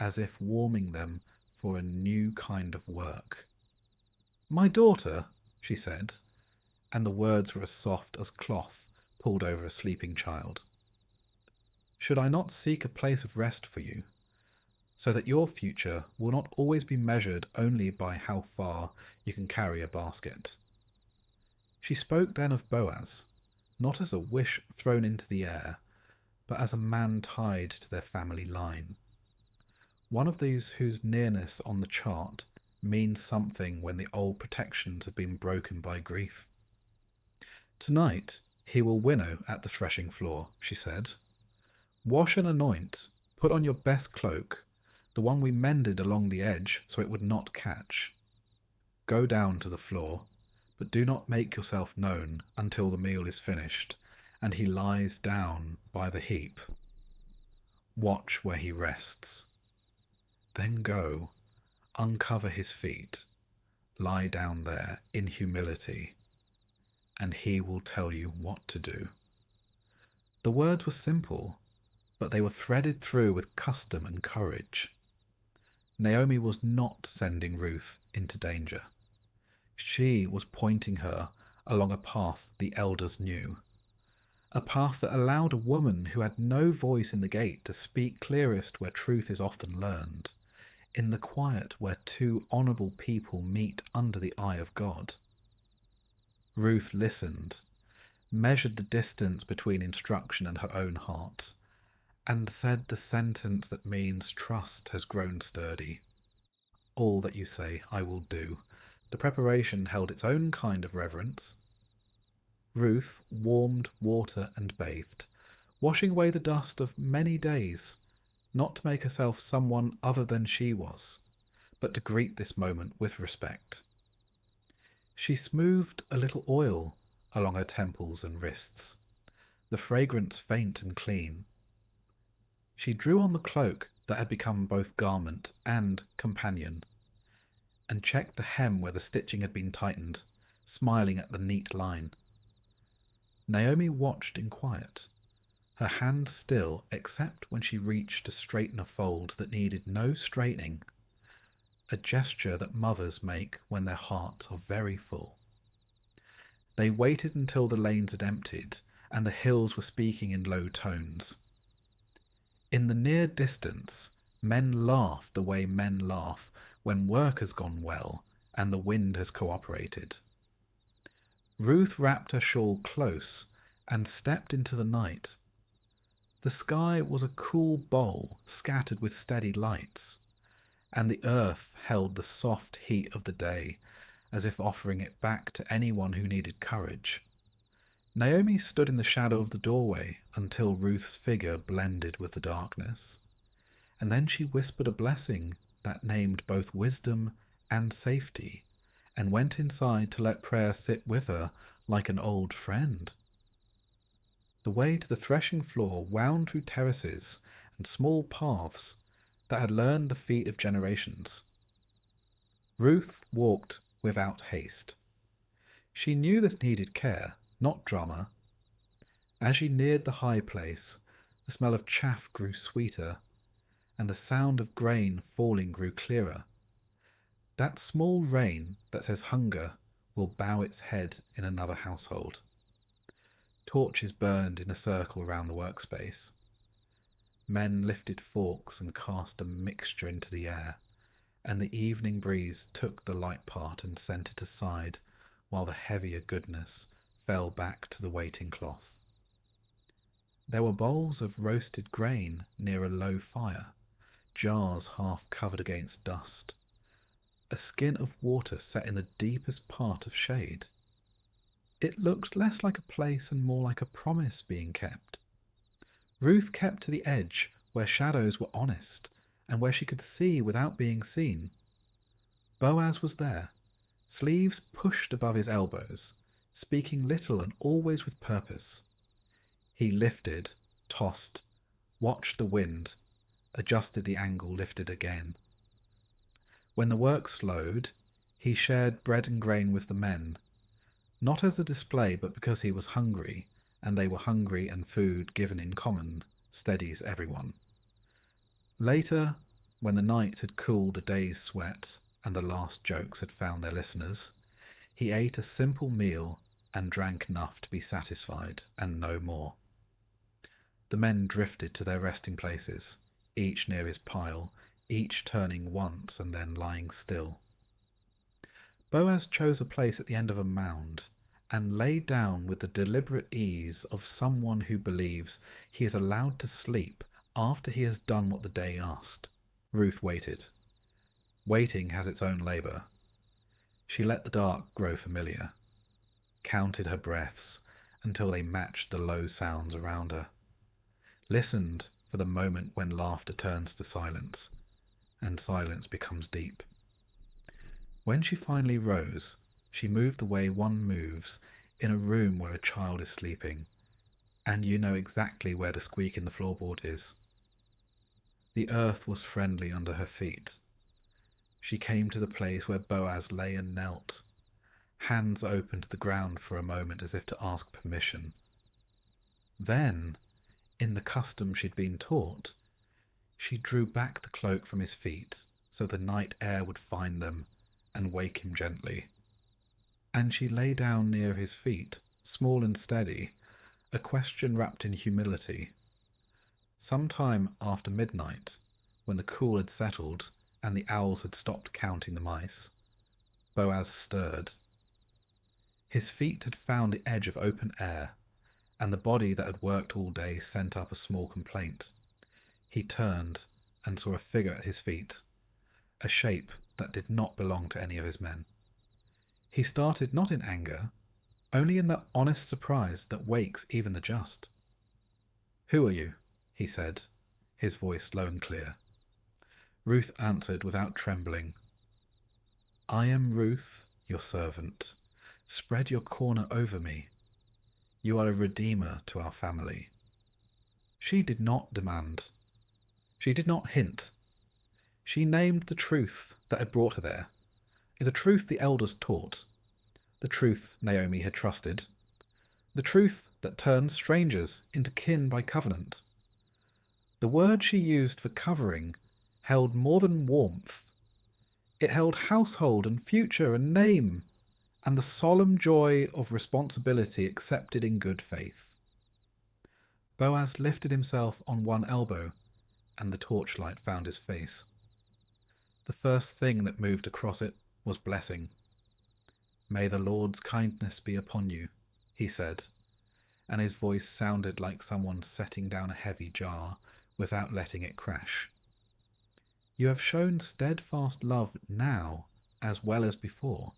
A: as if warming them for a new kind of work. "My daughter," she said, and the words were as soft as cloth pulled over a sleeping child. "Should I not seek a place of rest for you, so that your future will not always be measured only by how far you can carry a basket?" She spoke then of Boaz, not as a wish thrown into the air, but as a man tied to their family line. One of these whose nearness on the chart means something when the old protections have been broken by grief. "Tonight he will winnow at the threshing floor," she said. "Wash and anoint, put on your best cloak, the one we mended along the edge so it would not catch. Go down to the floor, but do not make yourself known until the meal is finished and he lies down by the heap. Watch where he rests. Then go, uncover his feet, lie down there in humility, and he will tell you what to do." The words were simple, but they were threaded through with custom and courage. Naomi was not sending Ruth into danger. She was pointing her along a path the elders knew, a path that allowed a woman who had no voice in the gate to speak clearest where truth is often learned, in the quiet where two honourable people meet under the eye of God. Ruth listened, measured the distance between instruction and her own heart, and said the sentence that means trust has grown sturdy. "All that you say I will do." The preparation held its own kind of reverence. Ruth warmed water and bathed, washing away the dust of many days, not to make herself someone other than she was, but to greet this moment with respect. She smoothed a little oil along her temples and wrists, the fragrance faint and clean. She drew on the cloak that had become both garment and companion, and checked the hem where the stitching had been tightened, smiling at the neat line. Naomi watched in quiet, her hand still except when she reached to straighten a fold that needed no straightening, a gesture that mothers make when their hearts are very full. They waited until the lanes had emptied and the hills were speaking in low tones. In the near distance, men laughed the way men laugh when work has gone well and the wind has cooperated. Ruth wrapped her shawl close and stepped into the night. The sky was a cool bowl scattered with steady lights, and the earth held the soft heat of the day as if offering it back to anyone who needed courage. Naomi stood in the shadow of the doorway until Ruth's figure blended with the darkness, and then she whispered a blessing that named both wisdom and safety, and went inside to let prayer sit with her like an old friend. The way to the threshing floor wound through terraces and small paths that had learned the feet of generations. Ruth walked without haste. She knew this needed care, not drama. As she neared the high place, the smell of chaff grew sweeter, and the sound of grain falling grew clearer. That small rain that says hunger will bow its head in another household. Torches burned in a circle around the workspace. Men lifted forks and cast a mixture into the air, and the evening breeze took the light part and sent it aside, while the heavier goodness fell back to the waiting cloth. There were bowls of roasted grain near a low fire, jars half covered against dust, a skin of water set in the deepest part of shade. It looked less like a place and more like a promise being kept. Ruth kept to the edge where shadows were honest and where she could see without being seen. Boaz was there, sleeves pushed above his elbows, speaking little and always with purpose. He lifted, tossed, watched the wind, adjusted the angle, lifted again. When the work slowed, he shared bread and grain with the men, not as a display but because he was hungry, and they were hungry, and food given in common steadies everyone. Later, when the night had cooled a day's sweat and the last jokes had found their listeners, he ate a simple meal and drank enough to be satisfied and no more. The men drifted to their resting places, each near his pile, each turning once and then lying still. Boaz chose a place at the end of a mound and lay down with the deliberate ease of someone who believes he is allowed to sleep after he has done what the day asked. Ruth waited. Waiting has its own labour. She let the dark grow familiar, counted her breaths until they matched the low sounds around her, listened for the moment when laughter turns to silence, and silence becomes deep. When she finally rose, she moved the way one moves in a room where a child is sleeping, and you know exactly where the squeak in the floorboard is. The earth was friendly under her feet. She came to the place where Boaz lay and knelt, hands open to the ground for a moment as if to ask permission. Then, in the custom she'd been taught, she drew back the cloak from his feet so the night air would find them and wake him gently. And she lay down near his feet, small and steady, a question wrapped in humility. Sometime after midnight, when the cool had settled and the owls had stopped counting the mice, Boaz stirred. His feet had found the edge of open air, and the body that had worked all day sent up a small complaint. He turned and saw a figure at his feet, a shape that did not belong to any of his men. He started not in anger, only in that honest surprise that wakes even the just. "Who are you?" he said, his voice low and clear. Ruth answered without trembling, "I am Ruth, your servant. Spread your corner over me. You are a redeemer to our family." She did not demand. She did not hint. She named the truth that had brought her there, the truth the elders taught, the truth Naomi had trusted, the truth that turns strangers into kin by covenant. The word she used for covering held more than warmth. It held household and future and name, and the solemn joy of responsibility accepted in good faith. Boaz lifted himself on one elbow, and the torchlight found his face. The first thing that moved across it was blessing. "May the Lord's kindness be upon you," he said, and his voice sounded like someone setting down a heavy jar without letting it crash. "You have shown steadfast love now as well as before,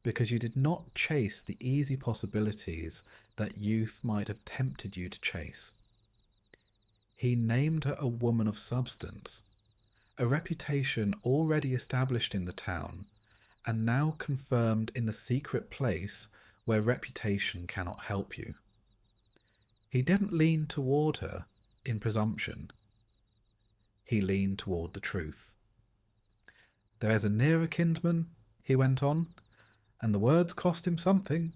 A: because you did not chase the easy possibilities that youth might have tempted you to chase." He named her a woman of substance, a reputation already established in the town, and now confirmed in the secret place where reputation cannot help you. He didn't lean toward her in presumption. He leaned toward the truth. "There is a nearer kinsman," he went on, and the words cost him something.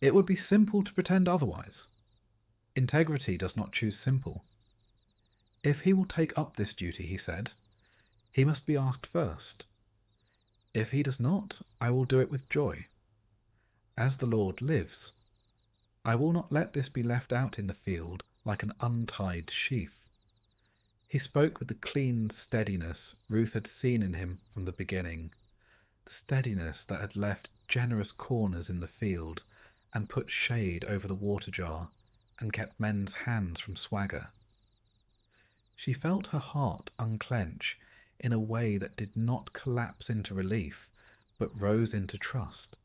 A: It would be simple to pretend otherwise. Integrity does not choose simple. If he will take up this duty, he said, he must be asked first. If he does not, I will do it with joy. As the Lord lives, I will not let this be left out in the field like an untied sheaf. He spoke with the clean steadiness Ruth had seen in him from the beginning, the steadiness that had left generous corners in the field and put shade over the water jar and kept men's hands from swagger. She felt her heart unclench in a way that did not collapse into relief, but rose into trust.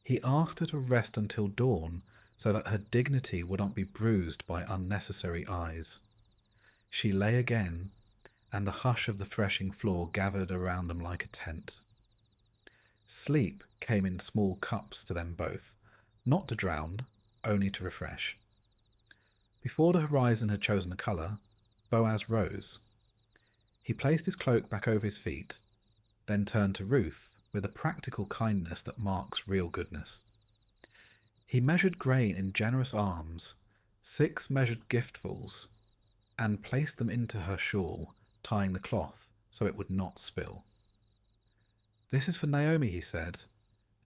A: He asked her to rest until dawn so that her dignity would not be bruised by unnecessary eyes. She lay again, and the hush of the threshing floor gathered around them like a tent. Sleep came in small cups to them both, not to drown, only to refresh. Before the horizon had chosen a colour, Boaz rose. He placed his cloak back over his feet, then turned to Ruth with a practical kindness that marks real goodness. He measured grain in generous alms, 6 measured giftfuls, and placed them into her shawl, tying the cloth so it would not spill. This is for Naomi, he said,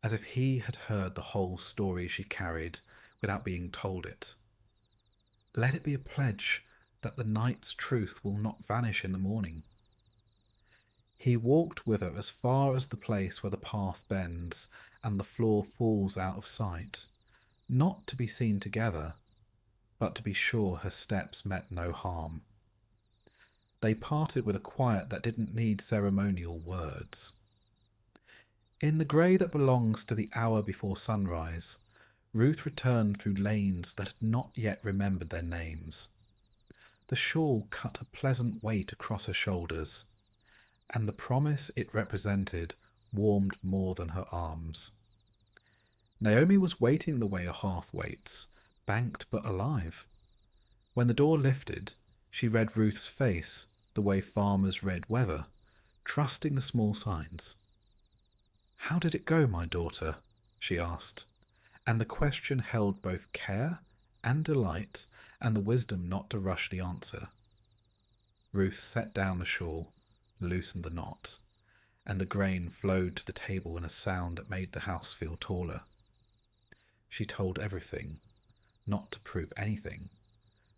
A: as if he had heard the whole story she carried without being told it. Let it be a pledge that the night's truth will not vanish in the morning. He walked with her as far as the place where the path bends and the floor falls out of sight, not to be seen together, but to be sure her steps met no harm. They parted with a quiet that didn't need ceremonial words. In the grey that belongs to the hour before sunrise, Ruth returned through lanes that had not yet remembered their names. The shawl cut a pleasant weight across her shoulders, and the promise it represented warmed more than her arms. Naomi was waiting the way a hearth waits, banked but alive. When the door lifted, she read Ruth's face the way farmers read weather, trusting the small signs. "How did it go, my daughter?" she asked, and the question held both care and delight and the wisdom not to rush the answer. Ruth set down the shawl, loosened the knot, and the grain flowed to the table in a sound that made the house feel taller. She told everything, not to prove anything,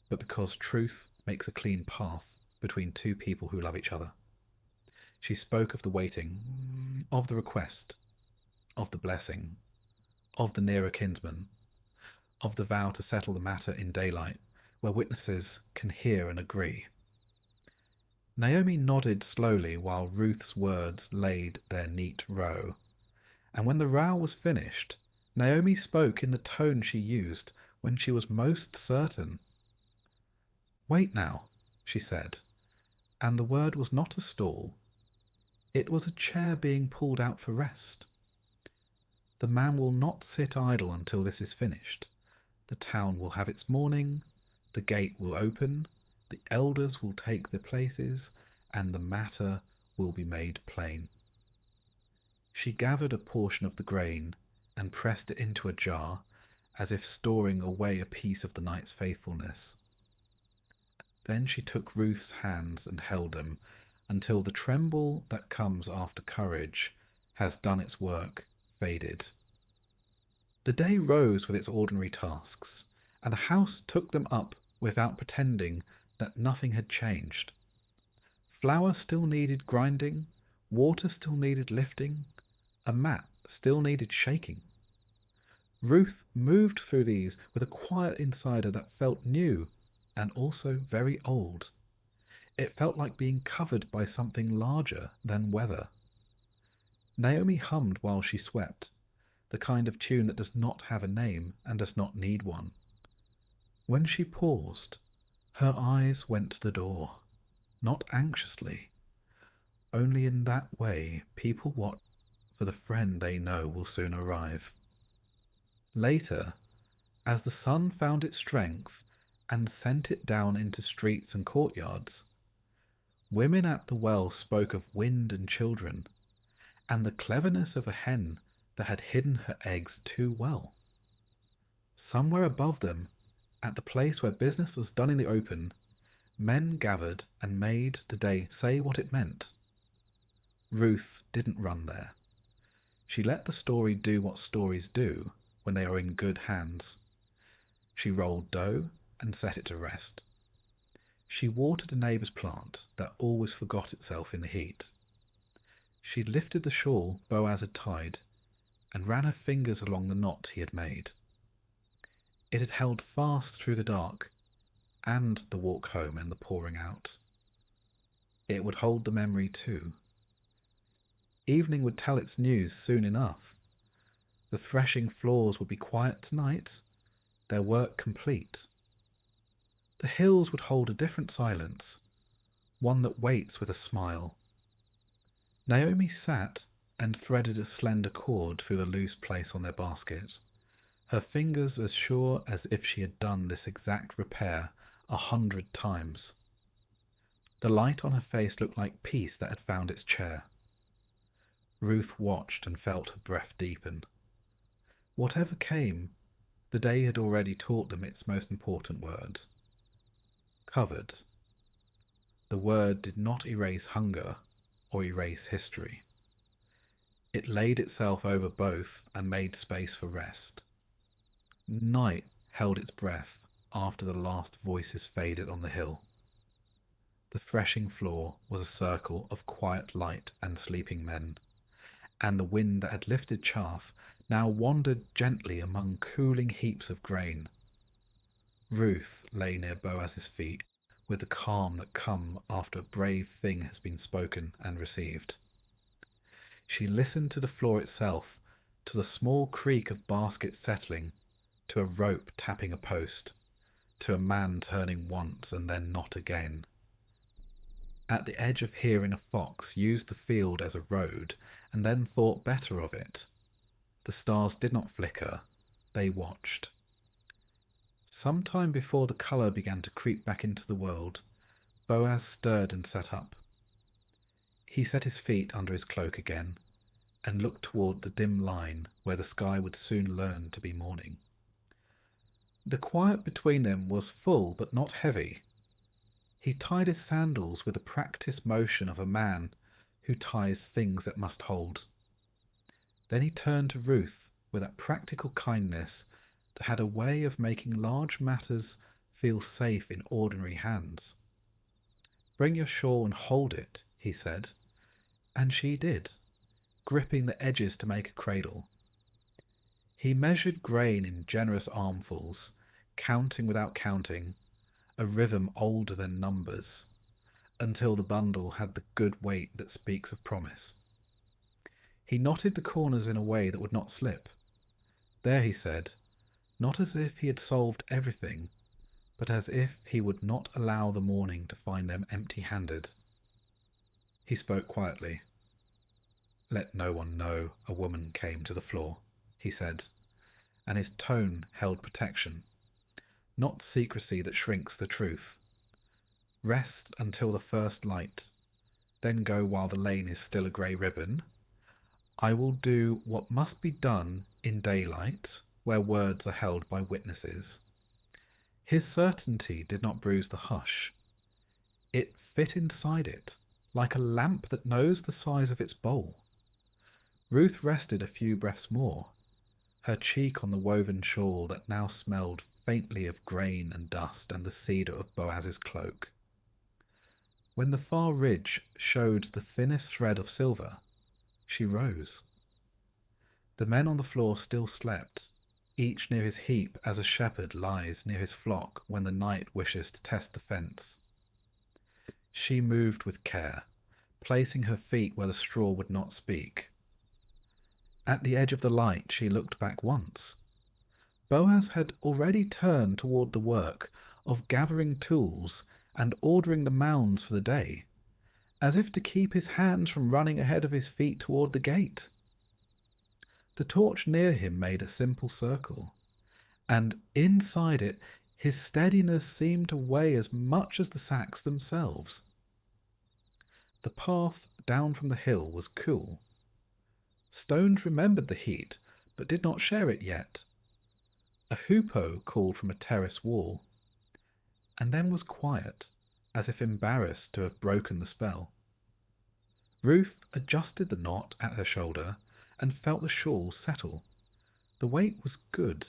A: but because truth makes a clean path between two people who love each other. She spoke of the waiting, of the request, of the blessing, of the nearer kinsman, of the vow to settle the matter in daylight, where witnesses can hear and agree. Naomi nodded slowly while Ruth's words laid their neat row, and when the row was finished, Naomi spoke in the tone she used when she was most certain. "Wait now," she said, and the word was not a stall. It was a chair being pulled out for rest. "The man will not sit idle until this is finished. The town will have its morning, the gate will open, the elders will take their places, and the matter will be made plain." She gathered a portion of the grain and pressed it into a jar, as if storing away a piece of the night's faithfulness. Then she took Ruth's hands and held them until the tremble that comes after courage has done its work, faded. The day rose with its ordinary tasks, and the house took them up without pretending that nothing had changed. Flour still needed grinding, water still needed lifting, a mat still needed shaking. Ruth moved through these with a quiet inside her that felt new and also very old. It felt like being covered by something larger than weather. Naomi hummed while she swept, the kind of tune that does not have a name and does not need one. When she paused, her eyes went to the door, not anxiously. Only in that way people watch for the friend they know will soon arrive. Later, as the sun found its strength and sent it down into streets and courtyards, women at the well spoke of wind and children, and the cleverness of a hen that had hidden her eggs too well. Somewhere above them, at the place where business was done in the open, men gathered and made the day say what it meant. Ruth didn't run there. She let the story do what stories do when they are in good hands. She rolled dough and set it to rest. She watered a neighbour's plant that always forgot itself in the heat. She lifted the shawl Boaz had tied and ran her fingers along the knot he had made. It had held fast through the dark and the walk home and the pouring out. It would hold the memory too. Evening would tell its news soon enough. The threshing floors would be quiet tonight, their work complete. The hills would hold a different silence, one that waits with a smile. Naomi sat and threaded a slender cord through a loose place on their basket, her fingers as sure as if she had done this exact repair 100 times. The light on her face looked like peace that had found its chair. Ruth watched and felt her breath deepen. Whatever came, the day had already taught them its most important word. Covered. The word did not erase hunger or erase history. It laid itself over both and made space for rest. Night held its breath after the last voices faded on the hill. The threshing floor was a circle of quiet light and sleeping men, and the wind that had lifted chaff now wandered gently among cooling heaps of grain. Ruth lay near Boaz's feet with the calm that comes after a brave thing has been spoken and received. She listened to the floor itself, to the small creak of baskets settling, to a rope tapping a post, to a man turning once and then not again. At the edge of hearing, a fox used the field as a road and then thought better of it. The stars did not flicker, they watched. Sometime before the colour began to creep back into the world, Boaz stirred and sat up. He set his feet under his cloak again and looked toward the dim line where the sky would soon learn to be morning. The quiet between them was full but not heavy. He tied his sandals with the practiced motion of a man who ties things that must hold. Then he turned to Ruth with that practical kindness that had a way of making large matters feel safe in ordinary hands. "Bring your shawl and hold it," he said, and she did, gripping the edges to make a cradle. He measured grain in generous armfuls, counting without counting, a rhythm older than numbers, until the bundle had the good weight that speaks of promise. He knotted the corners in a way that would not slip. There, he said, not as if he had solved everything, but as if he would not allow the morning to find them empty-handed. He spoke quietly. "Let no one know a woman came to the floor," he said, and his tone held protection, not secrecy that shrinks the truth. "Rest until the first light, then go while the lane is still a grey ribbon. I will do what must be done in daylight, where words are held by witnesses." His certainty did not bruise the hush. It fit inside it, like a lamp that knows the size of its bowl. Ruth rested a few breaths more, her cheek on the woven shawl that now smelled faintly of grain and dust and the cedar of Boaz's cloak. When the far ridge showed the thinnest thread of silver, she rose. The men on the floor still slept, each near his heap as a shepherd lies near his flock when the night wishes to test the fence. She moved with care, placing her feet where the straw would not speak. At the edge of the light she looked back once. Boaz had already turned toward the work of gathering tools and ordering the mounds for the day, as if to keep his hands from running ahead of his feet toward the gate. The torch near him made a simple circle, and inside it his steadiness seemed to weigh as much as the sacks themselves. The path down from the hill was cool. Stones remembered the heat, but did not share it yet. A hoopoe called from a terrace wall, and then was quiet, as if embarrassed to have broken the spell. Ruth adjusted the knot at her shoulder and felt the shawl settle. The weight was good.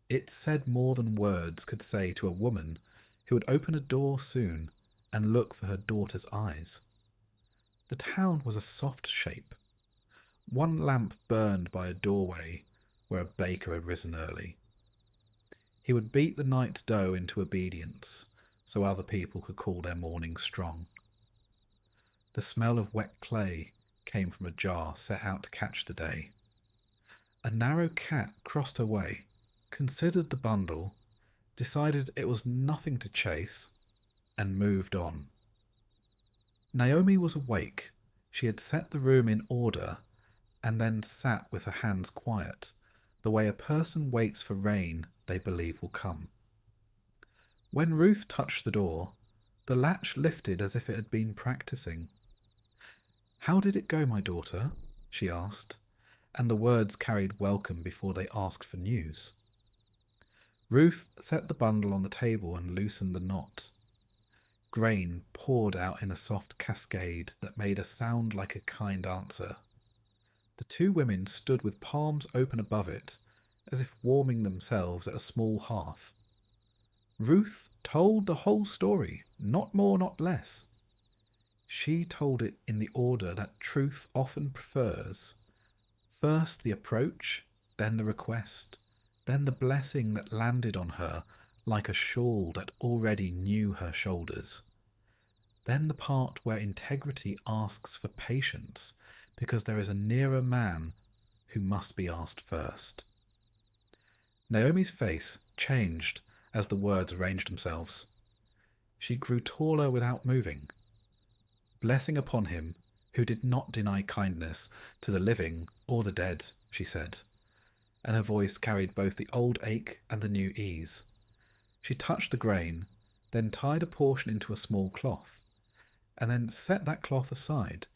A: It said more than words could say to a woman who would open a door soon and look for her daughter's eyes. The town was a soft shape. One lamp burned by a doorway where a baker had risen early. He would beat the night's dough into obedience so other people could call their morning strong. The smell of wet clay came from a jar set out to catch the day. A narrow cat crossed her way, considered the bundle, decided it was nothing to chase, and moved on. Naomi was awake. She had set the room in order and then sat with her hands quiet, the way a person waits for rain they believe will come. When Ruth touched the door, the latch lifted as if it had been practicing. "How did it go, my daughter?" she asked, and the words carried welcome before they asked for news. Ruth set the bundle on the table and loosened the knot. Grain poured out in a soft cascade that made a sound like a kind answer. The two women stood with palms open above it, as if warming themselves at a small hearth. Ruth told the whole story, not more, not less. She told it in the order that truth often prefers. First the approach, then the request, then the blessing that landed on her like a shawl that already knew her shoulders. Then the part where integrity asks for patience because there is a nearer man who must be asked first. Naomi's face changed as the words arranged themselves. She grew taller without moving. "Blessing upon him who did not deny kindness to the living or the dead," she said, and her voice carried both the old ache and the new ease. She touched the grain, then tied a portion into a small cloth, and then set that cloth aside,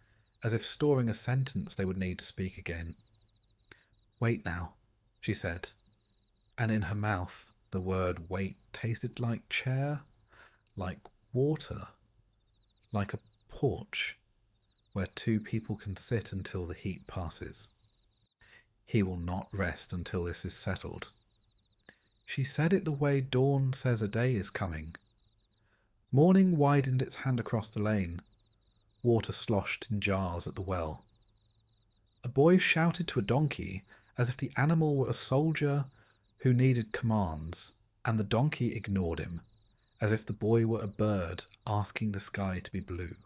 A: as if storing a sentence they would need to speak again. "Wait now," she said, and in her mouth the word wait tasted like chair, like water, like a porch where two people can sit until the heat passes. "He will not rest until this is settled." She said it the way dawn says a day is coming. Morning widened its hand across the lane. Water sloshed in jars at the well. A boy shouted to a donkey as if the animal were a soldier who needed commands, and the donkey ignored him, as if the boy were a bird asking the sky to be blue.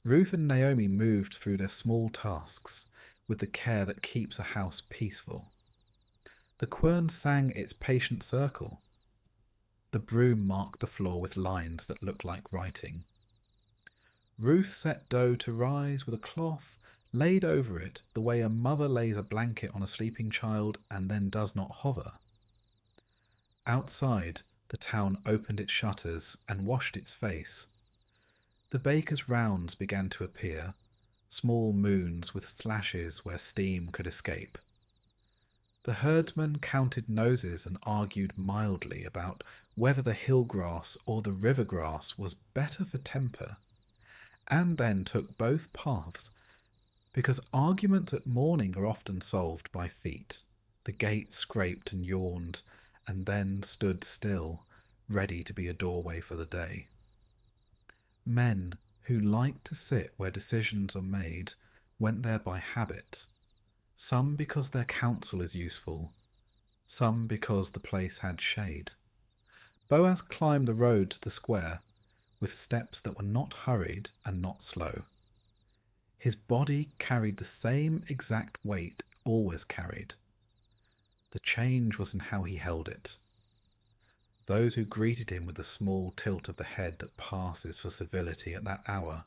A: Ruth and Naomi moved through their small tasks with the care that keeps a house peaceful. The quern sang its patient circle. The broom marked the floor with lines that looked like writing. Ruth set dough to rise with a cloth laid over it the way a mother lays a blanket on a sleeping child and then does not hover. Outside, the town opened its shutters and washed its face. The baker's rounds began to appear, small moons with slashes where steam could escape. The herdsman counted noses and argued mildly about whether the hill grass or the river grass was better for temper, and then took both paths, because arguments at morning are often solved by feet. The gate scraped and yawned, and then stood still, ready to be a doorway for the day. Men who like to sit where decisions are made went there by habit, some because their counsel is useful, some because the place had shade. Boaz climbed the road to the square with steps that were not hurried and not slow. His body carried the same exact weight always carried. The change was in how he held it. Those who greeted him with the small tilt of the head that passes for civility at that hour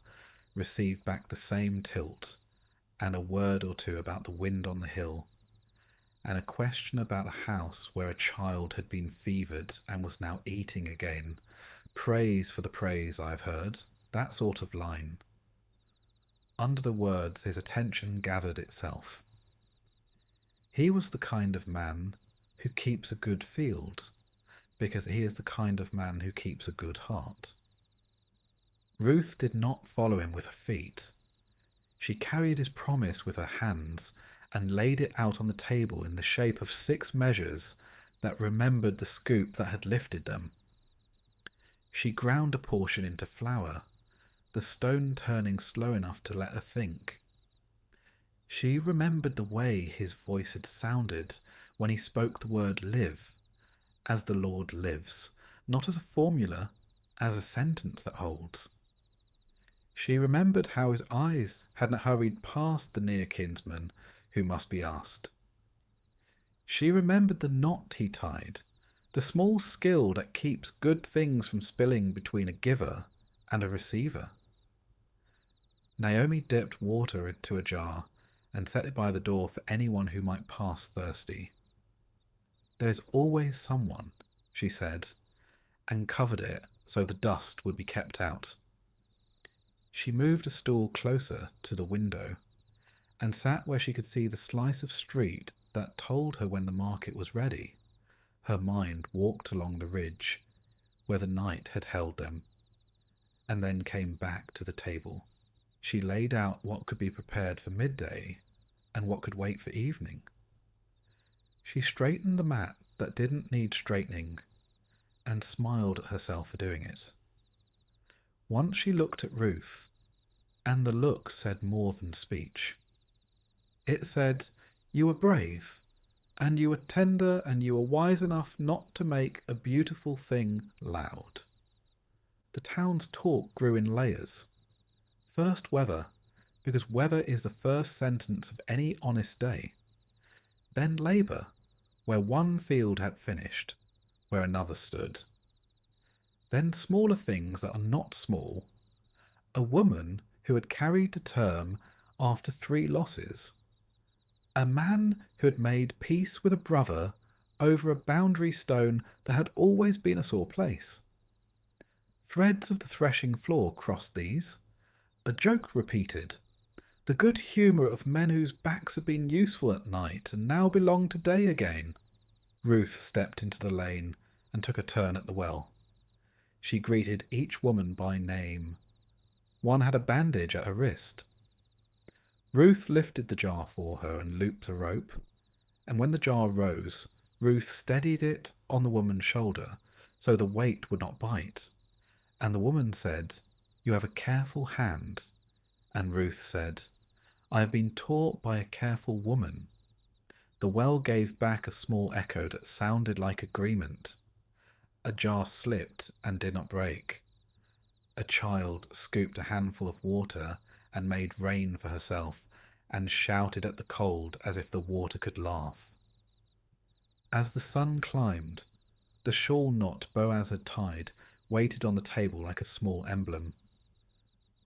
A: received back the same tilt, and a word or two about the wind on the hill, and a question about a house where a child had been fevered and was now eating again. "Praise for the praise I've heard," that sort of line. under the words his attention gathered itself. He was the kind of man who keeps a good field, because he is the kind of man who keeps a good heart. Ruth did not follow him with her feet. She carried his promise with her hands and laid it out on the table in the shape of 6 measures that remembered the scoop that had lifted them. She ground a portion into flour, the stone turning slow enough to let her think. She remembered the way his voice had sounded when he spoke the word live, as the Lord lives, not as a formula, as a sentence that holds. She remembered how his eyes hadn't hurried past the near kinsman who must be asked. She remembered the knot he tied, the small skill that keeps good things from spilling between a giver and a receiver. Naomi dipped water into a jar and set it by the door for anyone who might pass thirsty. "There's always someone," she said, and covered it so the dust would be kept out. She moved a stool closer to the window and sat where she could see the slice of street that told her when the market was ready. Her mind walked along the ridge where the night had held them, and then came back to the table. She laid out what could be prepared for midday and what could wait for evening. She straightened the mat that didn't need straightening and smiled at herself for doing it. Once she looked at Ruth, and the look said more than speech. It said, "You were brave, and you were tender, and you were wise enough not to make a beautiful thing loud." The town's talk grew in layers. First weather, because weather is the first sentence of any honest day. Then labour, where one field had finished, where another stood. Then smaller things that are not small. A woman who had carried to term after 3 losses. A man who had made peace with a brother over a boundary stone that had always been a sore place. Threads of the threshing floor crossed these. A joke repeated. The good humour of men whose backs had been useful at night and now belonged to day again. Ruth stepped into the lane and took a turn at the well. She greeted each woman by name. One had a bandage at her wrist. Ruth lifted the jar for her and looped the rope, and when the jar rose, Ruth steadied it on the woman's shoulder so the weight would not bite. And the woman said, "You have a careful hand." And Ruth said, "I have been taught by a careful woman." The well gave back a small echo that sounded like agreement. A jar slipped and did not break. A child scooped a handful of water and made rain for herself and shouted at the cold as if the water could laugh. As the sun climbed, the shawl knot Boaz had tied waited on the table like a small emblem.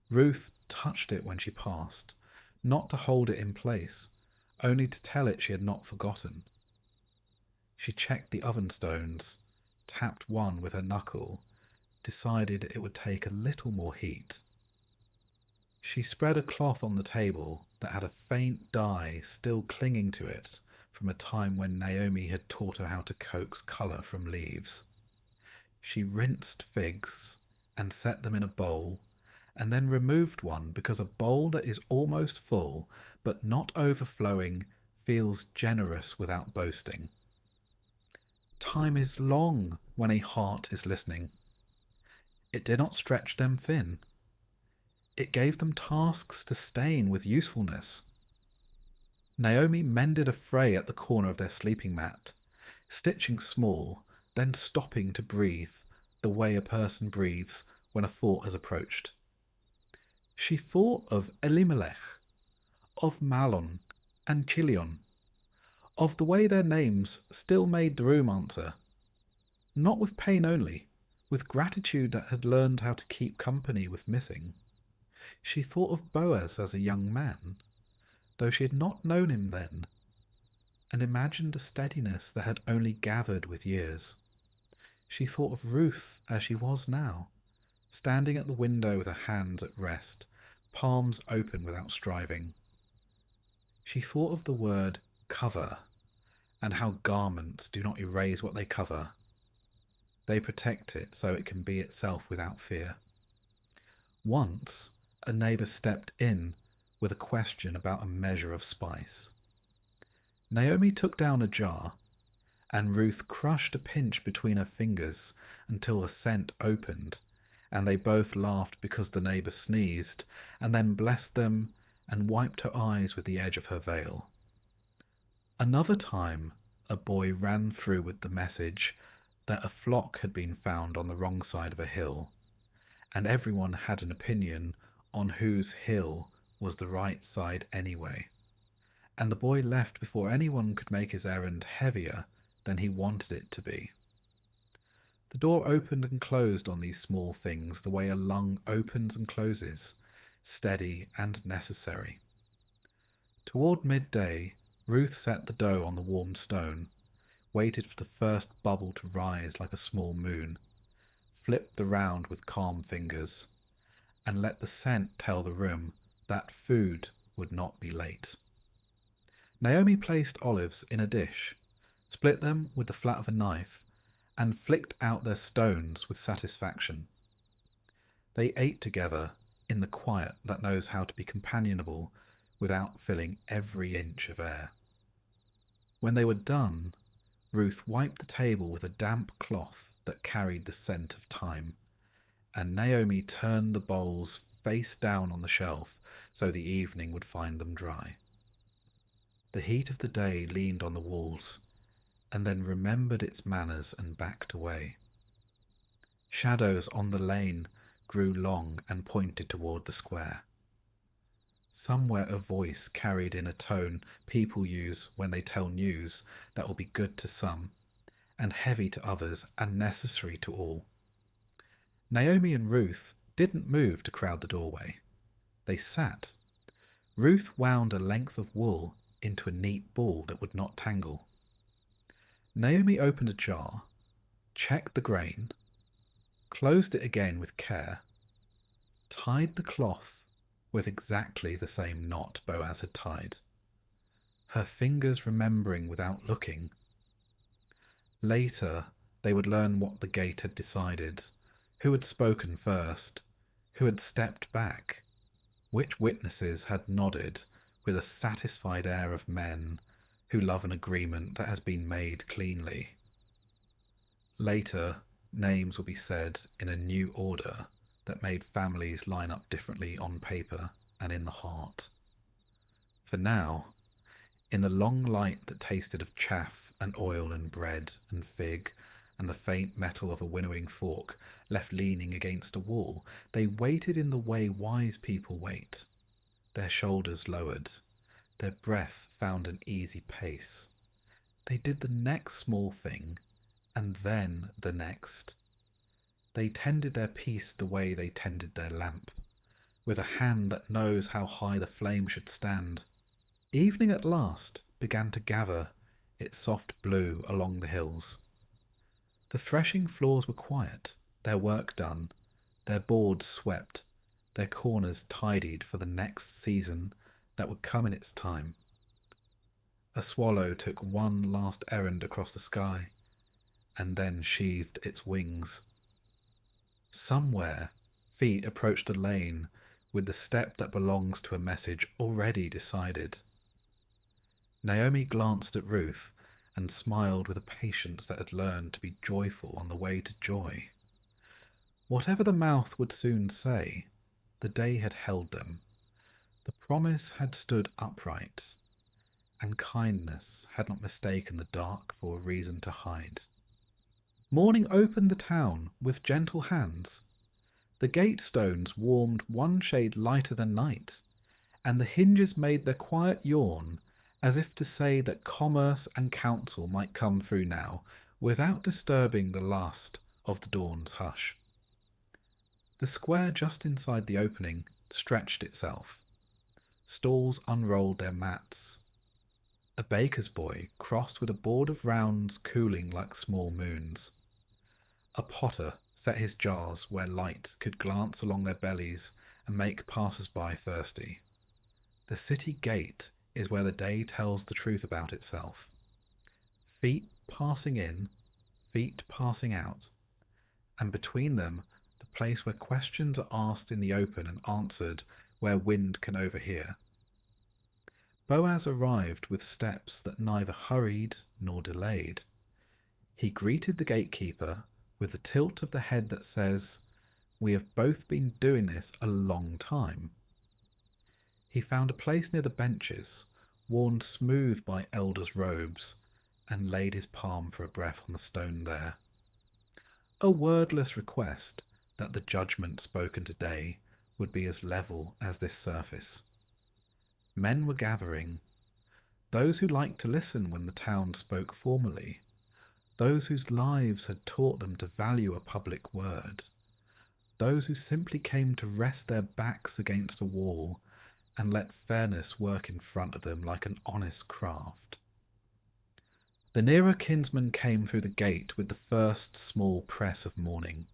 A: Ruth touched it when she passed, not to hold it in place, only to tell it she had not forgotten. She checked the oven stones, tapped one with her knuckle, decided it would take a little more heat. She spread a cloth on the table that had a faint dye still clinging to it from a time when Naomi had taught her how to coax colour from leaves. She rinsed figs and set them in a bowl, and then removed one because a bowl that is almost full but not overflowing feels generous without boasting. Time is long when a heart is listening. It did not stretch them thin. It gave them tasks to stain with usefulness. Naomi mended a fray at the corner of their sleeping mat, stitching small, then stopping to breathe the way a person breathes when a thought has approached. She thought of Elimelech, of Mahlon and Chilion, of the way their names still made the room answer, not with pain only, with gratitude that had learned how to keep company with missing. She thought of Boaz as a young man, though she had not known him then, and imagined a steadiness that had only gathered with years. She thought of Ruth as she was now, standing at the window with her hands at rest, palms open without striving. She thought of the word cover and how garments do not erase what they cover. They protect it so it can be itself without fear. Once, a neighbour stepped in with a question about a measure of spice. Naomi took down a jar, and Ruth crushed a pinch between her fingers until the scent opened, and they both laughed because the neighbour sneezed, and then blessed them and wiped her eyes with the edge of her veil. Another time, a boy ran through with the message that a flock had been found on the wrong side of a hill, and everyone had an opinion on whose hill was the right side anyway. And the boy left before anyone could make his errand heavier than he wanted it to be. The door opened and closed on these small things the way a lung opens and closes, steady and necessary. Toward midday, Ruth set the dough on the warm stone, waited for the first bubble to rise like a small moon, flipped the round with calm fingers, and let the scent tell the room that food would not be late. Naomi placed olives in a dish, split them with the flat of a knife, and flicked out their stones with satisfaction. They ate together in the quiet that knows how to be companionable without filling every inch of air. When they were done, Ruth wiped the table with a damp cloth that carried the scent of thyme, and Naomi turned the bowls face down on the shelf so the evening would find them dry. The heat of the day leaned on the walls, and then remembered its manners and backed away. Shadows on the lane grew long and pointed toward the square. Somewhere a voice carried in a tone people use when they tell news that will be good to some, and heavy to others, and necessary to all. Naomi and Ruth didn't move to crowd the doorway. They sat. Ruth wound a length of wool into a neat ball that would not tangle. Naomi opened a jar, checked the grain, closed it again with care, tied the cloth with exactly the same knot Boaz had tied, her fingers remembering without looking. Later, they would learn what the gate had decided, who had spoken first, who had stepped back, which witnesses had nodded with a satisfied air of men who love an agreement that has been made cleanly. Later, names will be said in a new order that made families line up differently on paper and in the heart. For now, in the long light that tasted of chaff and oil and bread and fig and the faint metal of a winnowing fork left leaning against a wall, they waited in the way wise people wait, their shoulders lowered, their breath found an easy pace. They did the next small thing, and then the next. They tended their peace the way they tended their lamp, with a hand that knows how high the flame should stand. Evening at last began to gather its soft blue along the hills. The threshing floors were quiet, their work done, their boards swept, their corners tidied for the next season that would come in its time. A swallow took one last errand across the sky, and then sheathed its wings. Somewhere, feet approached a lane with the step that belongs to a message already decided. Naomi glanced at Ruth and smiled with a patience that had learned to be joyful on the way to joy. Whatever the mouth would soon say, the day had held them. The promise had stood upright, and kindness had not mistaken the dark for a reason to hide. Morning opened the town with gentle hands. The gate stones warmed one shade lighter than night, and the hinges made their quiet yawn as if to say that commerce and counsel might come through now without disturbing the last of the dawn's hush. The square just inside the opening stretched itself. Stalls unrolled their mats. A baker's boy crossed with a board of rounds cooling like small moons. A potter set his jars where light could glance along their bellies and make passers-by thirsty. The city gate is where the day tells the truth about itself. Feet passing in, feet passing out, and between them the place where questions are asked in the open and answered where wind can overhear. Boaz arrived with steps that neither hurried nor delayed. He greeted the gatekeeper with the tilt of the head that says, "We have both been doing this a long time." He found a place near the benches, worn smooth by elders' robes, and laid his palm for a breath on the stone there. A wordless request that the judgment spoken today would be as level as this surface. Men were gathering, those who liked to listen when the town spoke formally, those whose lives had taught them to value a public word, those who simply came to rest their backs against a wall and let fairness work in front of them like an honest craft. The nearer kinsman came through the gate with the first small press of morning.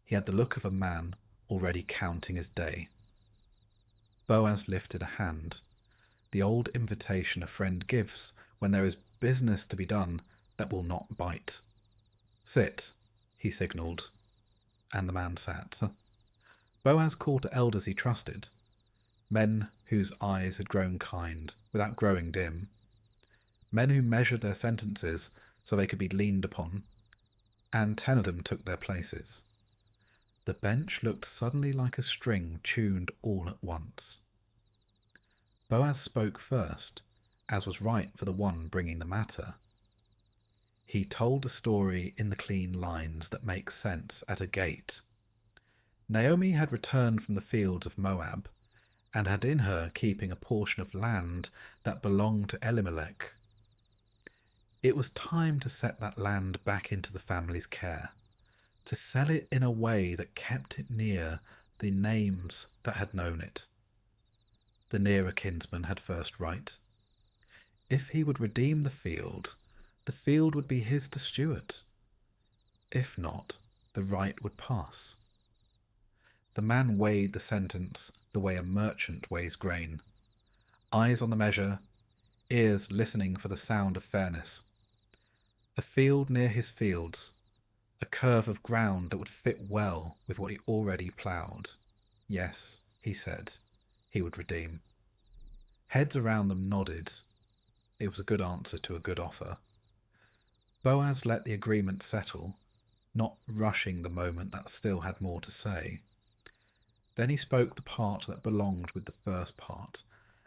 A: He had the look of a man already counting his day. Boaz lifted a hand, the old invitation a friend gives when there is business to be done that will not bite. "Sit," he signalled, and the man sat. Boaz called to elders he trusted, men whose eyes had grown kind without growing dim, men who measured their sentences so they could be leaned upon, and 10 of them took their places. The bench looked suddenly like a string tuned all at once. Boaz spoke first, as was right for the one bringing the matter. He told a story in the clean lines that make sense at a gate. Naomi had returned from the fields of Moab, and had in her keeping a portion of land that belonged to Elimelech. It was time to set that land back into the family's care, to sell it in a way that kept it near the names that had known it. The nearer kinsman had first right. If he would redeem the field would be his to steward. If not, the right would pass. The man weighed the sentence the way a merchant weighs grain, eyes on the measure, ears listening for the sound of fairness. A field near his fields, a curve of ground that would fit well with what he already ploughed. Yes, he said, he would redeem. Heads around them nodded. It was a good answer to a good offer. Boaz let the agreement settle, not rushing the moment that still had more to say. Then he spoke the part that belonged with the first part,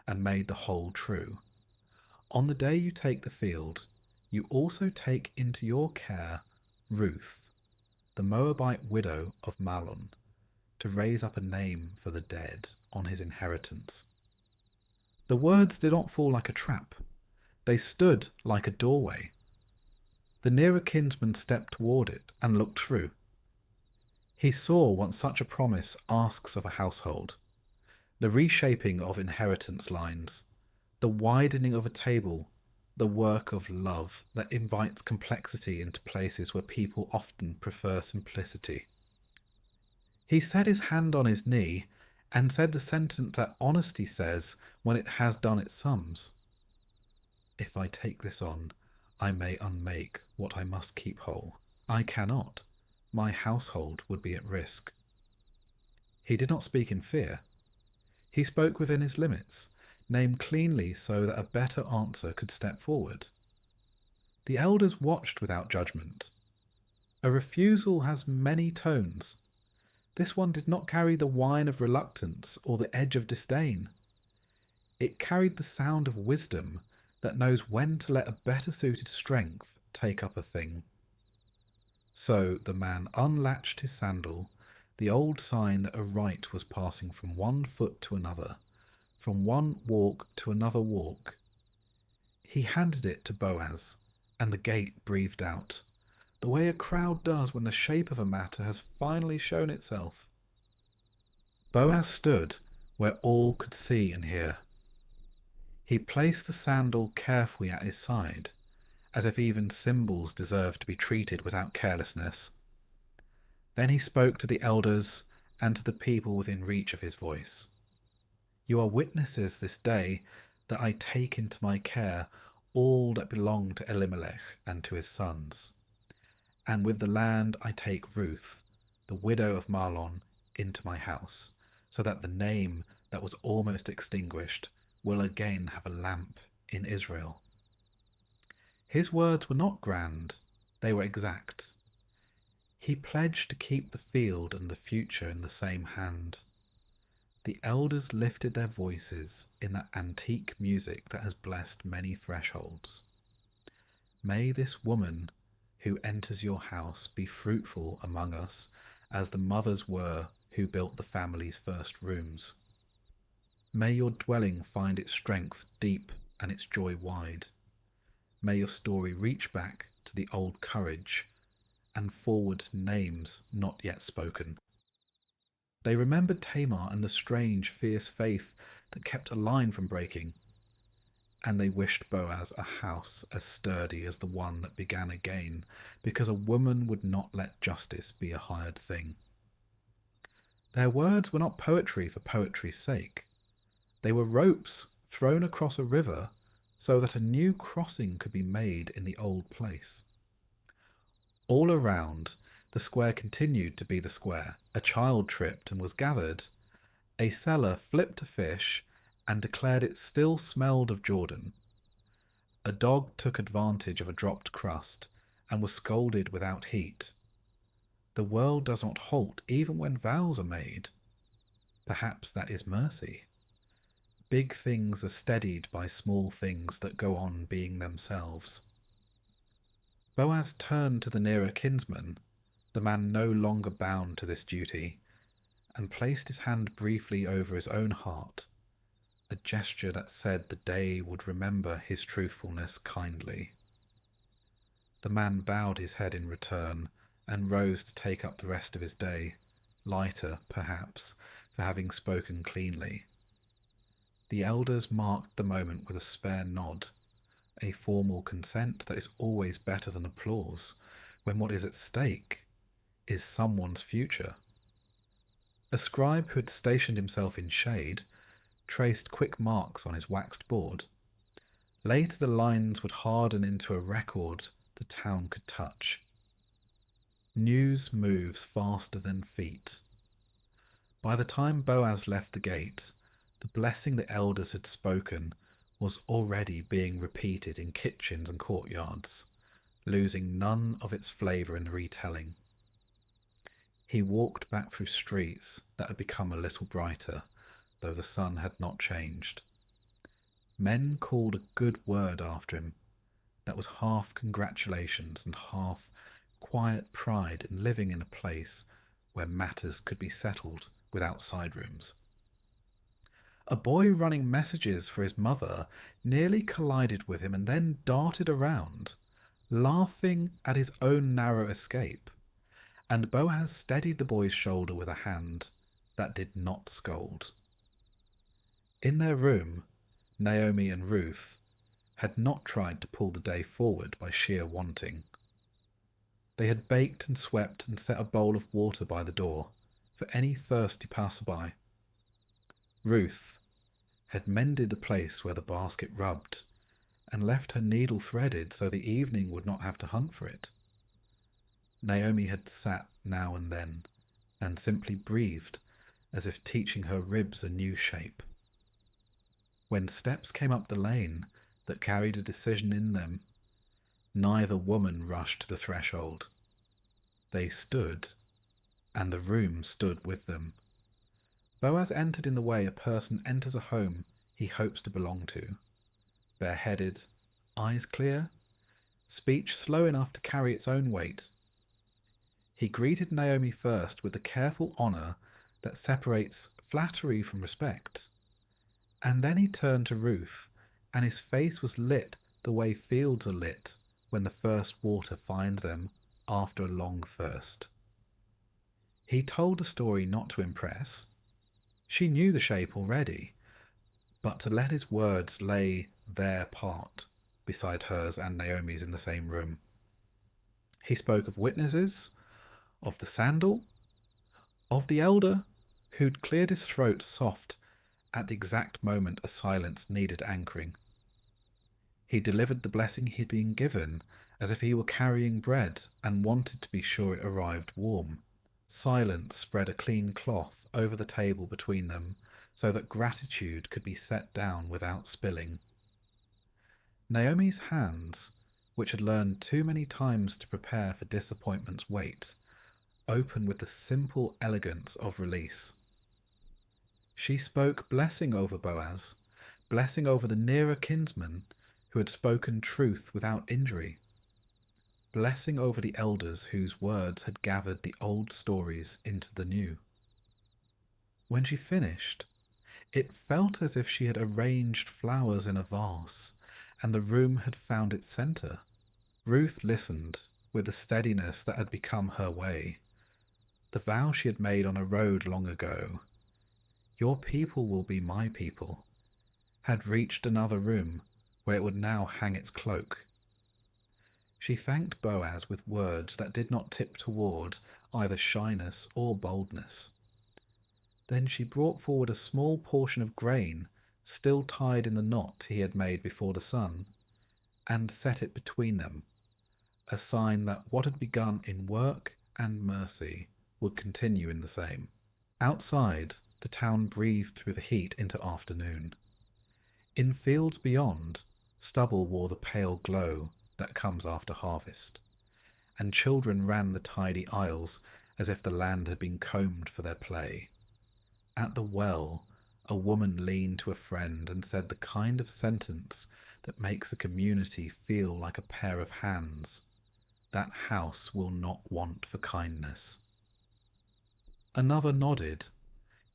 A: and made the whole true. On the day you take the field, you also take into your care Ruth, the Moabite widow of Mahlon, to raise up a name for the dead on his inheritance. The words did not fall like a trap. They stood like a doorway. The nearer kinsman stepped toward it and looked through. He saw what such a promise asks of a household, the reshaping of inheritance lines, the widening of a table, the work of love that invites complexity into places where people often prefer simplicity. He set his hand on his knee and said the sentence that honesty says when it has done its sums. If I take this on, I may unmake what I must keep whole. I cannot. My household would be at risk. He did not speak in fear. He spoke within his limits, named cleanly so that a better answer could step forward. The elders watched without judgment. A refusal has many tones. This one did not carry the whine of reluctance or the edge of disdain. It carried the sound of wisdom that knows when to let a better suited strength take up a thing. So the man unlatched his sandal, the old sign that a right was passing from one foot to another, from one walk to another walk. He handed it to Boaz, and the gate breathed out, the way a crowd does when the shape of a matter has finally shown itself. Boaz stood where all could see and hear. He placed the sandal carefully at his side, as if even symbols deserved to be treated without carelessness. Then he spoke to the elders and to the people within reach of his voice. You are witnesses this day that I take into my care all that belong to Elimelech and to his sons. And with the land I take Ruth, the widow of Mahlon, into my house, so that the name that was almost extinguished will again have a lamp in Israel. His words were not grand, they were exact. He pledged to keep the field and the future in the same hand. The elders lifted their voices in that antique music that has blessed many thresholds. May this woman who enters your house be fruitful among us as the mothers were who built the family's first rooms. May your dwelling find its strength deep and its joy wide. May your story reach back to the old courage and forward to names not yet spoken. They remembered Tamar and the strange, fierce faith that kept a line from breaking, and they wished Boaz a house as sturdy as the one that began again, because a woman would not let justice be a hired thing. Their words were not poetry for poetry's sake. They were ropes thrown across a river so that a new crossing could be made in the old place. All around, the square continued to be the square. A child tripped and was gathered. A seller flipped a fish and declared it still smelled of Jordan. A dog took advantage of a dropped crust and was scolded without heat. The world does not halt even when vows are made. Perhaps that is mercy. Big things are steadied by small things that go on being themselves. Boaz turned to the nearer kinsman, the man no longer bound to this duty, and placed his hand briefly over his own heart, a gesture that said the day would remember his truthfulness kindly. The man bowed his head in return and rose to take up the rest of his day, lighter, perhaps, for having spoken cleanly. The elders marked the moment with a spare nod, a formal consent that is always better than applause when what is at stake is someone's future. A scribe who had stationed himself in shade traced quick marks on his waxed board. Later the lines would harden into a record the town could touch. News moves faster than feet. By the time Boaz left the gate, the blessing the elders had spoken was already being repeated in kitchens and courtyards, losing none of its flavour in the retelling. He walked back through streets that had become a little brighter, though the sun had not changed. Men called a good word after him that was half congratulations and half quiet pride in living in a place where matters could be settled without side rooms. A boy running messages for his mother nearly collided with him and then darted around, laughing at his own narrow escape, and Boaz steadied the boy's shoulder with a hand that did not scold. In their room, Naomi and Ruth had not tried to pull the day forward by sheer wanting. They had baked and swept and set a bowl of water by the door for any thirsty passerby. Ruth had mended the place where the basket rubbed and left her needle threaded so the evening would not have to hunt for it. Naomi had sat now and then and simply breathed as if teaching her ribs a new shape. When steps came up the lane that carried a decision in them, neither woman rushed to the threshold. They stood, and the room stood with them. Boaz entered in the way a person enters a home he hopes to belong to, bareheaded, eyes clear, speech slow enough to carry its own weight. He greeted Naomi first with the careful honour that separates flattery from respect, and then he turned to Ruth, and his face was lit the way fields are lit when the first water finds them after a long thirst. He told the story not to impress. She knew the shape already, but to let his words lay their part beside hers and Naomi's in the same room. He spoke of witnesses, of the sandal, Of the elder who'd cleared his throat soft at the exact moment a silence needed anchoring. He delivered the blessing he'd been given as if he were carrying bread and wanted to be sure it arrived warm. Silence spread a clean cloth over the table between them so that gratitude could be set down without spilling. Naomi's hands, which had learned too many times to prepare for disappointment's weight, opened with the simple elegance of release. She spoke blessing over Boaz, blessing over the nearer kinsman who had spoken truth without injury, blessing over the elders whose words had gathered the old stories into the new. When she finished, it felt as if she had arranged flowers in a vase, and the room had found its centre. Ruth listened with the steadiness that had become her way. The vow she had made on a road long ago, "Your people will be my people," had reached another room where it would now hang its cloak. She thanked Boaz with words that did not tip toward either shyness or boldness. Then she brought forward a small portion of grain still tied in the knot he had made before the sun, and set it between them, a sign that what had begun in work and mercy would continue in the same. Outside, the town breathed through the heat into afternoon. In fields beyond, stubble wore the pale glow that comes after harvest, and children ran the tidy aisles as if the land had been combed for their play. At the well, a woman leaned to a friend and said the kind of sentence that makes a community feel like a pair of hands. That house will not want for kindness. Another nodded,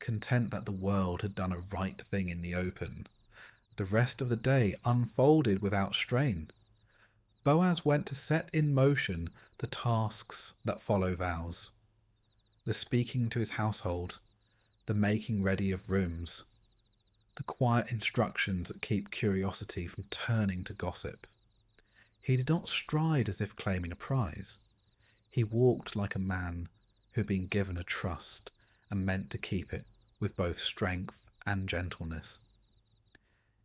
A: content that the world had done a right thing in the open. The rest of the day unfolded without strain. Boaz went to set in motion the tasks that follow vows. The speaking to his household, the making ready of rooms, the quiet instructions that keep curiosity from turning to gossip. He did not stride as if claiming a prize. He walked like a man who had been given a trust and meant to keep it with both strength and gentleness.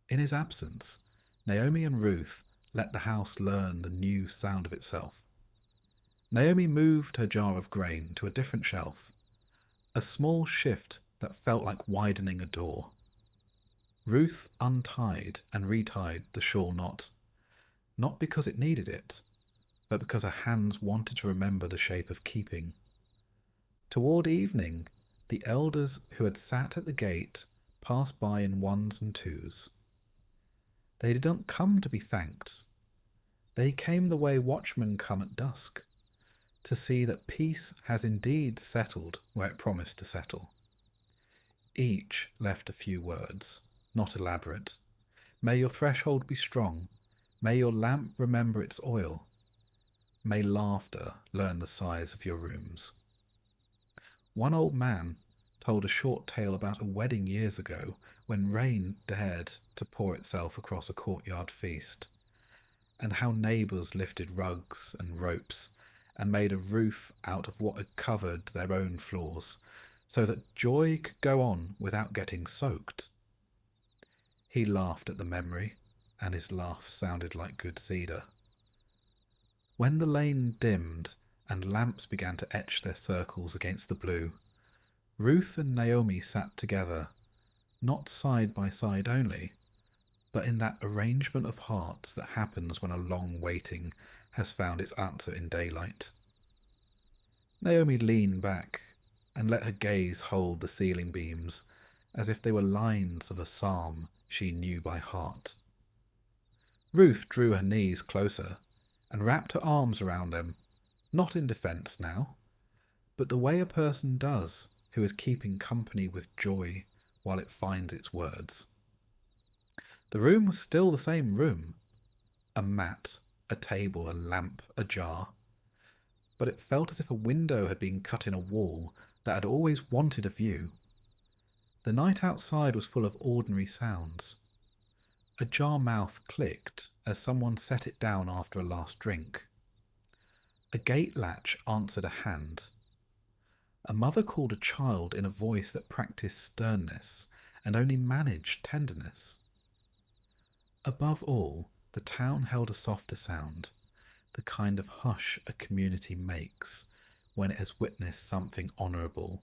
A: In his absence, Naomi and Ruth let the house learn the new sound of itself. Naomi moved her jar of grain to a different shelf, a small shift that felt like widening a door. Ruth untied and retied the shawl knot, not because it needed it, but because her hands wanted to remember the shape of keeping. Toward evening, the elders who had sat at the gate passed by in ones and twos. They did not come to be thanked. They came the way watchmen come at dusk, to see that peace has indeed settled where it promised to settle. Each left a few words, not elaborate. May your threshold be strong. May your lamp remember its oil. May laughter learn the size of your rooms. One old man told a short tale about a wedding years ago when rain dared to pour itself across a courtyard feast, and how neighbours lifted rugs and ropes and made a roof out of what had covered their own floors, so that joy could go on without getting soaked. He laughed at the memory, and his laugh sounded like good cedar. When the lane dimmed and lamps began to etch their circles against the blue, Ruth and Naomi sat together, not side by side only, but in that arrangement of hearts that happens when a long waiting has found its answer in daylight. Naomi leaned back and let her gaze hold the ceiling beams as if they were lines of a psalm she knew by heart. Ruth drew her knees closer and wrapped her arms around them, not in defence now, but the way a person does who is keeping company with joy while it finds its words. The room was still the same room, a mat, a table, a lamp, a jar, but it felt as if a window had been cut in a wall that had always wanted a view. The night outside was full of ordinary sounds. A jar mouth clicked as someone set it down after a last drink. A gate latch answered a hand. A mother called a child in a voice that practiced sternness and only managed tenderness. Above all, the town held a softer sound, the kind of hush a community makes when it has witnessed something honourable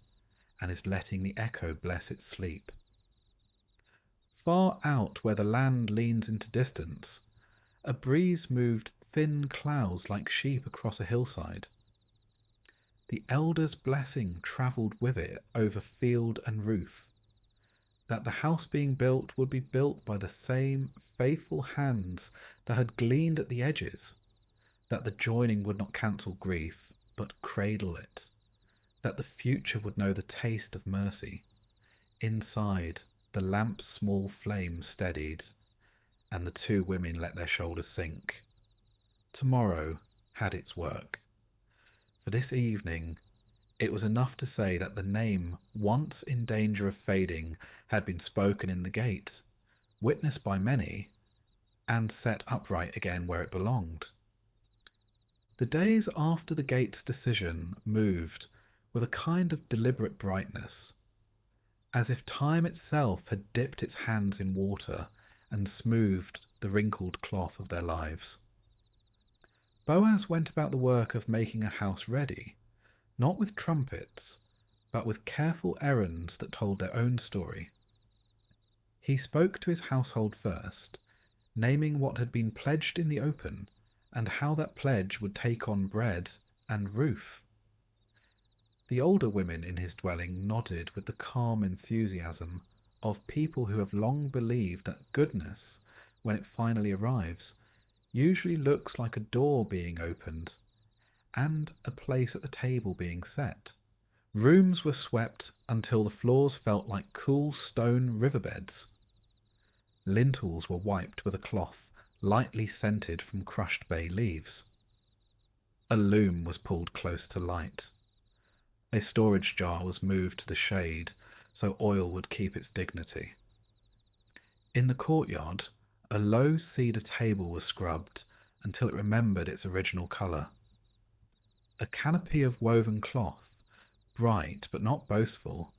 A: and is letting the echo bless its sleep. Far out where the land leans into distance, a breeze moved thin clouds like sheep across a hillside. The elder's blessing travelled with it over field and roof, that the house being built would be built by the same faithful hands that had gleaned at the edges, that the joining would not cancel grief, but cradle it, that the future would know the taste of mercy. Inside, the lamp's small flame steadied, and the two women let their shoulders sink. Tomorrow had its work. For this evening, it was enough to say that the name, once in danger of fading, had been spoken in the gate, witnessed by many, and set upright again where it belonged. The days after the gate's decision moved with a kind of deliberate brightness, as if time itself had dipped its hands in water and smoothed the wrinkled cloth of their lives. Boaz went about the work of making a house ready, not with trumpets, but with careful errands that told their own story. He spoke to his household first, naming what had been pledged in the open, and how that pledge would take on bread and Ruth. The older women in his dwelling nodded with the calm enthusiasm of people who have long believed that goodness, when it finally arrives, usually looks like a door being opened and a place at the table being set. Rooms were swept until the floors felt like cool stone riverbeds. Lintels were wiped with a cloth lightly scented from crushed bay leaves. A loom was pulled close to light. A storage jar was moved to the shade so oil would keep its dignity. In the courtyard, a low cedar table was scrubbed until it remembered its original colour. A canopy of woven cloth, bright but not boastful,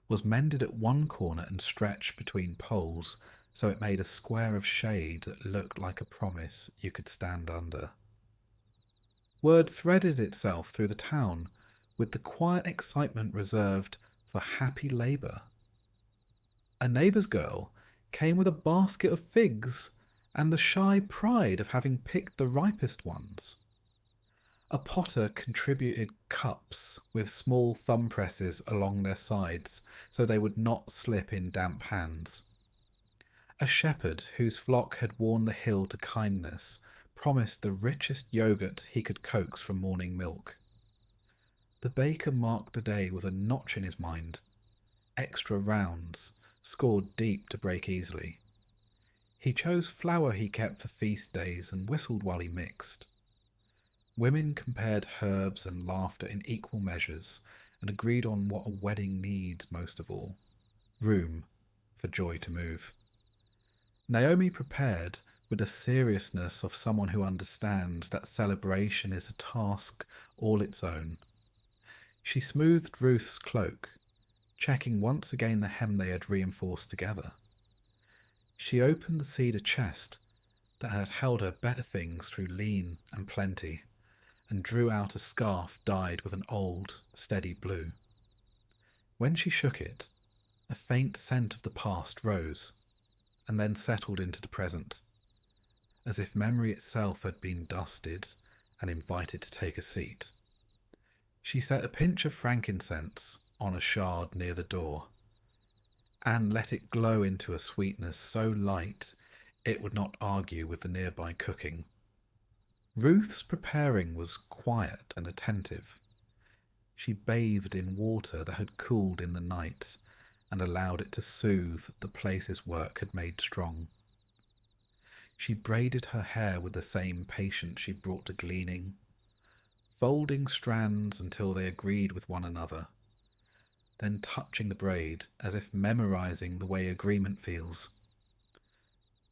A: was mended at one corner and stretched between poles so it made a square of shade that looked like a promise you could stand under. Word threaded itself through the town with the quiet excitement reserved for happy labour. A neighbour's girl came with a basket of figs and the shy pride of having picked the ripest ones. A potter contributed cups with small thumb presses along their sides so they would not slip in damp hands. A shepherd whose flock had worn the hill to kindness promised the richest yogurt he could coax from morning milk. The baker marked the day with a notch in his mind, extra rounds, scored deep to break easily. He chose flour he kept for feast days and whistled while he mixed. Women compared herbs and laughter in equal measures and agreed on what a wedding needs most of all: room for joy to move. Naomi prepared with the seriousness of someone who understands that celebration is a task all its own. She smoothed Ruth's cloak, checking once again the hem they had reinforced together. She opened the cedar chest that had held her better things through lean and plenty, and drew out a scarf dyed with an old, steady blue. When she shook it, a faint scent of the past rose, and then settled into the present, as if memory itself had been dusted and invited to take a seat. She set a pinch of frankincense on a shard near the door, and let it glow into a sweetness so light it would not argue with the nearby cooking. Ruth's preparing was quiet and attentive. She bathed in water that had cooled in the night and allowed it to soothe the places work had made strong. She braided her hair with the same patience she brought to gleaning, folding strands until they agreed with one another, then touching the braid as if memorizing the way agreement feels.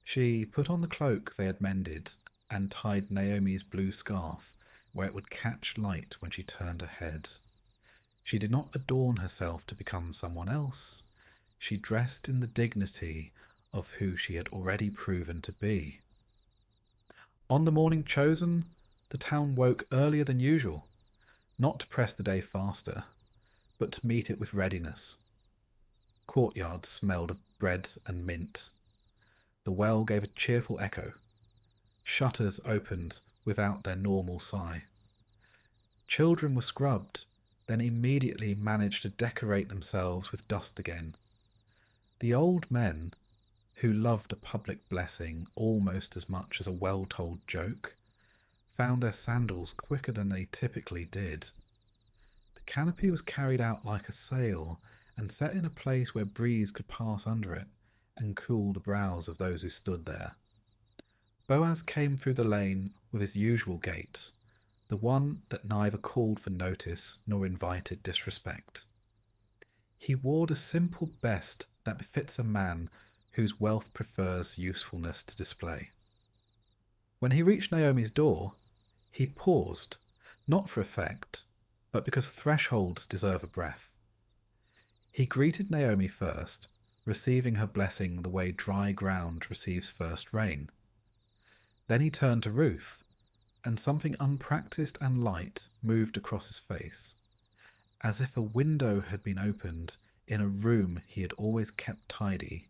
A: She put on the cloak they had mended and tied Naomi's blue scarf where it would catch light when she turned her head. She did not adorn herself to become someone else. She dressed in the dignity of who she had already proven to be. On the morning chosen, the town woke earlier than usual, not to press the day faster, but to meet it with readiness. Courtyards smelled of bread and mint. The well gave a cheerful echo. Shutters opened without their normal sigh. Children were scrubbed, then immediately managed to decorate themselves with dust again. The old men, who loved a public blessing almost as much as a well-told joke, found their sandals quicker than they typically did. The canopy was carried out like a sail and set in a place where breeze could pass under it and cool the brows of those who stood there. Boaz came through the lane with his usual gait, the one that neither called for notice nor invited disrespect. He wore the simple best that befits a man whose wealth prefers usefulness to display. When he reached Naomi's door, he paused, not for effect, but because thresholds deserve a breath. He greeted Naomi first, receiving her blessing the way dry ground receives first rain. Then he turned to Ruth, and something unpracticed and light moved across his face, as if a window had been opened in a room he had always kept tidy,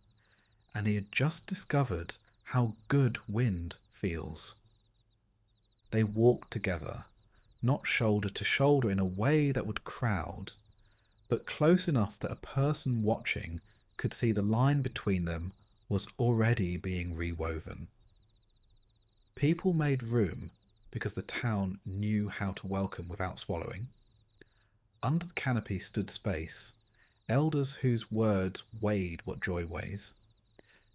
A: and he had just discovered how good wind feels. They walked together, not shoulder to shoulder in a way that would crowd, but close enough that a person watching could see the line between them was already being rewoven. People made room because the town knew how to welcome without swallowing. Under the canopy stood space, elders whose words weighed what joy weighs,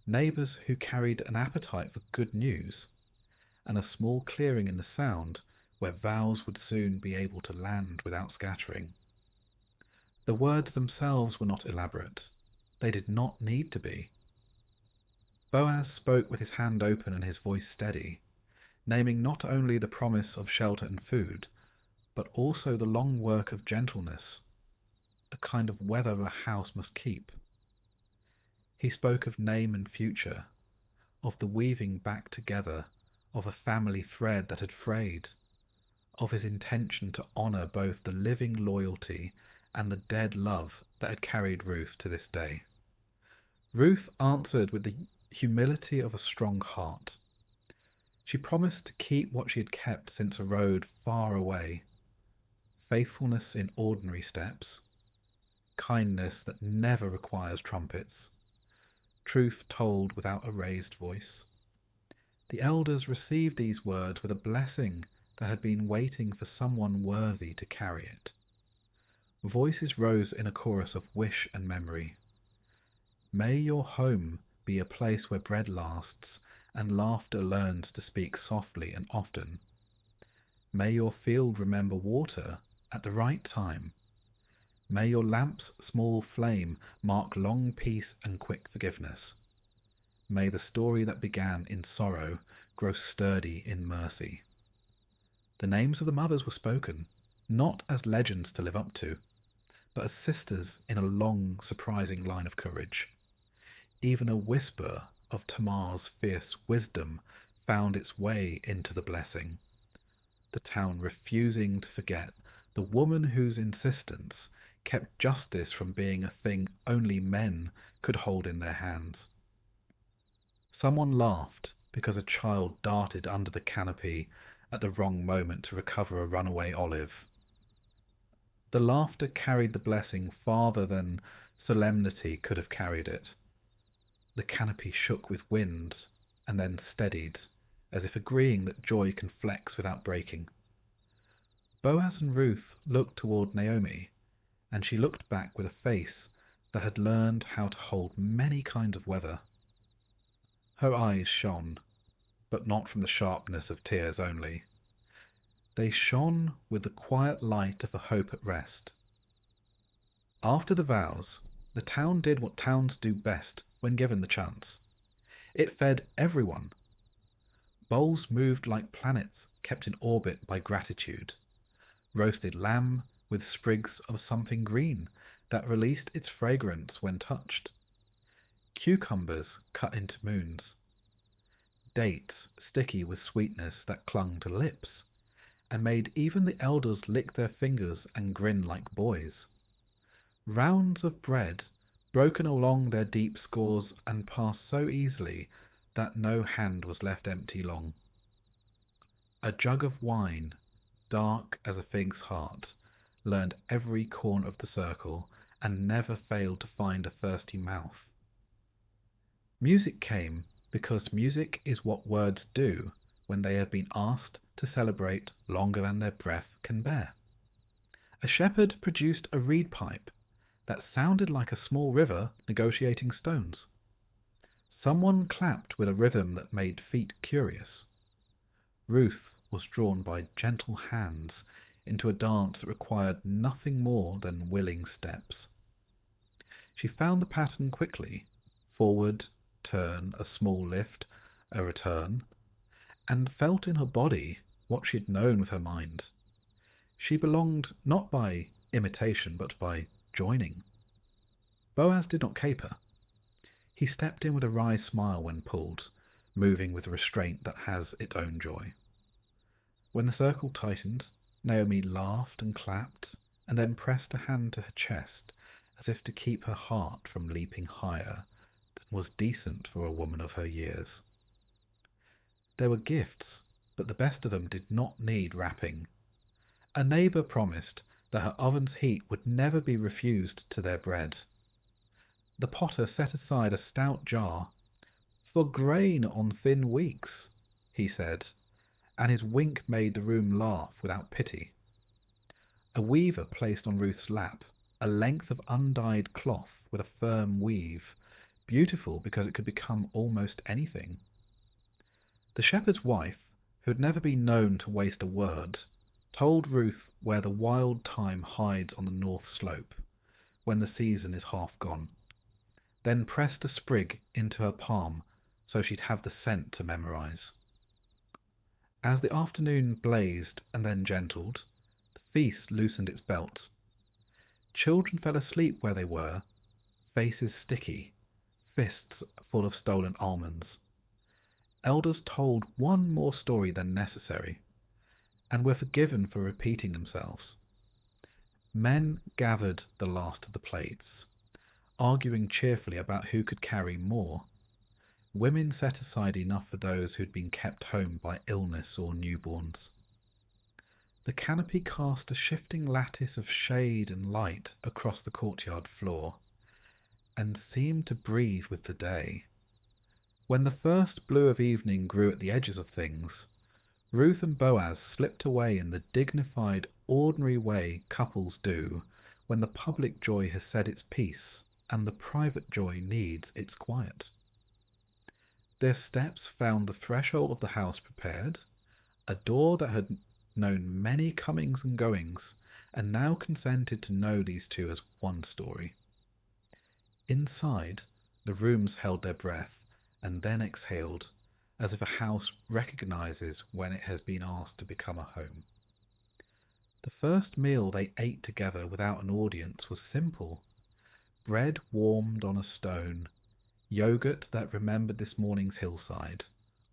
A: neighbours who carried an appetite for good news, and a small clearing in the sound where vows would soon be able to land without scattering. The words themselves were not elaborate. They did not need to be. Boaz spoke with his hand open and his voice steady, naming not only the promise of shelter and food, but also the long work of gentleness, a kind of weather a house must keep. He spoke of name and future, of the weaving back together of a family thread that had frayed, of his intention to honour both the living loyalty and the dead love that had carried Ruth to this day. Ruth answered with the humility of a strong heart. She promised to keep what she had kept since a road far away, faithfulness in ordinary steps, kindness that never requires trumpets, truth told without a raised voice. The elders received these words with a blessing that had been waiting for someone worthy to carry it. Voices rose in a chorus of wish and memory. May your home be a place where bread lasts and laughter learns to speak softly and often. May your field remember water at the right time. May your lamp's small flame mark long peace and quick forgiveness. May the story that began in sorrow grow sturdy in mercy. The names of the mothers were spoken, not as legends to live up to, but as sisters in a long, surprising line of courage. Even a whisper of Tamar's fierce wisdom found its way into the blessing, the town refusing to forget the woman whose insistence kept justice from being a thing only men could hold in their hands. Someone laughed because a child darted under the canopy at the wrong moment to recover a runaway olive. The laughter carried the blessing farther than solemnity could have carried it. The canopy shook with wind and then steadied, as if agreeing that joy can flex without breaking. Boaz and Ruth looked toward Naomi, and she looked back with a face that had learned how to hold many kinds of weather. Her eyes shone, but not from the sharpness of tears only. They shone with the quiet light of a hope at rest. After the vows, the town did what towns do best when given the chance. It fed everyone. Bowls moved like planets kept in orbit by gratitude. Roasted lamb with sprigs of something green that released its fragrance when touched, cucumbers cut into moons, dates sticky with sweetness that clung to lips, and made even the elders lick their fingers and grin like boys. Rounds of bread, broken along their deep scores and passed so easily that no hand was left empty long. A jug of wine, dark as a fig's heart, learned every corner of the circle and never failed to find a thirsty mouth. Music came because music is what words do when they have been asked to celebrate longer than their breath can bear. A shepherd produced a reed pipe that sounded like a small river negotiating stones. Someone clapped with a rhythm that made feet curious. Ruth was drawn by gentle hands into a dance that required nothing more than willing steps. She found the pattern quickly: forward, turn, a small lift, a return, and felt in her body what she had known with her mind. She belonged not by imitation but by joining. Boaz did not caper. He stepped in with a wry smile when pulled, moving with a restraint that has its own joy. When the circle tightened, Naomi laughed and clapped, and then pressed a hand to her chest as if to keep her heart from leaping higher than was decent for a woman of her years. There were gifts, but the best of them did not need wrapping. A neighbour promised that her oven's heat would never be refused to their bread. The potter set aside a stout jar. "For grain on thin weeks," he said, and his wink made the room laugh without pity. A weaver placed on Ruth's lap a length of undyed cloth with a firm weave, beautiful because it could become almost anything. The shepherd's wife, who had never been known to waste a word, told Ruth where the wild thyme hides on the north slope, when the season is half gone, then pressed a sprig into her palm so she'd have the scent to memorize. As the afternoon blazed and then gentled, the feast loosened its belt. Children fell asleep where they were, faces sticky, fists full of stolen almonds. Elders told one more story than necessary, and were forgiven for repeating themselves. Men gathered the last of the plates, arguing cheerfully about who could carry more. Women set aside enough for those who had been kept home by illness or newborns. The canopy cast a shifting lattice of shade and light across the courtyard floor, and seemed to breathe with the day. When the first blue of evening grew at the edges of things, Ruth and Boaz slipped away in the dignified, ordinary way couples do when the public joy has said its piece and the private joy needs its quiet. Their steps found the threshold of the house prepared, a door that had known many comings and goings, and now consented to know these two as one story. Inside, the rooms held their breath and then exhaled, as if a house recognizes when it has been asked to become a home. The first meal they ate together without an audience was simple: bread warmed on a stone, yogurt that remembered this morning's hillside,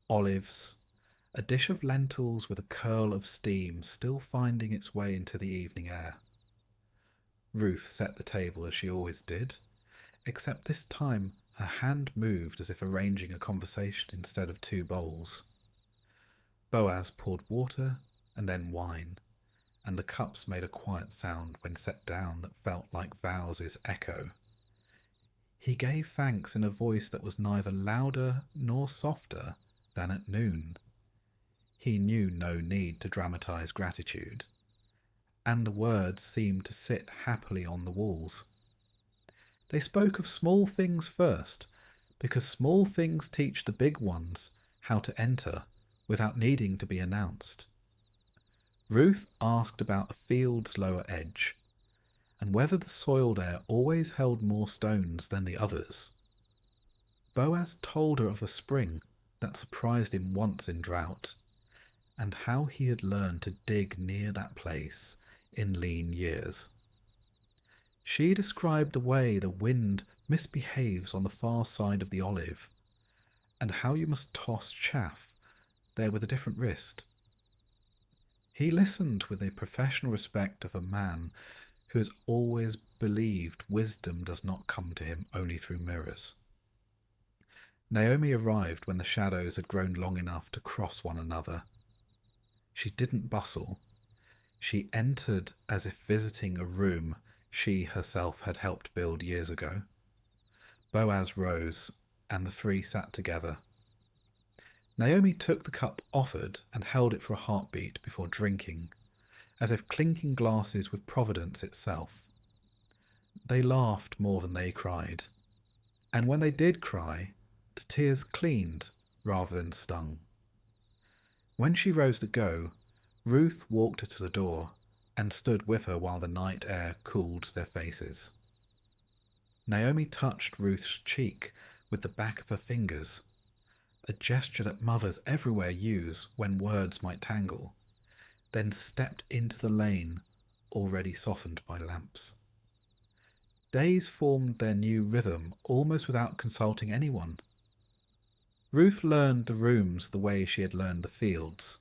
A: olives, a dish of lentils with a curl of steam still finding its way into the evening air. Ruth set the table as she always did, except this time her hand moved as if arranging a conversation instead of two bowls. Boaz poured water and then wine, and the cups made a quiet sound when set down that felt like vows' echo. He gave thanks in a voice that was neither louder nor softer than at noon. He knew no need to dramatize gratitude, and the words seemed to sit happily on the walls. They spoke of small things first, because small things teach the big ones how to enter without needing to be announced. Ruth asked about a field's lower edge, and whether the soil there always held more stones than the others. Boaz told her of a spring that surprised him once in drought, and how he had learned to dig near that place, in lean years. She described the way the wind misbehaves on the far side of the olive, and how you must toss chaff there with a different wrist. He listened with the professional respect of a man who has always believed wisdom does not come to him only through mirrors. Naomi arrived when the shadows had grown long enough to cross one another. She didn't bustle. She entered as if visiting a room she herself had helped build years ago. Boaz rose, and the three sat together. Naomi took the cup offered and held it for a heartbeat before drinking, as if clinking glasses with Providence itself. They laughed more than they cried, and when they did cry, the tears cleaned rather than stung. When she rose to go, Ruth walked her to the door and stood with her while the night air cooled their faces. Naomi touched Ruth's cheek with the back of her fingers, a gesture that mothers everywhere use when words might tangle, then stepped into the lane already softened by lamps. Days formed their new rhythm almost without consulting anyone. Ruth learned the rooms the way she had learned the fields,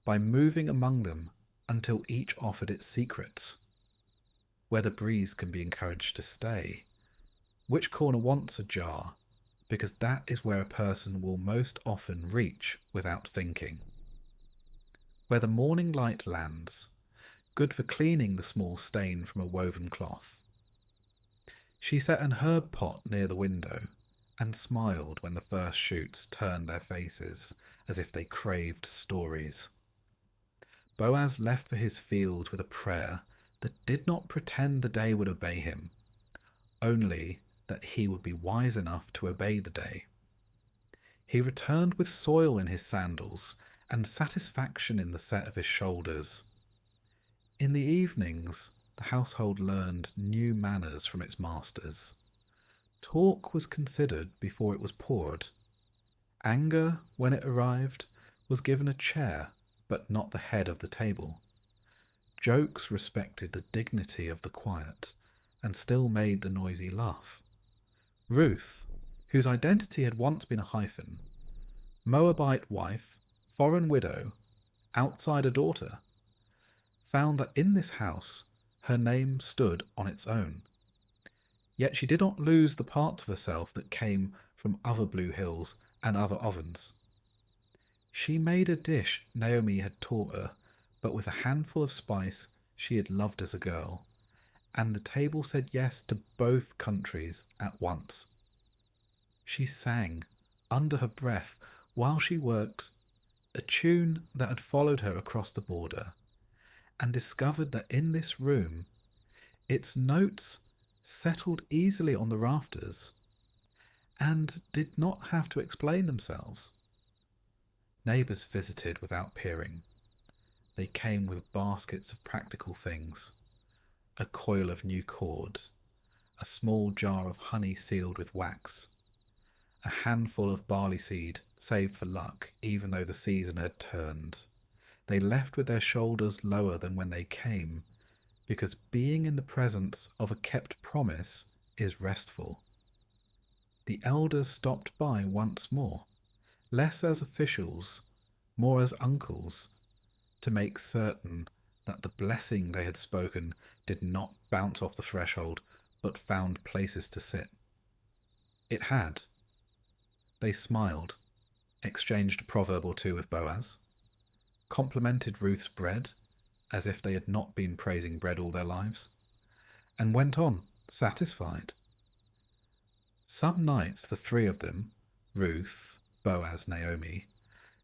A: by moving among them until each offered its secrets. Where the breeze can be encouraged to stay, which corner wants a jar, because that is where a person will most often reach without thinking. Where the morning light lands, good for cleaning the small stain from a woven cloth. She set an herb pot near the window and smiled when the first shoots turned their faces as if they craved stories. Boaz left for his field with a prayer that did not pretend the day would obey him, only that he would be wise enough to obey the day. He returned with soil in his sandals and satisfaction in the set of his shoulders. In the evenings, the household learned new manners from its masters. Talk was considered before it was poured. Anger, when it arrived, was given a chair, but not the head of the table. Jokes respected the dignity of the quiet, and still made the noisy laugh. Ruth, whose identity had once been a hyphen, Moabite wife, foreign widow, outsider daughter, found that in this house her name stood on its own. Yet she did not lose the parts of herself that came from other blue hills and other ovens. She made a dish Naomi had taught her, but with a handful of spice she had loved as a girl, and the table said yes to both countries at once. She sang, under her breath, while she worked, a tune that had followed her across the border, and discovered that in this room, its notes settled easily on the rafters, and did not have to explain themselves. Neighbours visited without peering. They came with baskets of practical things, a coil of new cord, a small jar of honey sealed with wax, a handful of barley seed saved for luck even though the season had turned. They left with their shoulders lower than when they came, because being in the presence of a kept promise is restful. The elders stopped by once more, less as officials, more as uncles, to make certain that the blessing they had spoken did not bounce off the threshold, but found places to sit. It had. They smiled, exchanged a proverb or two with Boaz, complimented Ruth's bread, as if they had not been praising bread all their lives, and went on, satisfied. Some nights the three of them, Ruth, Boaz, Naomi,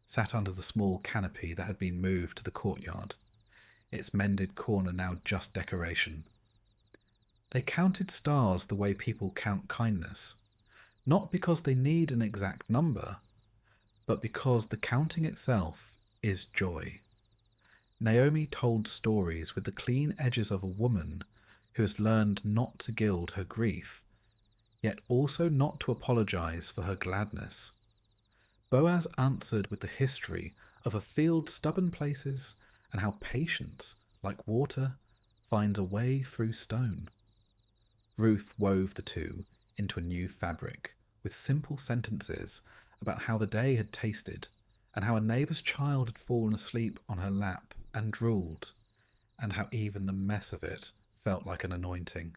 A: sat under the small canopy that had been moved to the courtyard, its mended corner now just decoration. They counted stars the way people count kindness, not because they need an exact number, but because the counting itself is joy. Naomi told stories with the clean edges of a woman who has learned not to gild her grief, yet also not to apologize for her gladness. Boaz answered with the history of a field's stubborn places and how patience, like water, finds a way through stone. Ruth wove the two into a new fabric with simple sentences about how the day had tasted and how a neighbour's child had fallen asleep on her lap and drooled, and how even the mess of it felt like an anointing.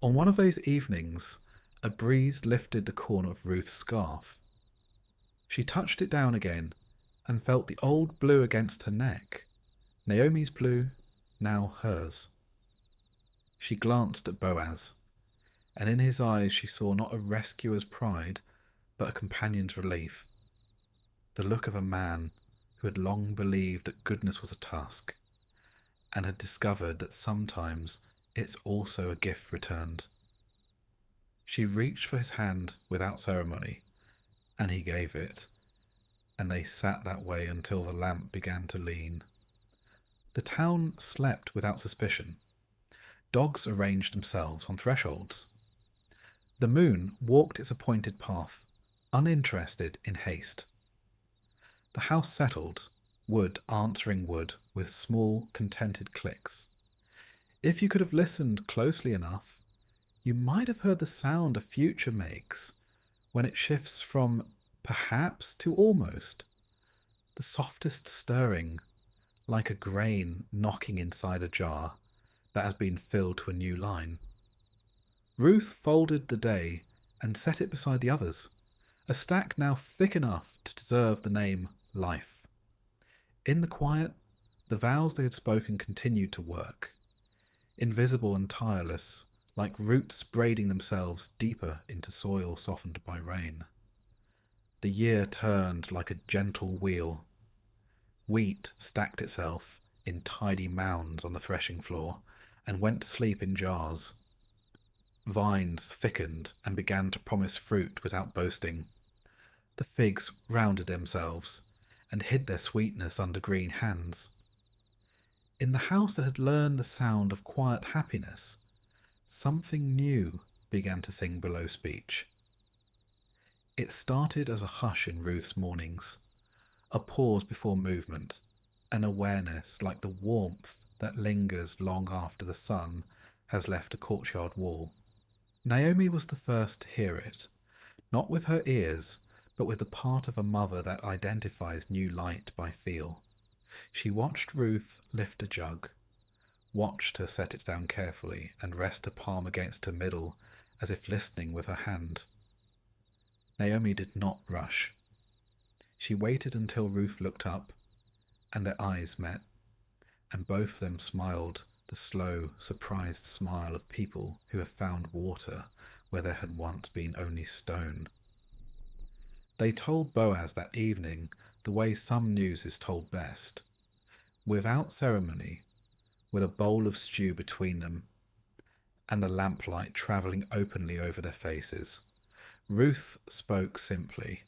A: On one of those evenings, a breeze lifted the corner of Ruth's scarf. She touched it down again and felt the old blue against her neck, Naomi's blue, now hers. She glanced at Boaz, and in his eyes she saw not a rescuer's pride, but a companion's relief. The look of a man who had long believed that goodness was a task, and had discovered that sometimes it's also a gift returned. She reached for his hand without ceremony, and he gave it, and they sat that way until the lamp began to lean. The town slept without suspicion. Dogs arranged themselves on thresholds. The moon walked its appointed path, uninterested in haste. The house settled, wood answering wood with small, contented clicks. If you could have listened closely enough, you might have heard the sound a future makes when it shifts from perhaps to almost, the softest stirring, like a grain knocking inside a jar that has been filled to a new line. Ruth folded the day and set it beside the others, a stack now thick enough to deserve the name Life. In the quiet, the vows they had spoken continued to work, invisible and tireless, like roots braiding themselves deeper into soil softened by rain. The year turned like a gentle wheel. Wheat stacked itself in tidy mounds on the threshing floor and went to sleep in jars. Vines thickened and began to promise fruit without boasting. The figs rounded themselves and hid their sweetness under green hands. In the house that had learned the sound of quiet happiness, something new began to sing below speech. It started as a hush in Ruth's mornings, a pause before movement, an awareness like the warmth that lingers long after the sun has left a courtyard wall. Naomi was the first to hear it, not with her ears, but with the part of a mother that identifies new light by feel. She watched Ruth lift a jug, watched her set it down carefully and rest a palm against her middle as if listening with her hand. Naomi did not rush. She waited until Ruth looked up, and their eyes met, and both of them smiled, the slow, surprised smile of people who have found water where there had once been only stone. They told Boaz that evening the way some news is told best, without ceremony, with a bowl of stew between them, and the lamplight travelling openly over their faces. Ruth spoke simply,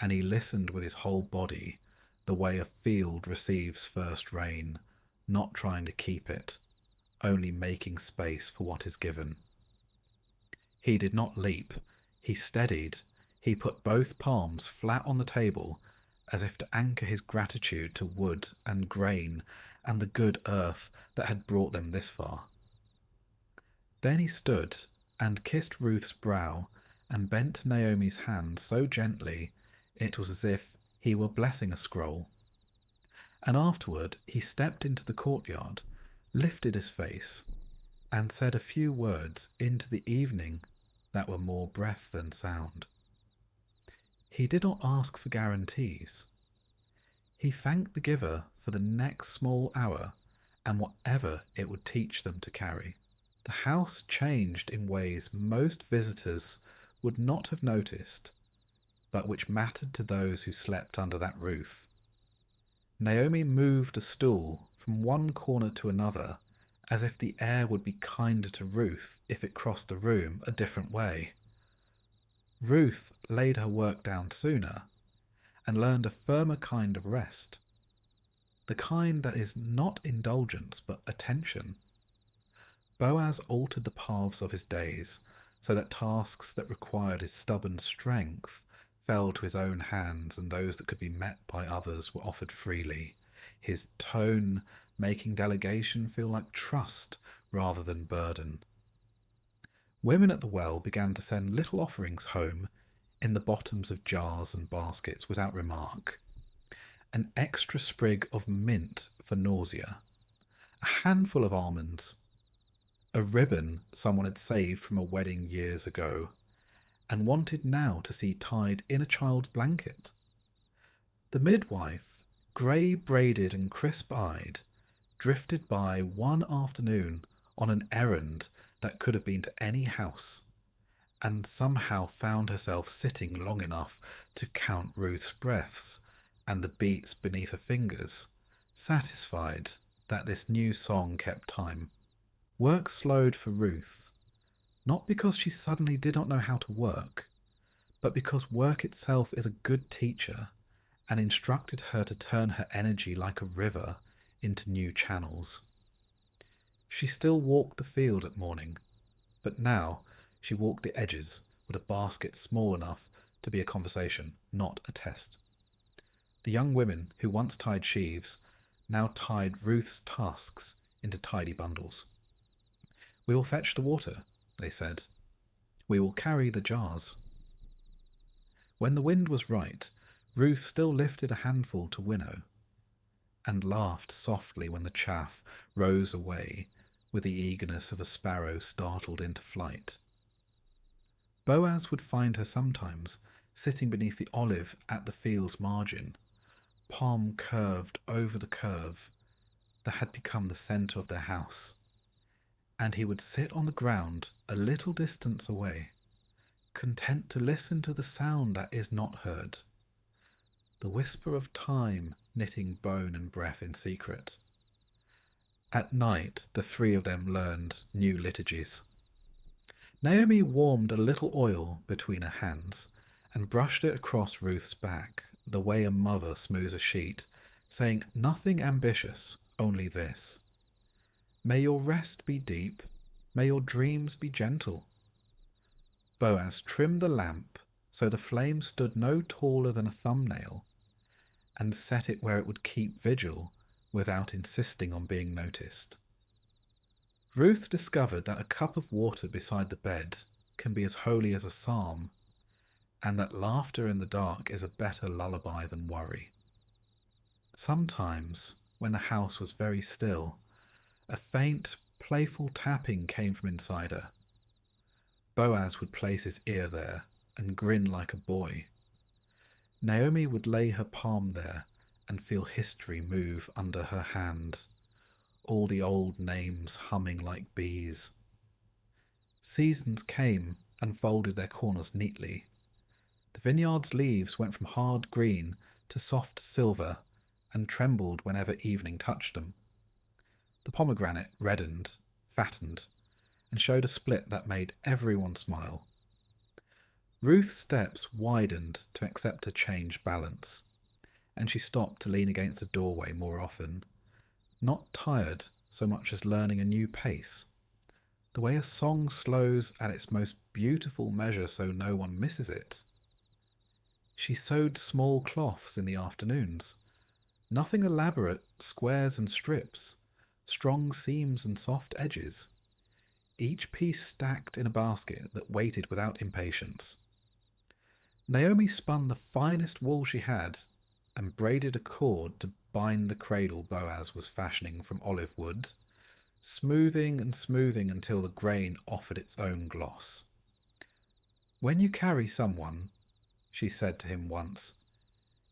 A: and he listened with his whole body, the way a field receives first rain, not trying to keep it, only making space for what is given. He did not leap, he steadied, he put both palms flat on the table, as if to anchor his gratitude to wood and grain and the good earth that had brought them this far. Then he stood and kissed Ruth's brow and bent Naomi's hand so gently it was as if he were blessing a scroll. And afterward he stepped into the courtyard, lifted his face, and said a few words into the evening that were more breath than sound. He did not ask for guarantees. He thanked the giver for the next small hour and whatever it would teach them to carry. The house changed in ways most visitors would not have noticed, but which mattered to those who slept under that roof. Naomi moved a stool from one corner to another, as if the air would be kinder to Ruth if it crossed the room a different way. Ruth laid her work down sooner, and learned a firmer kind of rest, the kind that is not indulgence but attention. Boaz altered the paths of his days, so that tasks that required his stubborn strength fell to his own hands, and those that could be met by others were offered freely. His tone making delegation feel like trust rather than burden. Women at the well began to send little offerings home in the bottoms of jars and baskets without remark. An extra sprig of mint for nausea, a handful of almonds, a ribbon someone had saved from a wedding years ago and wanted now to see tied in a child's blanket. The midwife, grey-braided and crisp-eyed, drifted by one afternoon on an errand that could have been to any house, and somehow found herself sitting long enough to count Ruth's breaths and the beats beneath her fingers, satisfied that this new song kept time. Work slowed for Ruth, not because she suddenly did not know how to work, but because work itself is a good teacher and instructed her to turn her energy like a river into new channels. She still walked the field at morning, but now she walked the edges with a basket small enough to be a conversation, not a test. The young women who once tied sheaves now tied Ruth's tasks into tidy bundles. "We will fetch the water," they said. "We will carry the jars." When the wind was right, Ruth still lifted a handful to winnow, and laughed softly when the chaff rose away with the eagerness of a sparrow startled into flight. Boaz would find her sometimes sitting beneath the olive at the field's margin, palm curved over the curve that had become the centre of their house, and he would sit on the ground a little distance away, content to listen to the sound that is not heard, the whisper of time knitting bone and breath in secret. At night the three of them learned new liturgies. Naomi warmed a little oil between her hands and brushed it across Ruth's back, the way a mother smooths a sheet, saying nothing ambitious, only this: "May your rest be deep, may your dreams be gentle." Boaz trimmed the lamp so the flame stood no taller than a thumbnail, and set it where it would keep vigil without insisting on being noticed. Ruth discovered that a cup of water beside the bed can be as holy as a psalm, and that laughter in the dark is a better lullaby than worry. Sometimes, when the house was very still, a faint, playful tapping came from inside her. Boaz would place his ear there and grin like a boy. Naomi would lay her palm there and feel history move under her hand, all the old names humming like bees. Seasons came and folded their corners neatly. The vineyard's leaves went from hard green to soft silver and trembled whenever evening touched them. The pomegranate reddened, fattened, and showed a split that made everyone smile. Ruth's steps widened to accept a changed balance, and she stopped to lean against the doorway more often, not tired so much as learning a new pace, the way a song slows at its most beautiful measure so no one misses it. She sewed small cloths in the afternoons, nothing elaborate, squares and strips, strong seams and soft edges, each piece stacked in a basket that waited without impatience. Naomi spun the finest wool she had and braided a cord to bind the cradle Boaz was fashioning from olive wood, smoothing and smoothing until the grain offered its own gloss. "When you carry someone," she said to him once,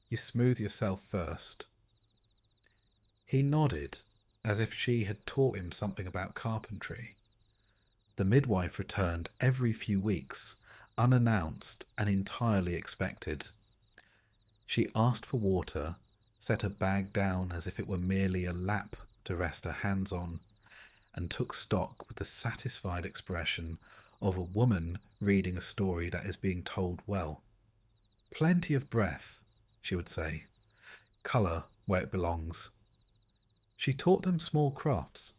A: "you smooth yourself first." He nodded, as if she had taught him something about carpentry. The midwife returned every few weeks, unannounced and entirely expected. She asked for water, set her bag down as if it were merely a lap to rest her hands on, and took stock with the satisfied expression of a woman reading a story that is being told well. "Plenty of breath," she would say. "Colour where it belongs." She taught them small crafts: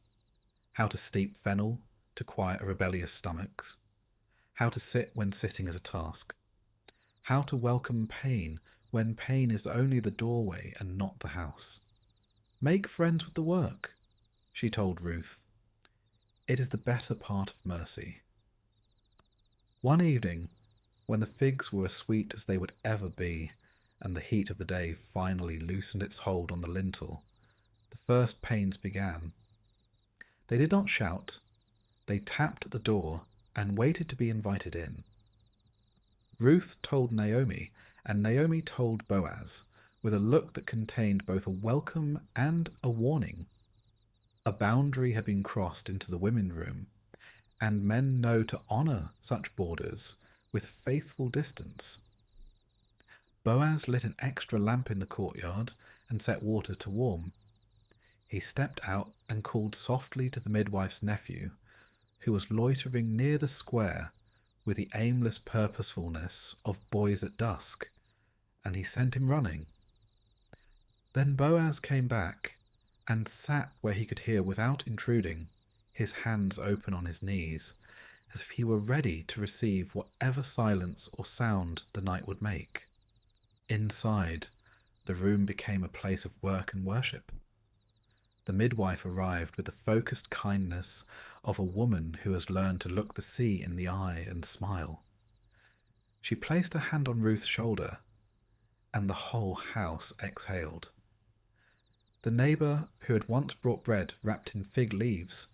A: how to steep fennel to quiet a rebellious stomachs, how to sit when sitting is a task, how to welcome pain when pain is only the doorway and not the house. Make friends with the work, she told Ruth. It is the better part of mercy. One evening, when the figs were as sweet as they would ever be, and the heat of the day finally loosened its hold on the lintel, the first pains began. They did not shout. They tapped at the door and waited to be invited in. Ruth told Naomi, and Naomi told Boaz, with a look that contained both a welcome and a warning. A boundary had been crossed into the women's room, and men know to honour such borders with faithful distance. Boaz lit an extra lamp in the courtyard and set water to warm. He stepped out and called softly to the midwife's nephew, who was loitering near the square with the aimless purposefulness of boys at dusk, and he sent him running. Then Boaz came back and sat where he could hear without intruding, his hands open on his knees, as if he were ready to receive whatever silence or sound the night would make. Inside, the room became a place of work and worship. The midwife arrived with the focused kindness of a woman who has learned to look the sea in the eye and smile. She placed a hand on Ruth's shoulder, and the whole house exhaled. The neighbour who had once brought bread wrapped in fig leaves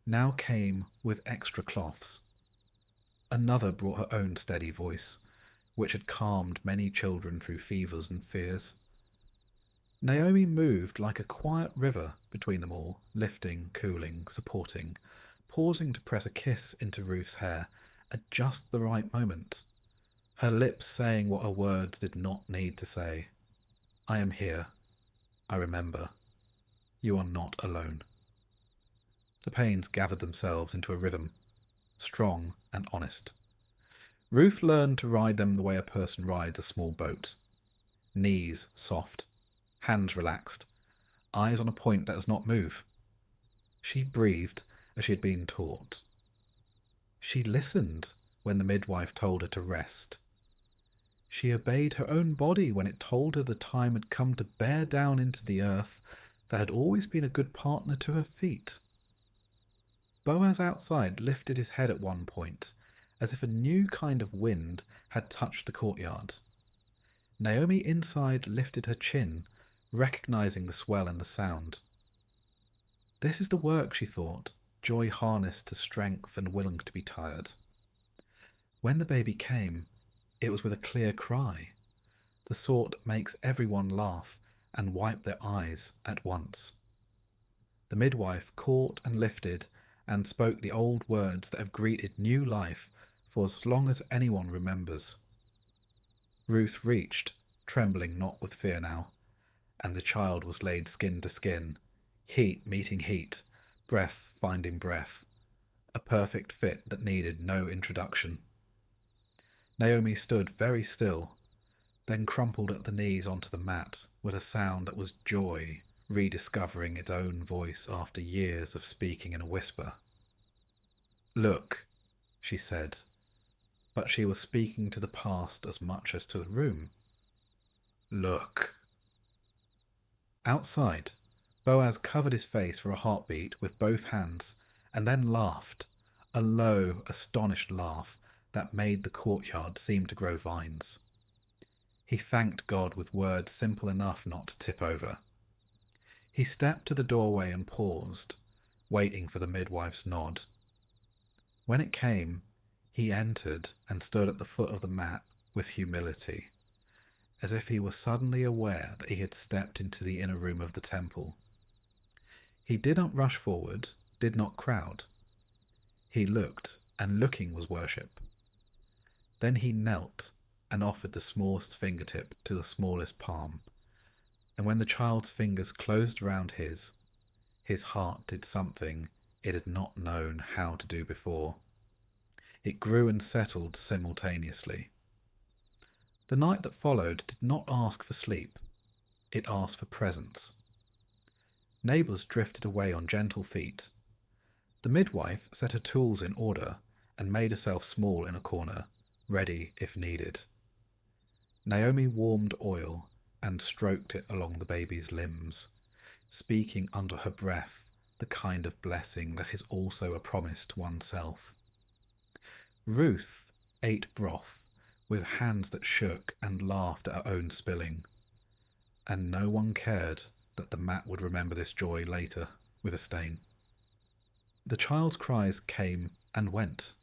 A: now came with extra cloths. Another brought her own steady voice, which had calmed many children through fevers and fears. Naomi moved like a quiet river between them all, lifting, cooling, supporting, pausing to press a kiss into Ruth's hair at just the right moment, her lips saying what her words did not need to say. I am here. I remember. You are not alone. The pains gathered themselves into a rhythm, strong and honest. Ruth learned to ride them the way a person rides a small boat. Knees soft, hands relaxed, eyes on a point that does not move. She breathed as she had been taught. She listened when the midwife told her to rest. She obeyed her own body when it told her the time had come to bear down into the earth that had always been a good partner to her feet. Boaz outside lifted his head at one point, as if a new kind of wind had touched the courtyard. Naomi inside lifted her chin, recognizing the swell and the sound. This is the work, she thought, joy harnessed to strength and willing to be tired. When the baby came, it was with a clear cry, the sort that makes everyone laugh and wipe their eyes at once. The midwife caught and lifted and spoke the old words that have greeted new life for as long as anyone remembers. Ruth reached, trembling not with fear now, and the child was laid skin to skin, heat meeting heat, breath finding breath, a perfect fit that needed no introduction. Naomi stood very still, then crumpled at the knees onto the mat with a sound that was joy rediscovering its own voice after years of speaking in a whisper. Look, she said, but she was speaking to the past as much as to the room. Look. Outside, Boaz covered his face for a heartbeat with both hands and then laughed, a low, astonished laugh that made the courtyard seem to grow vines. He thanked God with words simple enough not to tip over. He stepped to the doorway and paused, waiting for the midwife's nod. When it came, he entered and stood at the foot of the mat with humility, as if he were suddenly aware that he had stepped into the inner room of the temple. He did not rush forward, did not crowd. He looked, and looking was worship. Then he knelt and offered the smallest fingertip to the smallest palm, and when the child's fingers closed around his heart did something it had not known how to do before. It grew and settled simultaneously. The night that followed did not ask for sleep. It asked for presence. Neighbours drifted away on gentle feet. The midwife set her tools in order and made herself small in a corner, ready if needed. Naomi warmed oil and stroked it along the baby's limbs, speaking under her breath the kind of blessing that is also a promise to oneself. Ruth ate broth with hands that shook and laughed at her own spilling, and no one cared that the mat would remember this joy later with a stain. The child's cries came and went,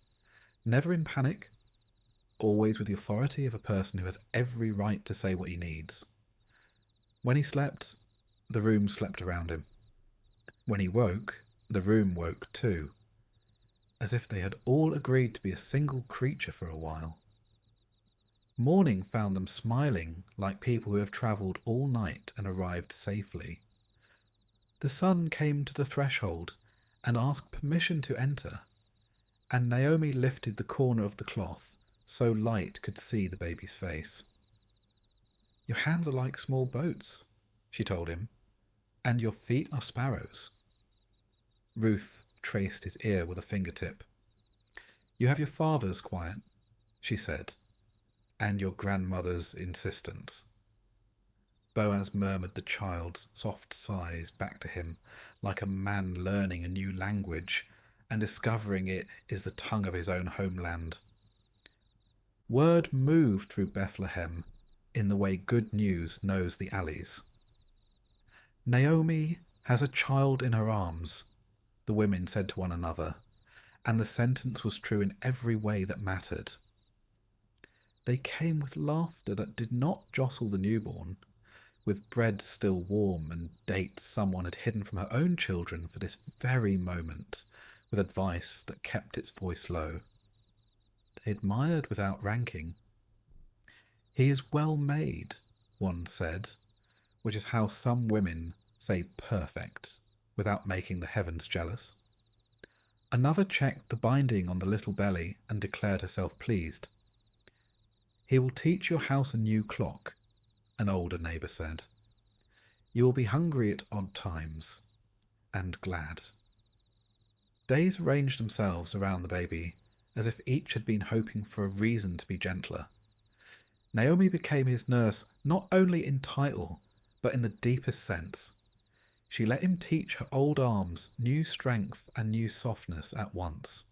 A: never in panic, always with the authority of a person who has every right to say what he needs. When he slept, the room slept around him. When he woke, the room woke too, as if they had all agreed to be a single creature for a while. Morning found them smiling like people who have travelled all night and arrived safely. The sun came to the threshold and asked permission to enter, and Naomi lifted the corner of the cloth so Light could see the baby's face. "Your hands are like small boats," she told him, "and your feet are sparrows." Ruth traced his ear with a fingertip. "You have your father's quiet," she said, "and your grandmother's insistence." Boaz murmured the child's soft sighs back to him like a man learning a new language and discovering it is the tongue of his own homeland. Word moved through Bethlehem in the way good news knows the alleys. "Naomi has a child in her arms," the women said to one another, and the sentence was true in every way that mattered. They came with laughter that did not jostle the newborn, with bread still warm and dates someone had hidden from her own children for this very moment, with advice that kept its voice low. They admired without ranking. "He is well made," one said, which is how some women say perfect without making the heavens jealous. Another checked the binding on the little belly and declared herself pleased. "He will teach your house a new clock," an older neighbour said. "You will be hungry at odd times, and glad." Days arranged themselves around the baby, as if each had been hoping for a reason to be gentler. Naomi became his nurse not only in title, but in the deepest sense. She let him teach her old arms new strength and new softness at once.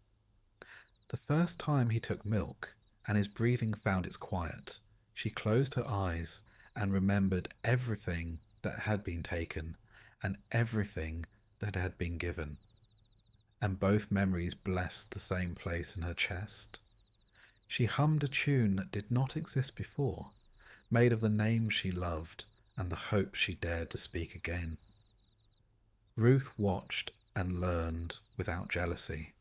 A: The first time he took milk, and his breathing found its quiet, she closed her eyes and remembered everything that had been taken and everything that had been given. And both memories blessed the same place in her chest. She hummed a tune that did not exist before, made of the names she loved and the hope she dared to speak again. Ruth watched and learned without jealousy,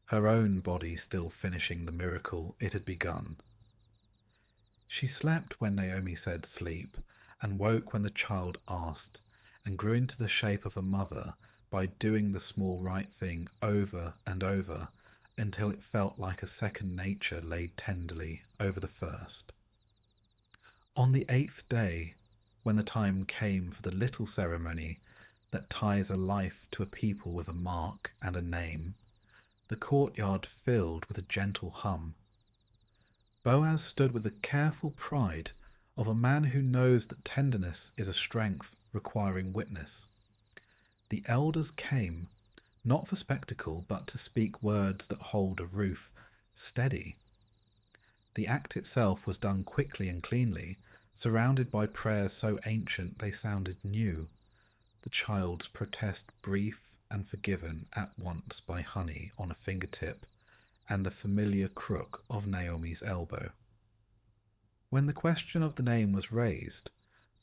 A: her own body still finishing the miracle it had begun. She slept when Naomi said sleep, and woke when the child asked, and grew into the shape of a mother by doing the small right thing over and over until it felt like a second nature laid tenderly over the first. On the 8th day, when the time came for the little ceremony that ties a life to a people with a mark and a name, the courtyard filled with a gentle hum. Boaz stood with the careful pride of a man who knows that tenderness is a strength requiring witness. The elders came, not for spectacle, but to speak words that hold a roof steady. The act itself was done quickly and cleanly, surrounded by prayers so ancient they sounded new, the child's protest brief and forgiven at once by honey on a fingertip and the familiar crook of Naomi's elbow. When the question of the name was raised,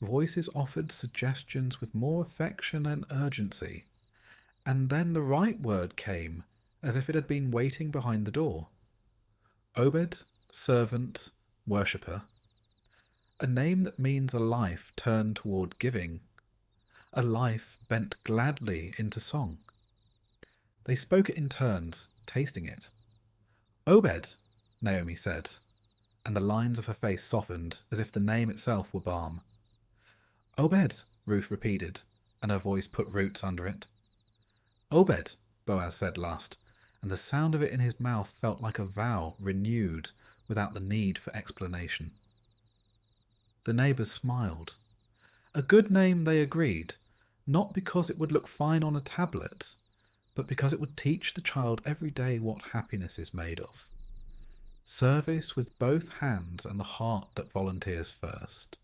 A: voices offered suggestions with more affection and urgency, and then the right word came as if it had been waiting behind the door. Obed, servant, worshipper. A name that means a life turned toward giving, a life bent gladly into song. They spoke it in turns, tasting it. "Obed," Naomi said, and the lines of her face softened as if the name itself were balm. "Obed," Ruth repeated, and her voice put roots under it. "Obed," Boaz said last, and the sound of it in his mouth felt like a vow renewed without the need for explanation. The neighbours smiled. A good name, they agreed, not because it would look fine on a tablet, but because it would teach the child every day what happiness is made of. Service with both hands and the heart that volunteers first.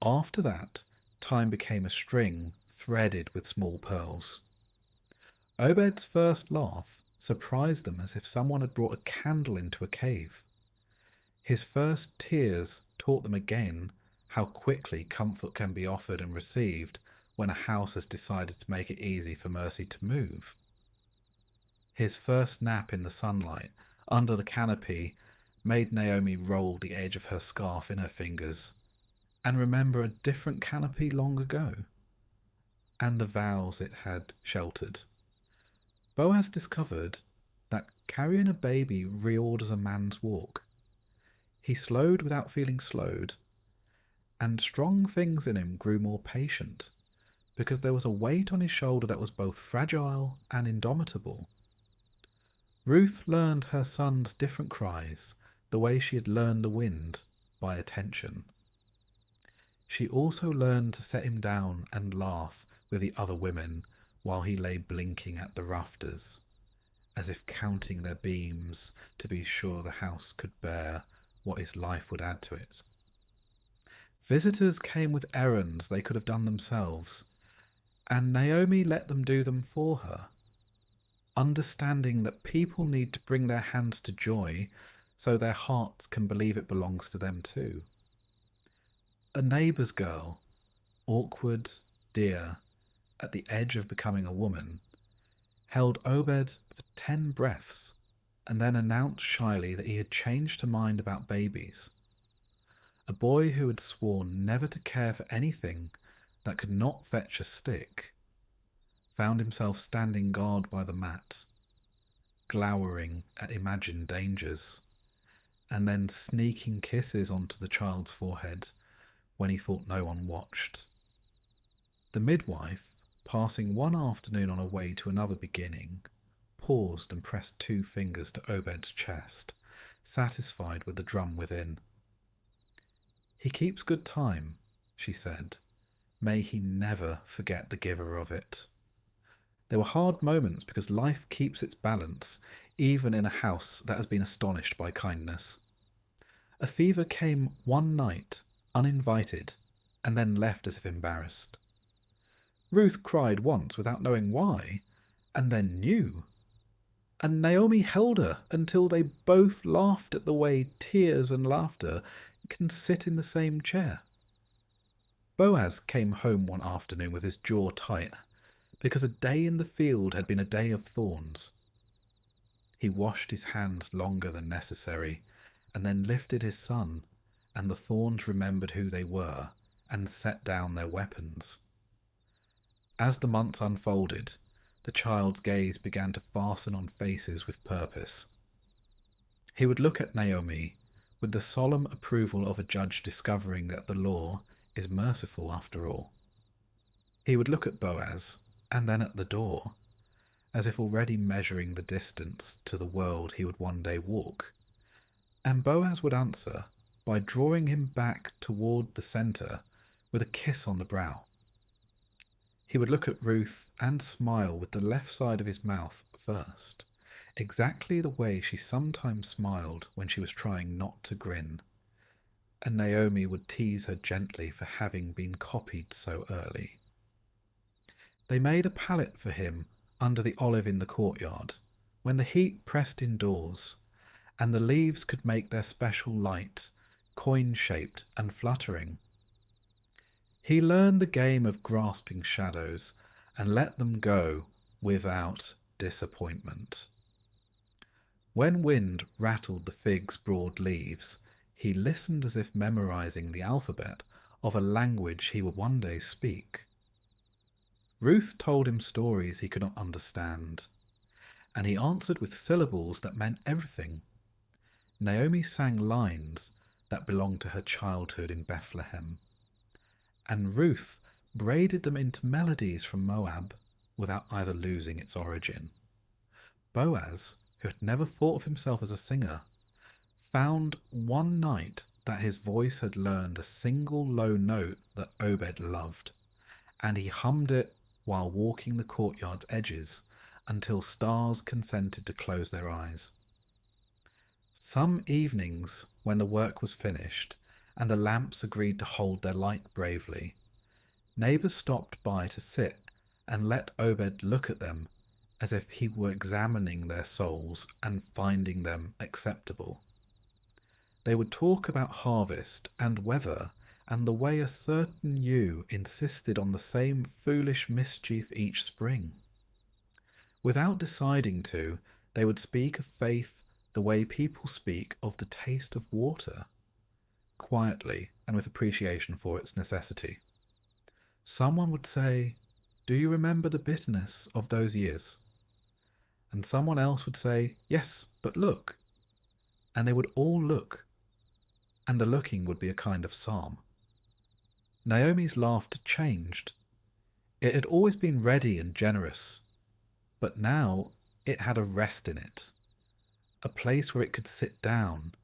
A: After that, time became a string threaded with small pearls. Obed's first laugh surprised them as if someone had brought a candle into a cave. His first tears taught them again how quickly comfort can be offered and received when a house has decided to make it easy for Mercy to move. His first nap in the sunlight under the canopy made Naomi roll the edge of her scarf in her fingers and remember a different canopy long ago, and the vows it had sheltered. Boaz discovered that carrying a baby reorders a man's walk. He slowed without feeling slowed, and strong things in him grew more patient, because there was a weight on his shoulder that was both fragile and indomitable. Ruth learned her son's different cries the way she had learned the wind, by attention. She also learned to set him down and laugh with the other women while he lay blinking at the rafters, as if counting their beams to be sure the house could bear what his life would add to it. Visitors came with errands they could have done themselves, and Naomi let them do them for her, understanding that people need to bring their hands to joy so their hearts can believe it belongs to them too. A neighbour's girl, awkward, dear, at the edge of becoming a woman, held Obed for 10 breaths and then announced shyly that he had changed her mind about babies. A boy who had sworn never to care for anything that could not fetch a stick found himself standing guard by the mat, glowering at imagined dangers, and then sneaking kisses onto the child's forehead when he thought no one watched. The midwife, passing one afternoon on her way to another beginning, paused and pressed 2 fingers to Obed's chest, satisfied with the drum within. "He keeps good time," she said. "May he never forget the giver of it." There were hard moments because life keeps its balance, even in a house that has been astonished by kindness. A fever came one night, uninvited, and then left as if embarrassed. Ruth cried once without knowing why, and then knew. And Naomi held her until they both laughed at the way tears and laughter can sit in the same chair. Boaz came home one afternoon with his jaw tight, because a day in the field had been a day of thorns. He washed his hands longer than necessary, and then lifted his son, and the thorns remembered who they were, and set down their weapons. As the months unfolded, the child's gaze began to fasten on faces with purpose. He would look at Naomi with the solemn approval of a judge discovering that the law is merciful after all. He would look at Boaz, and then at the door, as if already measuring the distance to the world he would one day walk. And Boaz would answer by drawing him back toward the centre with a kiss on the brow. He would look at Ruth and smile with the left side of his mouth first, exactly the way she sometimes smiled when she was trying not to grin, and Naomi would tease her gently for having been copied so early. They made a pallet for him under the olive in the courtyard, when the heat pressed indoors, and the leaves could make their special light, coin-shaped and fluttering. He learned the game of grasping shadows and let them go without disappointment. When wind rattled the fig's broad leaves, he listened as if memorizing the alphabet of a language he would one day speak. Ruth told him stories he could not understand, and he answered with syllables that meant everything. Naomi sang lines that belonged to her childhood in Bethlehem, and Ruth braided them into melodies from Moab without either losing its origin. Boaz, who had never thought of himself as a singer, found one night that his voice had learned a single low note that Obed loved, and he hummed it while walking the courtyard's edges until stars consented to close their eyes. Some evenings, when the work was finished and the lamps agreed to hold their light bravely, neighbours stopped by to sit and let Obed look at them as if he were examining their souls and finding them acceptable. They would talk about harvest and weather and the way a certain ewe insisted on the same foolish mischief each spring. Without deciding to, they would speak of faith the way people speak of the taste of water, quietly and with appreciation for its necessity. Someone would say, "Do you remember the bitterness of those years?" And someone else would say, "Yes, but look." And they would all look, and the looking would be a kind of psalm. Naomi's laughter changed. It had always been ready and generous, but now it had a rest in it, a place where it could sit down.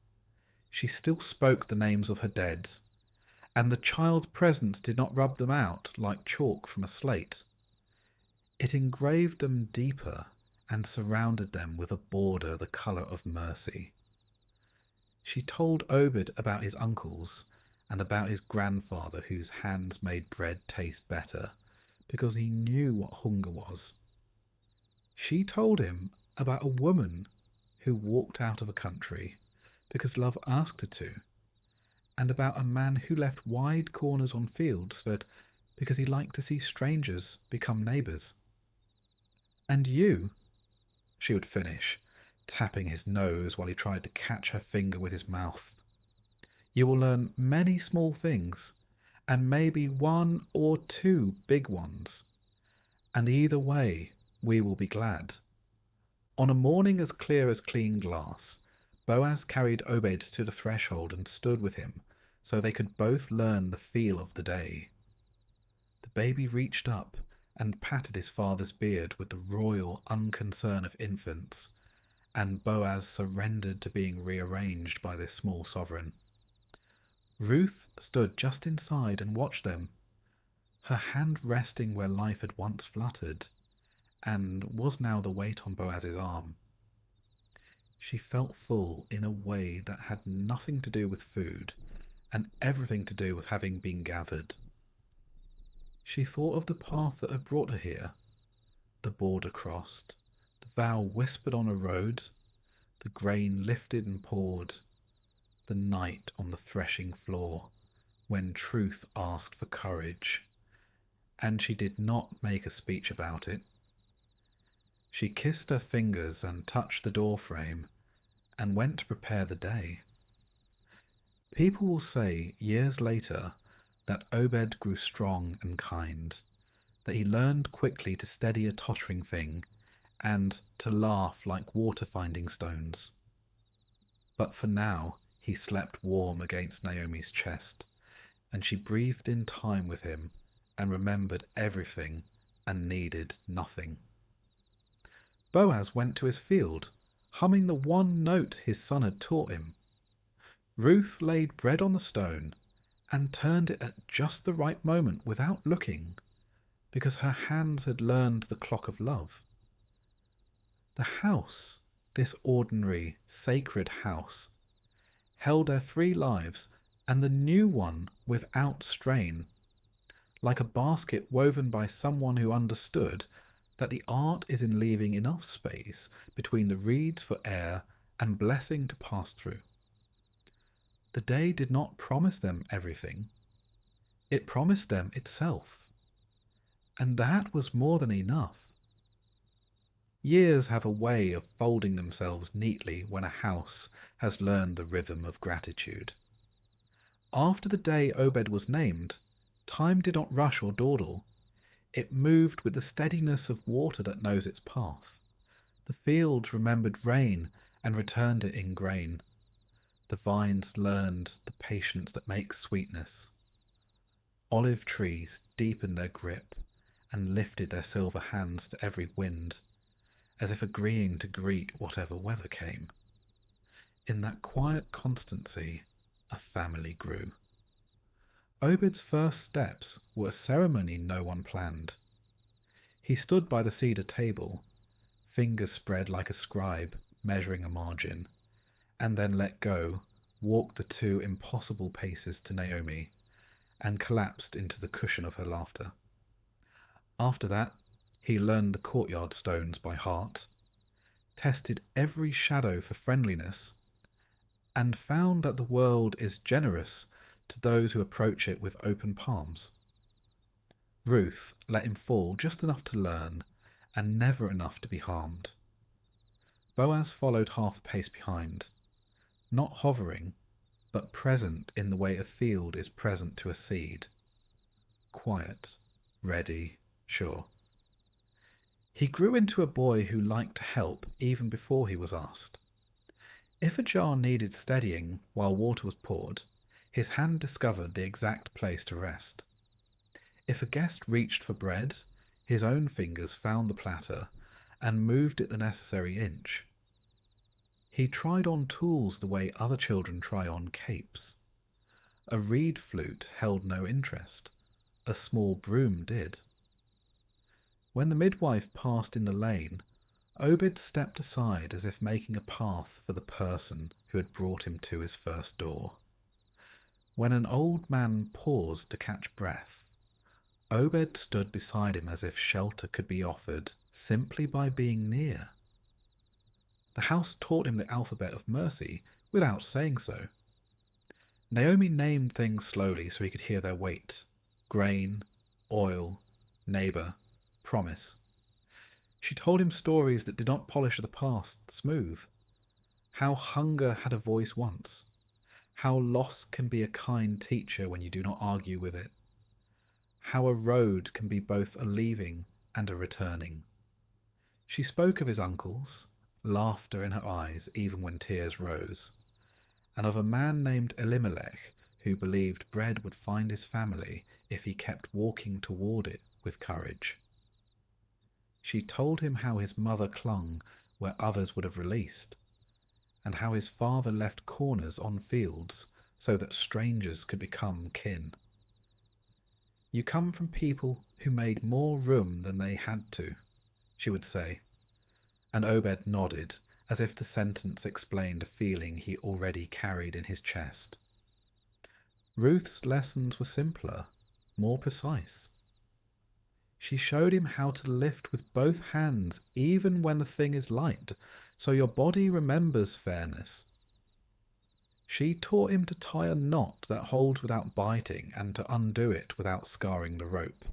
A: She still spoke the names of her dead, and the child's presence did not rub them out like chalk from a slate. It engraved them deeper and surrounded them with a border the colour of mercy. She told Obed about his uncles and about his grandfather whose hands made bread taste better because he knew what hunger was. She told him about a woman who walked out of a country because love asked her to, and about a man who left wide corners on fields but because he liked to see strangers become neighbours. "And you," she would finish, tapping his nose while he tried to catch her finger with his mouth. "You will learn many small things, and maybe one or two big ones. And either way, we will be glad." On a morning as clear as clean glass, Boaz carried Obed to the threshold and stood with him so they could both learn the feel of the day. The baby reached up and patted his father's beard with the royal unconcern of infants, and Boaz surrendered to being rearranged by this small sovereign. Ruth stood just inside and watched them, her hand resting where life had once fluttered, and was now the weight on Boaz's arm. She felt full in a way that had nothing to do with food, and everything to do with having been gathered. She thought of the path that had brought her here, the border crossed, the vow whispered on a road, the grain lifted and poured, the night on the threshing floor, when truth asked for courage, and she did not make a speech about it. She kissed her fingers and touched the door frame, and went to prepare the day. People will say years later that Obed grew strong and kind, that he learned quickly to steady a tottering thing and to laugh like water-finding stones. But for now he slept warm against Naomi's chest, and she breathed in time with him and remembered everything and needed nothing. Boaz went to his field, humming the one note his son had taught him. Ruth laid bread on the stone and turned it at just the right moment without looking, because her hands had learned the clock of love. The house, this ordinary, sacred house, held their 3 lives and the new one without strain, like a basket woven by someone who understood that the art is in leaving enough space between the reeds for air and blessing to pass through. The day did not promise them everything. It promised them itself. And that was more than enough. Years have a way of folding themselves neatly when a house has learned the rhythm of gratitude. After the day Obed was named, time did not rush or dawdle. It moved with the steadiness of water that knows its path. The fields remembered rain and returned it in grain. The vines learned the patience that makes sweetness. Olive trees deepened their grip and lifted their silver hands to every wind, as if agreeing to greet whatever weather came. In that quiet constancy, a family grew. Obed's first steps were a ceremony no one planned. He stood by the cedar table, fingers spread like a scribe measuring a margin, and then let go, walked the 2 impossible paces to Naomi, and collapsed into the cushion of her laughter. After that, he learned the courtyard stones by heart, tested every shadow for friendliness, and found that the world is generous to those who approach it with open palms. Ruth let him fall just enough to learn, and never enough to be harmed. Boaz followed half a pace behind, not hovering, but present in the way a field is present to a seed. Quiet, ready, sure. He grew into a boy who liked to help even before he was asked. If a jar needed steadying while water was poured, his hand discovered the exact place to rest. If a guest reached for bread, his own fingers found the platter and moved it the necessary inch. He tried on tools the way other children try on capes. A reed flute held no interest. A small broom did. When the midwife passed in the lane, Obed stepped aside as if making a path for the person who had brought him to his first door. When an old man paused to catch breath, Obed stood beside him as if shelter could be offered simply by being near. The house taught him the alphabet of mercy without saying so. Naomi named things slowly so he could hear their weight: grain, oil, neighbour, promise. She told him stories that did not polish the past smooth. How hunger had a voice once. How loss can be a kind teacher when you do not argue with it. How a road can be both a leaving and a returning. She spoke of his uncles, laughter in her eyes even when tears rose, and of a man named Elimelech who believed bread would find his family if he kept walking toward it with courage. She told him how his mother clung where others would have released, and how his father left corners on fields so that strangers could become kin. You come from people who made more room than they had to, she would say, and Obed nodded as if the sentence explained a feeling he already carried in his chest. Ruth's lessons were simpler, more precise. She showed him how to lift with both hands even when the thing is light, so your body remembers fairness. She taught him to tie a knot that holds without biting and to undo it without scarring the rope.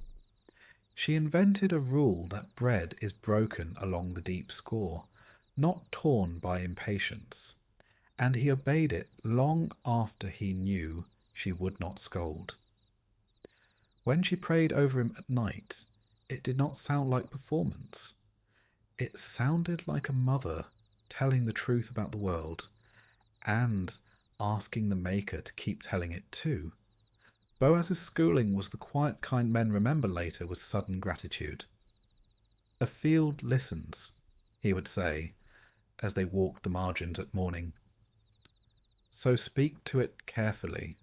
A: She invented a rule that bread is broken along the deep score, not torn by impatience, and he obeyed it long after he knew she would not scold. When she prayed over him at night, it did not sound like performance. It sounded like a mother telling the truth about the world and asking the Maker to keep telling it too. Boaz's schooling was the quiet kind men remember later with sudden gratitude. A field listens, he would say, as they walked the margins at morning. So speak to it carefully.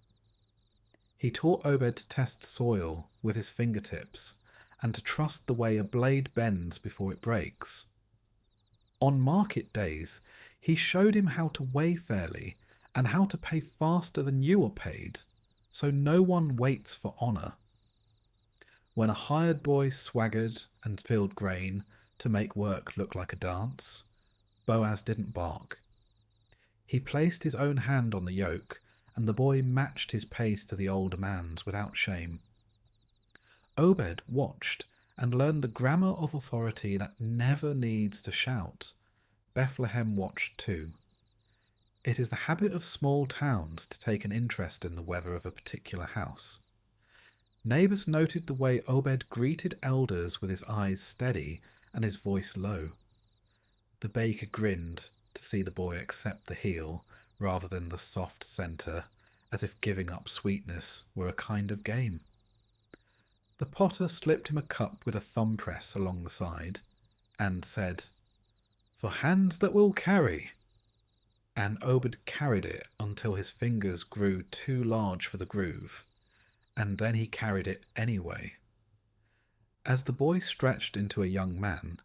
A: He taught Obed to test soil with his fingertips and to trust the way a blade bends before it breaks. On market days, he showed him how to weigh fairly and how to pay faster than you are paid, so no one waits for honour. When a hired boy swaggered and spilled grain to make work look like a dance, Boaz didn't bark. He placed his own hand on the yoke, and the boy matched his pace to the older man's without shame. Obed watched and learned the grammar of authority that never needs to shout. Bethlehem watched too. It is the habit of small towns to take an interest in the weather of a particular house. Neighbours noted the way Obed greeted elders with his eyes steady and his voice low. The baker grinned to see the boy accept the heel rather than the soft centre, as if giving up sweetness were a kind of game. The potter slipped him a cup with a thumb press along the side, and said, "For hands that will carry." And Obed carried it until his fingers grew too large for the groove, and then he carried it anyway. As the boy stretched into a young man,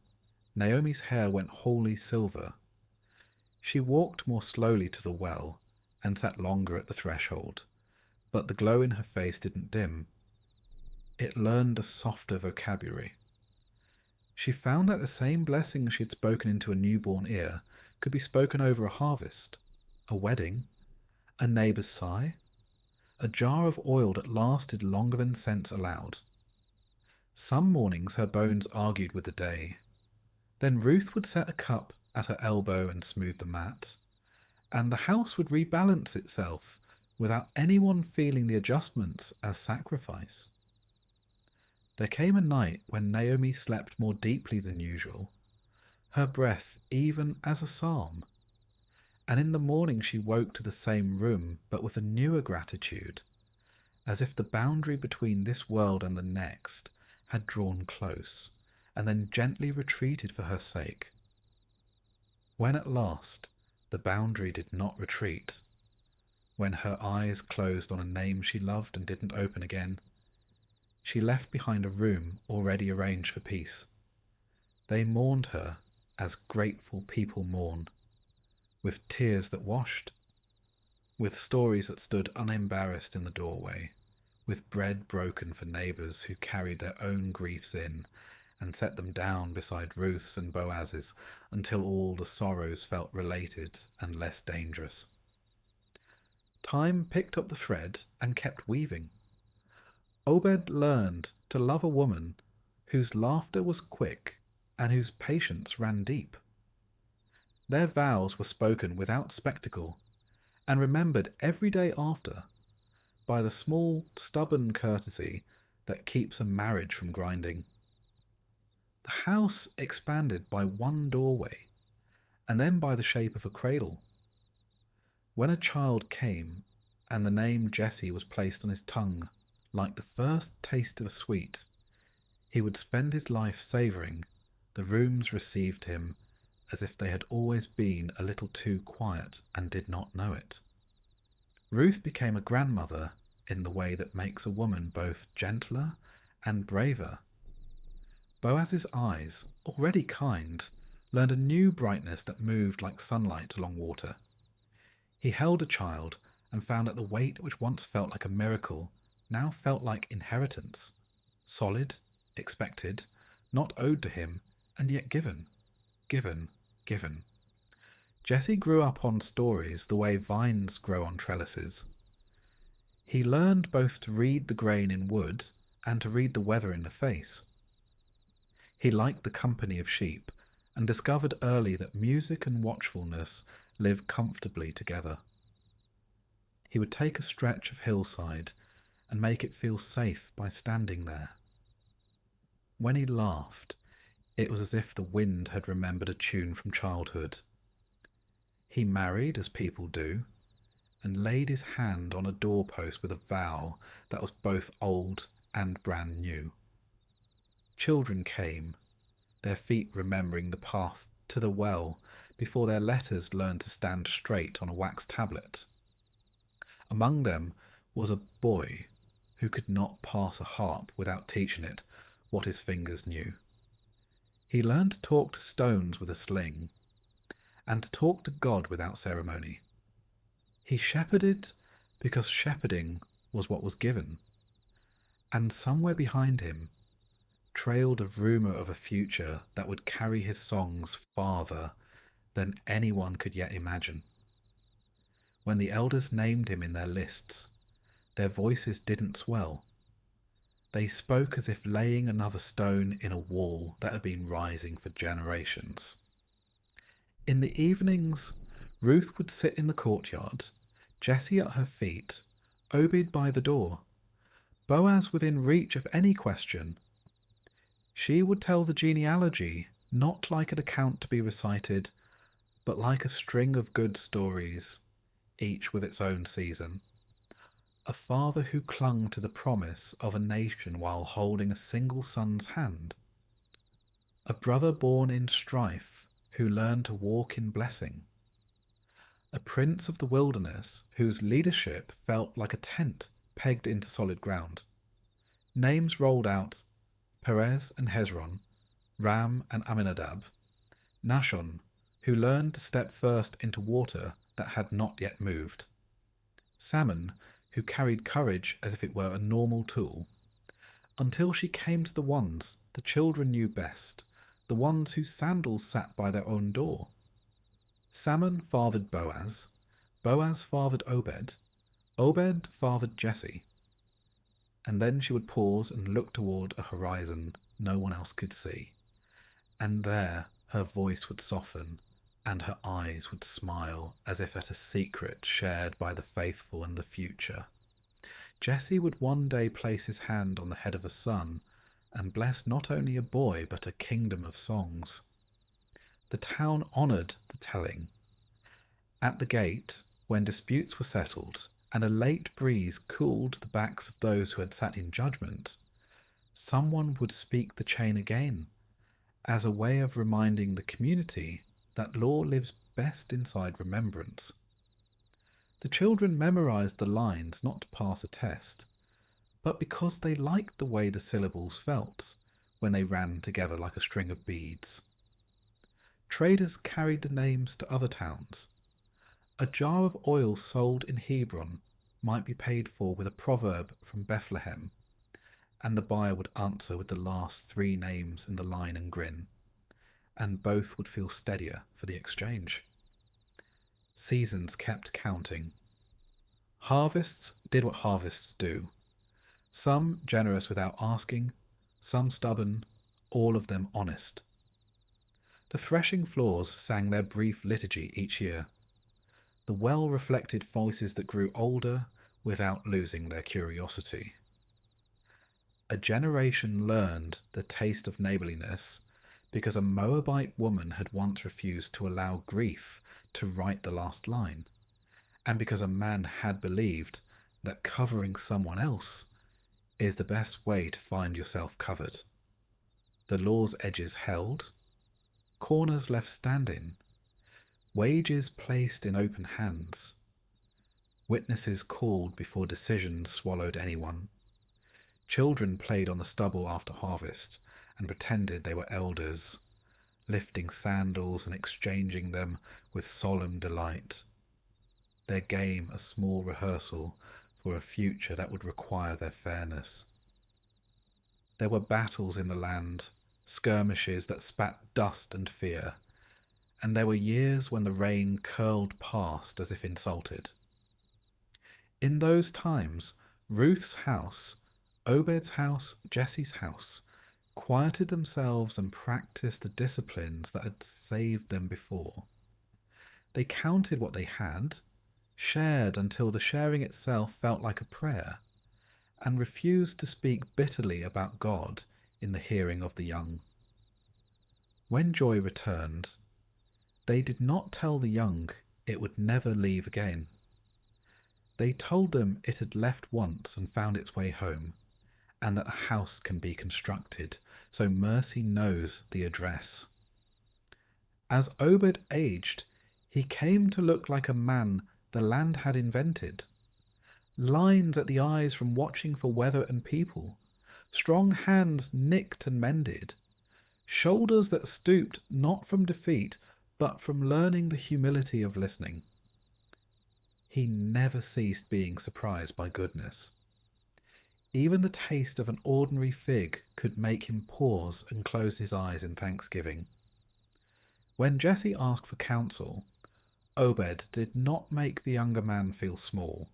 A: Naomi's hair went wholly silver. She walked more slowly to the well and sat longer at the threshold, but the glow in her face didn't dim. It learned a softer vocabulary. She found that the same blessings she had spoken into a newborn ear could be spoken over a harvest, a wedding, a neighbour's sigh, a jar of oil that lasted longer than sense allowed. Some mornings her bones argued with the day. Then Ruth would set a cup at her elbow and smooth the mat, and the house would rebalance itself without anyone feeling the adjustments as sacrifice. There came a night when Naomi slept more deeply than usual, her breath even as a psalm, and in the morning she woke to the same room but with a newer gratitude, as if the boundary between this world and the next had drawn close and then gently retreated for her sake. When at last the boundary did not retreat, when her eyes closed on a name she loved and didn't open again, she left behind a room already arranged for peace. They mourned her as grateful people mourn, with tears that washed, with stories that stood unembarrassed in the doorway, with bread broken for neighbours who carried their own griefs in and set them down beside Ruth's and Boaz's until all the sorrows felt related and less dangerous. Time picked up the thread and kept weaving. Obed learned to love a woman whose laughter was quick and whose patience ran deep. Their vows were spoken without spectacle and remembered every day after by the small, stubborn courtesy that keeps a marriage from grinding. The house expanded by one doorway and then by the shape of a cradle. When a child came and the name Jesse was placed on his tongue, like the first taste of a sweet, he would spend his life savouring the rooms received him as if they had always been a little too quiet and did not know it. Ruth became a grandmother in the way that makes a woman both gentler and braver. Boaz's eyes, already kind, learned a new brightness that moved like sunlight along water. He held a child and found that the weight which once felt like a miracle now felt like inheritance, solid, expected, not owed to him, and yet given, given, given. Jesse grew up on stories the way vines grow on trellises. He learned both to read the grain in wood and to read the weather in the face. He liked the company of sheep and discovered early that music and watchfulness live comfortably together. He would take a stretch of hillside and make it feel safe by standing there. When he laughed, it was as if the wind had remembered a tune from childhood. He married, as people do, and laid his hand on a doorpost with a vow that was both old and brand new. Children came, their feet remembering the path to the well before their letters learned to stand straight on a wax tablet. Among them was a boy who could not pass a harp without teaching it what his fingers knew. He learned to talk to stones with a sling, and to talk to God without ceremony. He shepherded because shepherding was what was given, and somewhere behind him trailed a rumour of a future that would carry his songs farther than anyone could yet imagine. When the elders named him in their lists, their voices didn't swell. They spoke as if laying another stone in a wall that had been rising for generations. In the evenings, Ruth would sit in the courtyard, Jesse at her feet, Obed by the door, Boaz within reach of any question. She would tell the genealogy, not like an account to be recited, but like a string of good stories, each with its own season. A father who clung to the promise of a nation while holding a single son's hand. A brother born in strife who learned to walk in blessing. A prince of the wilderness whose leadership felt like a tent pegged into solid ground. Names rolled out: Perez and Hezron, Ram and Aminadab, Nashon, who learned to step first into water that had not yet moved, Salmon, who carried courage as if it were a normal tool, until she came to the ones the children knew best, the ones whose sandals sat by their own door. Salmon fathered Boaz, Boaz fathered Obed, Obed fathered Jesse. And then she would pause and look toward a horizon no one else could see, and there her voice would soften, and her eyes would smile as if at a secret shared by the faithful and the future. Jesse would one day place his hand on the head of a son and bless not only a boy but a kingdom of songs. The town honoured the telling. At the gate, when disputes were settled and a late breeze cooled the backs of those who had sat in judgment, someone would speak the chain again, as a way of reminding the community that law lives best inside remembrance. The children memorized the lines not to pass a test, but because they liked the way the syllables felt when they ran together like a string of beads. Traders carried the names to other towns. A jar of oil sold in Hebron might be paid for with a proverb from Bethlehem, and the buyer would answer with the last three names in the line and grin, and both would feel steadier for the exchange. Seasons kept counting. Harvests did what harvests do. Some generous without asking, some stubborn, all of them honest. The threshing floors sang their brief liturgy each year. The well-reflected voices that grew older without losing their curiosity. A generation learned the taste of neighbourliness because a Moabite woman had once refused to allow grief to write the last line, and because a man had believed that covering someone else is the best way to find yourself covered. The law's edges held, corners left standing, wages placed in open hands, witnesses called before decisions swallowed anyone. Children played on the stubble after harvest and pretended they were elders, lifting sandals and exchanging them with solemn delight. Their game a small rehearsal for a future that would require their fairness. There were battles in the land, skirmishes that spat dust and fear, and there were years when the rain curled past as if insulted. In those times, Ruth's house, Obed's house, Jesse's house, quieted themselves and practiced the disciplines that had saved them before. They counted what they had, shared until the sharing itself felt like a prayer, and refused to speak bitterly about God in the hearing of the young. When joy returned, they did not tell the young it would never leave again. They told them it had left once and found its way home, and that a house can be constructed, so mercy knows the address. As Obed aged, he came to look like a man the land had invented. Lines at the eyes from watching for weather and people, strong hands nicked and mended, shoulders that stooped not from defeat, but from learning the humility of listening. He never ceased being surprised by goodness. Even the taste of an ordinary fig could make him pause and close his eyes in thanksgiving. When Jesse asked for counsel, Obed did not make the younger man feel small.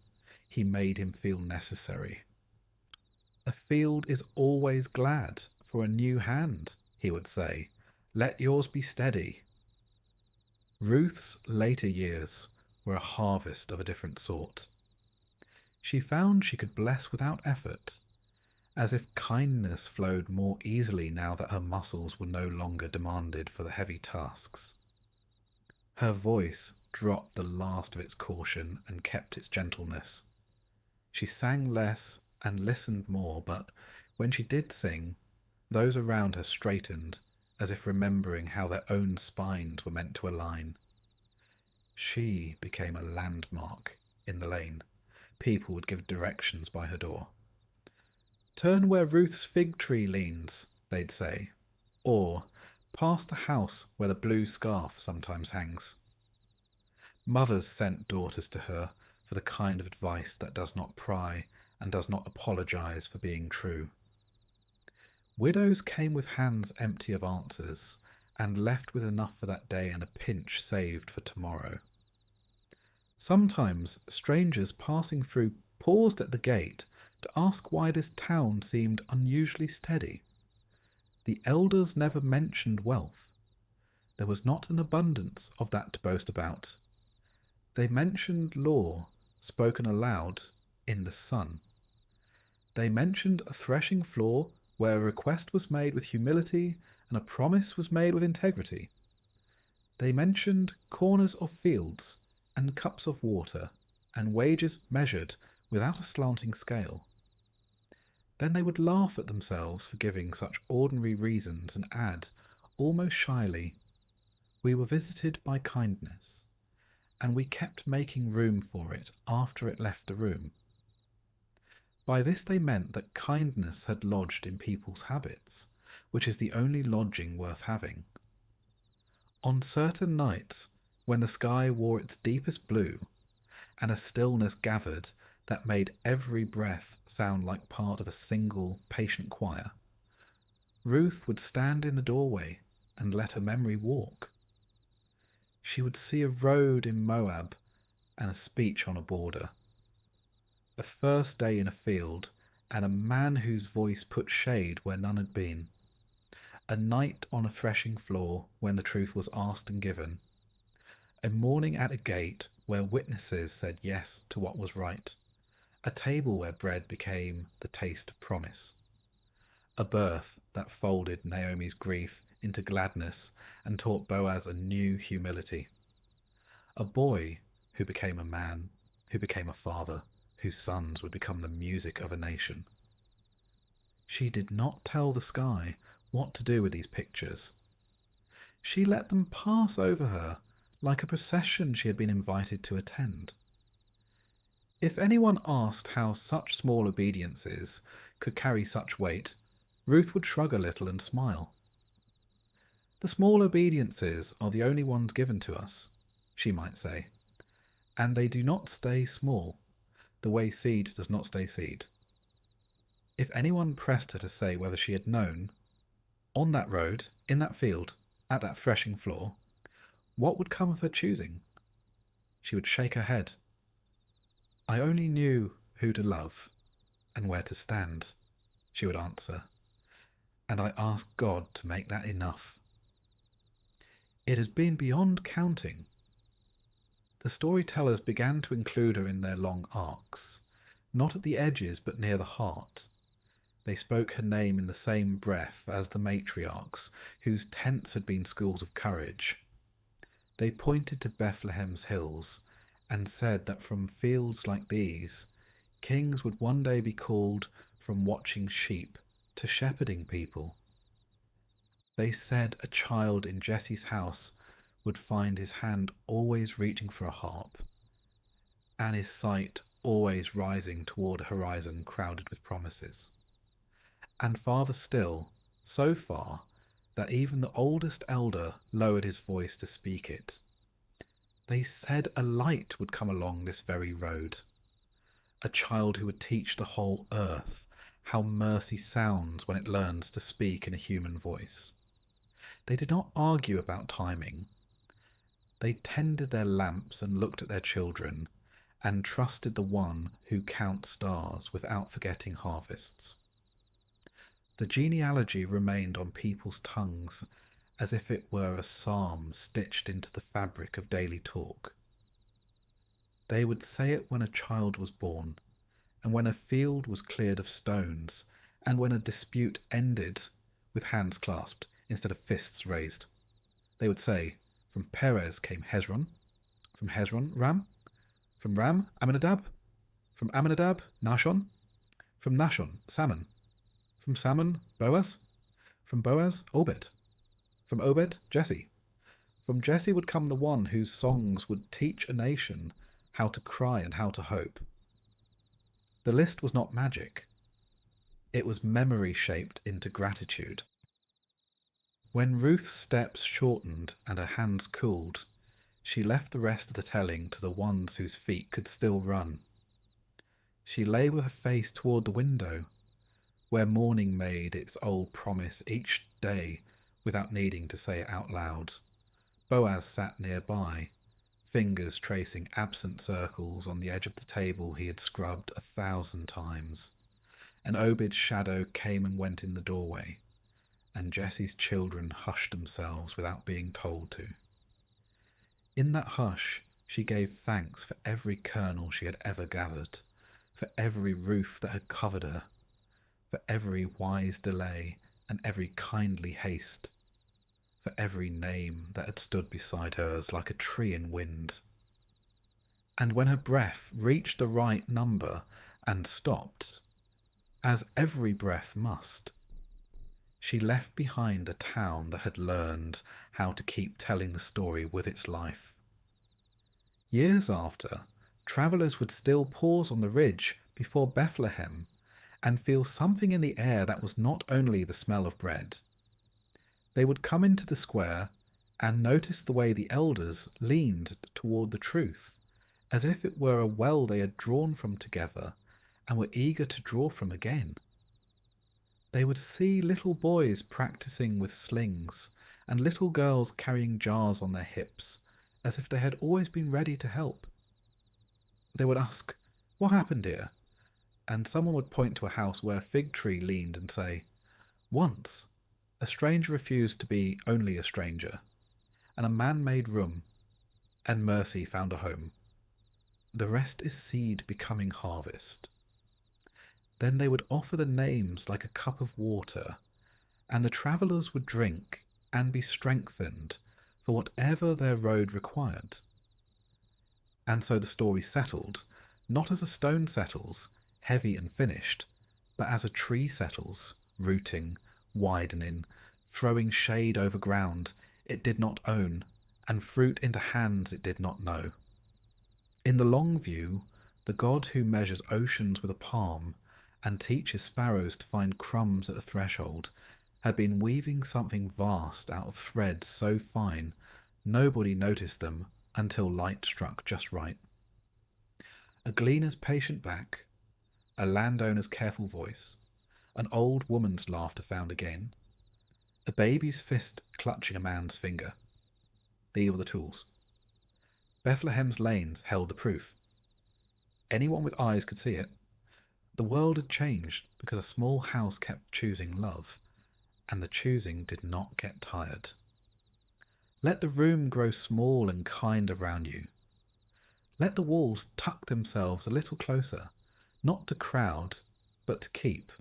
A: He made him feel necessary. A field is always glad for a new hand, he would say. Let yours be steady. Ruth's later years were a harvest of a different sort. She found she could bless without effort, as if kindness flowed more easily now that her muscles were no longer demanded for the heavy tasks. Her voice dropped the last of its caution and kept its gentleness. She sang less and listened more, but when she did sing, those around her straightened, as if remembering how their own spines were meant to align. She became a landmark in the lane. people would give directions by her door. "Turn where Ruth's fig tree leans," they'd say, or "Past the house where the blue scarf sometimes hangs." Mothers sent daughters to her for the kind of advice that does not pry and does not apologize for being true. Widows came with hands empty of answers and left with enough for that day and a pinch saved for tomorrow. Sometimes strangers passing through paused at the gate to ask why this town seemed unusually steady. The elders never mentioned wealth. There was not an abundance of that to boast about. They mentioned law spoken aloud in the sun. They mentioned a threshing floor where a request was made with humility and a promise was made with integrity. They mentioned corners of fields and cups of water and wages measured without a slanting scale. Then they would laugh at themselves for giving such ordinary reasons and add, almost shyly, "We were visited by kindness, and we kept making room for it after it left the room." By this they meant that kindness had lodged in people's habits, which is the only lodging worth having. On certain nights, when the sky wore its deepest blue, and a stillness gathered that made every breath sound like part of a single, patient choir, Ruth would stand in the doorway and let her memory walk. She would see a road in Moab and a speech on a border, a first day in a field and a man whose voice put shade where none had been, a night on a threshing floor when the truth was asked and given, a morning at a gate where witnesses said yes to what was right, a table where bread became the taste of promise, a birth that folded Naomi's grief into gladness and taught Boaz a new humility, a boy who became a man, who became a father, whose sons would become the music of a nation. She did not tell the sky what to do with these pictures. She let them pass over her like a procession she had been invited to attend. If anyone asked how such small obediences could carry such weight, Ruth would shrug a little and smile. "The small obediences are the only ones given to us," she might say, "and they do not stay small, the way seed does not stay seed." If anyone pressed her to say whether she had known, on that road, in that field, at that threshing floor, what would come of her choosing, she would shake her head. "I only knew who to love and where to stand," she would answer, "and I asked God to make that enough." It has been beyond counting. The storytellers began to include her in their long arcs, not at the edges but near the heart. They spoke her name in the same breath as the matriarchs, whose tents had been schools of courage. They pointed to Bethlehem's hills and said that from fields like these, kings would one day be called from watching sheep to shepherding people. They said a child in Jesse's house would find his hand always reaching for a harp, and his sight always rising toward a horizon crowded with promises. And farther still, so far that even the oldest elder lowered his voice to speak it. They said a light would come along this very road, a child who would teach the whole earth how mercy sounds when it learns to speak in a human voice. They did not argue about timing. They tended their lamps and looked at their children and trusted the one who counts stars without forgetting harvests. The genealogy remained on people's tongues as if it were a psalm stitched into the fabric of daily talk. They would say it when a child was born, and when a field was cleared of stones, and when a dispute ended with hands clasped instead of fists raised. They would say, "From Perez came Hezron, from Hezron Ram, from Ram Amminadab, from Amminadab Nahshon, from Nahshon Salmon, from Salmon Boaz, from Boaz Obed, from Obed Jesse. From Jesse would come the one whose songs would teach a nation how to cry and how to hope." The list was not magic. It was memory shaped into gratitude. When Ruth's steps shortened and her hands cooled, she left the rest of the telling to the ones whose feet could still run. She lay with her face toward the window, where morning made its old promise each day without needing to say it out loud. Boaz sat nearby, fingers tracing absent circles on the edge of the table he had scrubbed 1,000 times. And Obed's shadow came and went in the doorway, and Jesse's children hushed themselves without being told to. In that hush, she gave thanks for every kernel she had ever gathered, for every roof that had covered her, for every wise delay and every kindly haste, for every name that had stood beside hers like a tree in wind. And when her breath reached the right number and stopped, as every breath must, she left behind a town that had learned how to keep telling the story with its life. Years after, travellers would still pause on the ridge before Bethlehem and feel something in the air that was not only the smell of bread. They would come into the square and notice the way the elders leaned toward the truth, as if it were a well they had drawn from together and were eager to draw from again. They would see little boys practicing with slings and little girls carrying jars on their hips, as if they had always been ready to help. They would ask, "What happened here?" And someone would point to a house where a fig tree leaned and say, "Once, a stranger refused to be only a stranger, and a man made room, and mercy found a home. The rest is seed becoming harvest." Then they would offer the names like a cup of water, and the travellers would drink and be strengthened for whatever their road required. And so the story settled, not as a stone settles, heavy and finished, but as a tree settles, rooting, widening, throwing shade over ground it did not own, and fruit into hands it did not know. In the long view, the God who measures oceans with a palm and teaches sparrows to find crumbs at the threshold had been weaving something vast out of threads so fine nobody noticed them until light struck just right. A gleaner's patient back, a landowner's careful voice, an old woman's laughter found again, a baby's fist clutching a man's finger. These were the tools. Bethlehem's lanes held the proof. Anyone with eyes could see it. The world had changed because a small house kept choosing love, and the choosing did not get tired. Let the room grow small and kind around you. Let the walls tuck themselves a little closer, not to crowd, but to keep.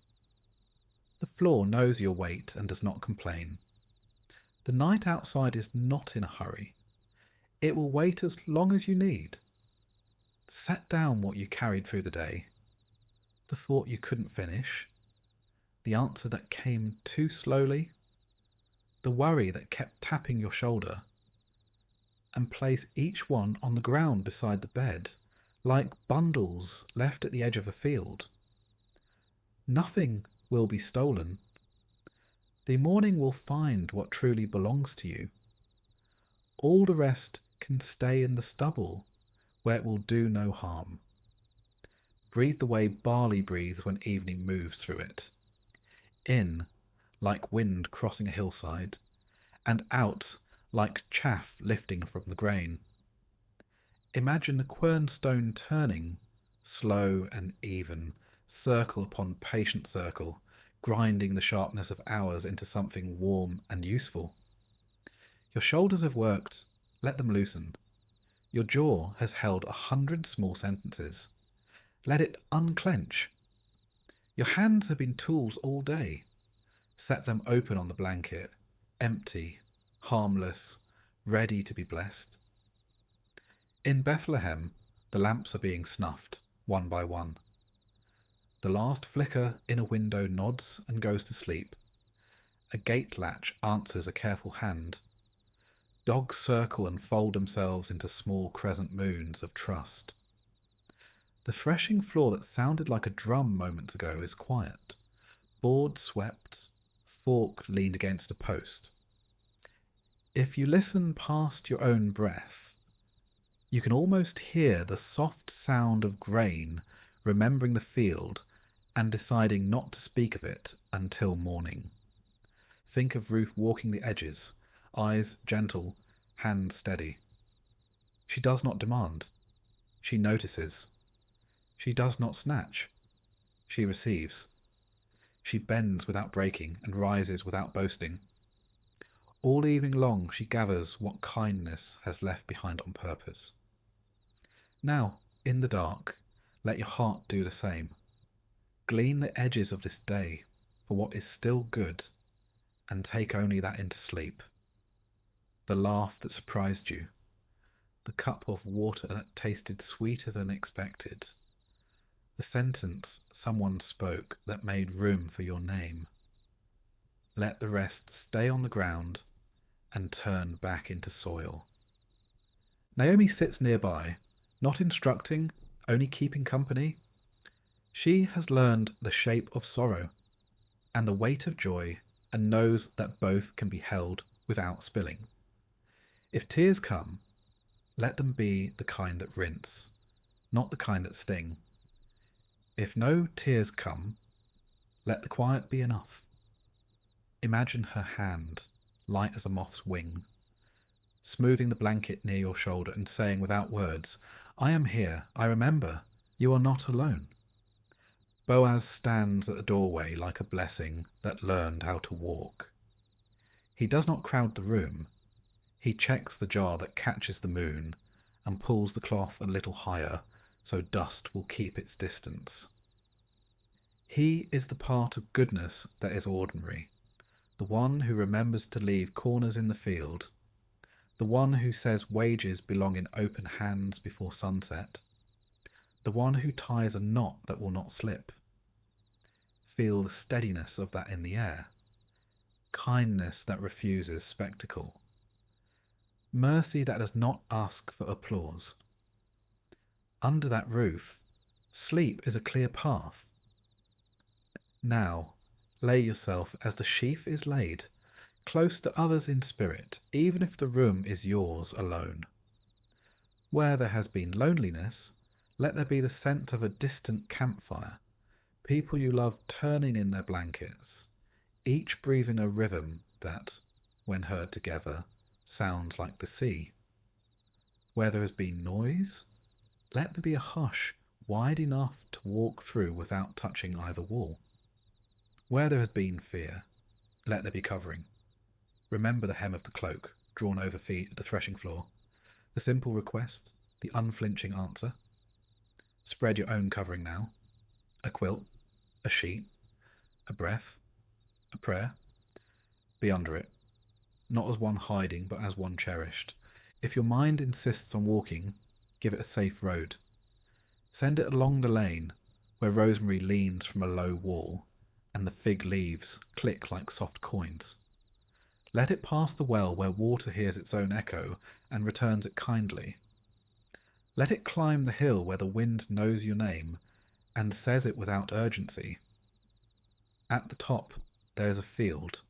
A: The floor knows your weight and does not complain. The night outside is not in a hurry. It will wait as long as you need. Set down what you carried through the day, the thought you couldn't finish, the answer that came too slowly, the worry that kept tapping your shoulder, and place each one on the ground beside the bed, like bundles left at the edge of a field. Nothing will be stolen. The morning will find what truly belongs to you. All the rest can stay in the stubble, where it will do no harm. Breathe the way barley breathes when evening moves through it. In, like wind crossing a hillside, and out, like chaff lifting from the grain. Imagine the quernstone turning, slow and even, circle upon patient circle, grinding the sharpness of hours into something warm and useful. Your shoulders have worked, let them loosen. Your jaw has held 100 small sentences. Let it unclench. Your hands have been tools all day. Set them open on the blanket, empty, harmless, ready to be blessed. In Bethlehem, the lamps are being snuffed, one by one. The last flicker in a window nods and goes to sleep. A gate latch answers a careful hand. Dogs circle and fold themselves into small crescent moons of trust. The threshing floor that sounded like a drum moments ago is quiet. Board swept, fork leaned against a post. If you listen past your own breath, you can almost hear the soft sound of grain remembering the field and deciding not to speak of it until morning. Think of Ruth walking the edges, eyes gentle, hand steady. She does not demand. She notices. She does not snatch. She receives. She bends without breaking and rises without boasting. All evening long she gathers what kindness has left behind on purpose. Now, in the dark, let your heart do the same. Glean the edges of this day for what is still good, and take only that into sleep. The laugh that surprised you, the cup of water that tasted sweeter than expected, the sentence someone spoke that made room for your name. Let the rest stay on the ground and turn back into soil. Naomi sits nearby, not instructing, only keeping company. She has learned the shape of sorrow and the weight of joy, and knows that both can be held without spilling. If tears come, let them be the kind that rinse, not the kind that sting. If no tears come, let the quiet be enough. Imagine her hand, light as a moth's wing, smoothing the blanket near your shoulder and saying without words, "I am here, I remember, you are not alone." Boaz stands at the doorway like a blessing that learned how to walk. He does not crowd the room. He checks the jar that catches the moon and pulls the cloth a little higher so dust will keep its distance. He is the part of goodness that is ordinary, the one who remembers to leave corners in the field, the one who says wages belong in open hands before sunset, the one who ties a knot that will not slip. Feel the steadiness of that in the air. Kindness that refuses spectacle. Mercy that does not ask for applause. Under that roof, sleep is a clear path. Now, lay yourself as the sheaf is laid, close to others in spirit, even if the room is yours alone. Where there has been loneliness, let there be the scent of a distant campfire, people you love turning in their blankets, each breathing a rhythm that, when heard together, sounds like the sea. Where there has been noise, let there be a hush wide enough to walk through without touching either wall. Where there has been fear, let there be covering. Remember the hem of the cloak drawn over feet at the threshing floor, the simple request, the unflinching answer. Spread your own covering now. A quilt, a sheet, a breath, a prayer. Be under it, not as one hiding, but as one cherished. If your mind insists on walking, give it a safe road. Send it along the lane where rosemary leans from a low wall and the fig leaves click like soft coins. Let it pass the well where water hears its own echo and returns it kindly. Let it climb the hill where the wind knows your name and says it without urgency. At the top there is a field,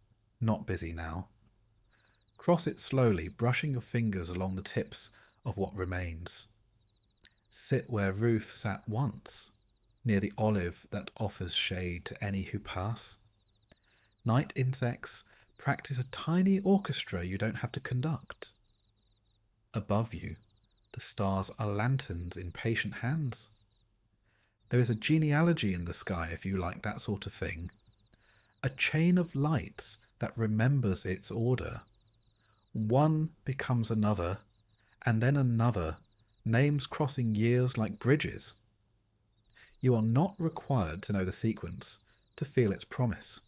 A: not busy now. Cross it slowly, brushing your fingers along the tips of what remains. Sit where Ruth sat once, near the olive that offers shade to any who pass. Night insects practice a tiny orchestra you don't have to conduct. Above you, the stars are lanterns in patient hands. There is a genealogy in the sky if you like that sort of thing. A chain of lights that remembers its order. One becomes another, and then another, names crossing years like bridges. You are not required to know the sequence to feel its promise.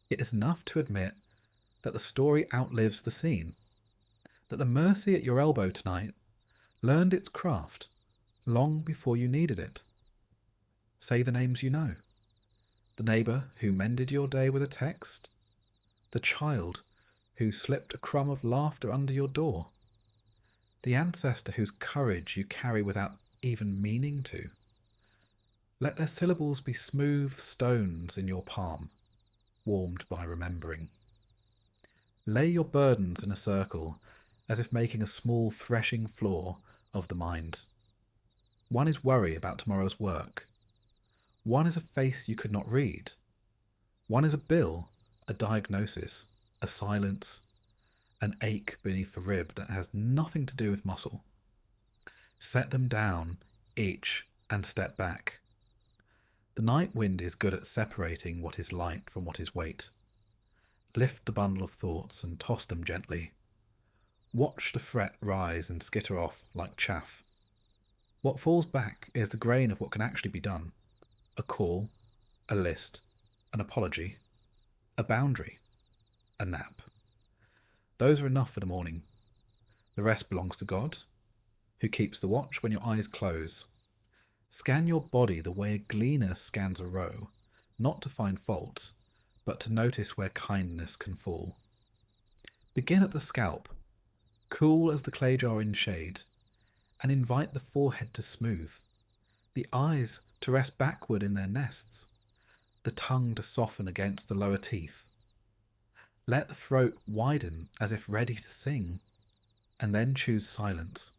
A: It is enough to admit that the story outlives the scene, that the mercy at your elbow tonight learned its craft long before you needed it. Say the names you know. The neighbour who mended your day with a text, the child who slipped a crumb of laughter under your door, the ancestor whose courage you carry without even meaning to. Let their syllables be smooth stones in your palm, warmed by remembering. Lay your burdens in a circle, as if making a small threshing floor of the mind. One is worry about tomorrow's work. One is a face you could not read. One is a bill, a diagnosis, a silence, an ache beneath the rib that has nothing to do with muscle. Set them down, each, and step back. The night wind is good at separating what is light from what is weight. Lift the bundle of thoughts and toss them gently. Watch the fret rise and skitter off like chaff. What falls back is the grain of what can actually be done. A call, a list, an apology, a boundary, a nap. Those are enough for the morning. The rest belongs to God, who keeps the watch when your eyes close. Scan your body the way a gleaner scans a row, not to find faults, but to notice where kindness can fall. Begin at the scalp, cool as the clay jar in shade, and invite the forehead to smooth, the eyes to rest backward in their nests, the tongue to soften against the lower teeth. Let the throat widen as if ready to sing, and then choose silence.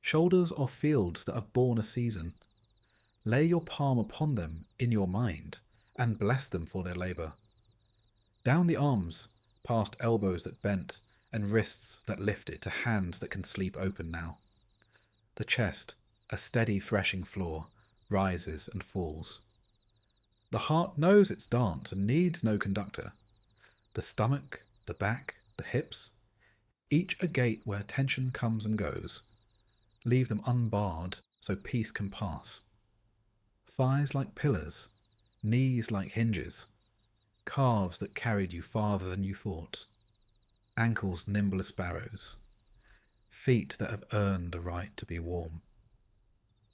A: Shoulders are fields that have borne a season. Lay your palm upon them in your mind, and bless them for their labour. Down the arms, past elbows that bent, and wrists that lifted to hands that can sleep open now. The chest, a steady threshing floor, rises and falls. The heart knows its dance and needs no conductor. The stomach, the back, the hips, each a gate where tension comes and goes. Leave them unbarred so peace can pass. Thighs like pillars, knees like hinges, calves that carried you farther than you thought, ankles nimble as sparrows, feet that have earned the right to be warm.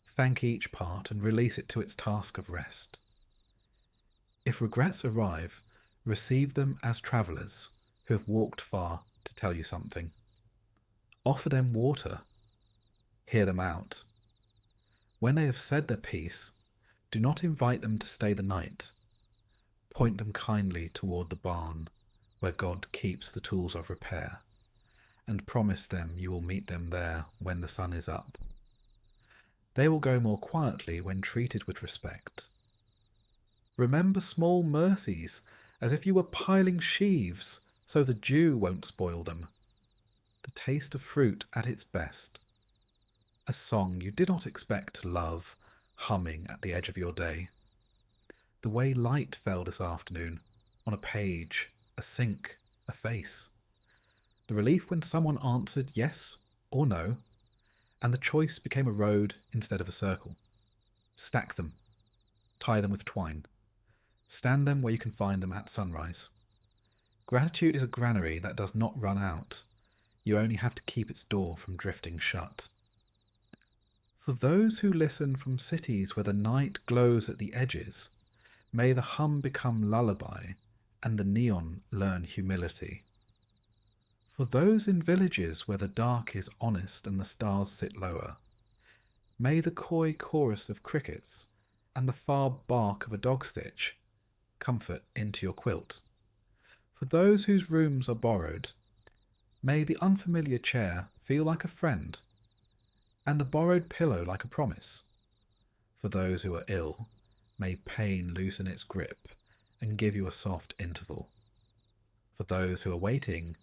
A: Thank each part and release it to its task of rest. If regrets arrive, receive them as travellers who have walked far to tell you something. Offer them water. Hear them out. When they have said their piece, do not invite them to stay the night. Point them kindly toward the barn where God keeps the tools of repair, and promise them you will meet them there when the sun is up. They will go more quietly when treated with respect. Remember small mercies, as if you were piling sheaves, so the dew won't spoil them. The taste of fruit at its best. A song you did not expect to love, humming at the edge of your day. The way light fell this afternoon, on a page, a sink, a face. The relief when someone answered yes or no, and the choice became a road instead of a circle. Stack them. Tie them with twine. Stand them where you can find them at sunrise. Gratitude is a granary that does not run out. You only have to keep its door from drifting shut. For those who listen from cities where the night glows at the edges, may the hum become lullaby and the neon learn humility. For those in villages where the dark is honest and the stars sit lower, may the coy chorus of crickets and the far bark of a dog stitch comfort into your quilt. For those whose rooms are borrowed, may the unfamiliar chair feel like a friend, and the borrowed pillow like a promise. For those who are ill, may pain loosen its grip and give you a soft interval. For those who are waiting,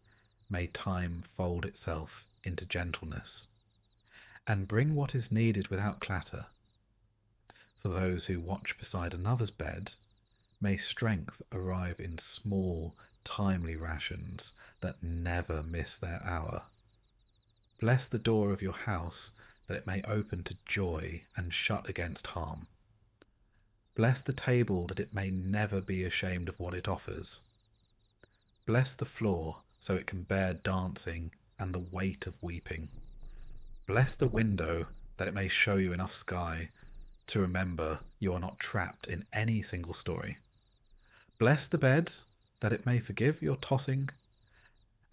A: may time fold itself into gentleness, and bring what is needed without clatter. For those who watch beside another's bed, may strength arrive in small, timely rations that never miss their hour. Bless the door of your house that it may open to joy and shut against harm. Bless the table that it may never be ashamed of what it offers. Bless the floor so it can bear dancing and the weight of weeping. Bless the window that it may show you enough sky to remember you are not trapped in any single story. Bless the bed that it may forgive your tossing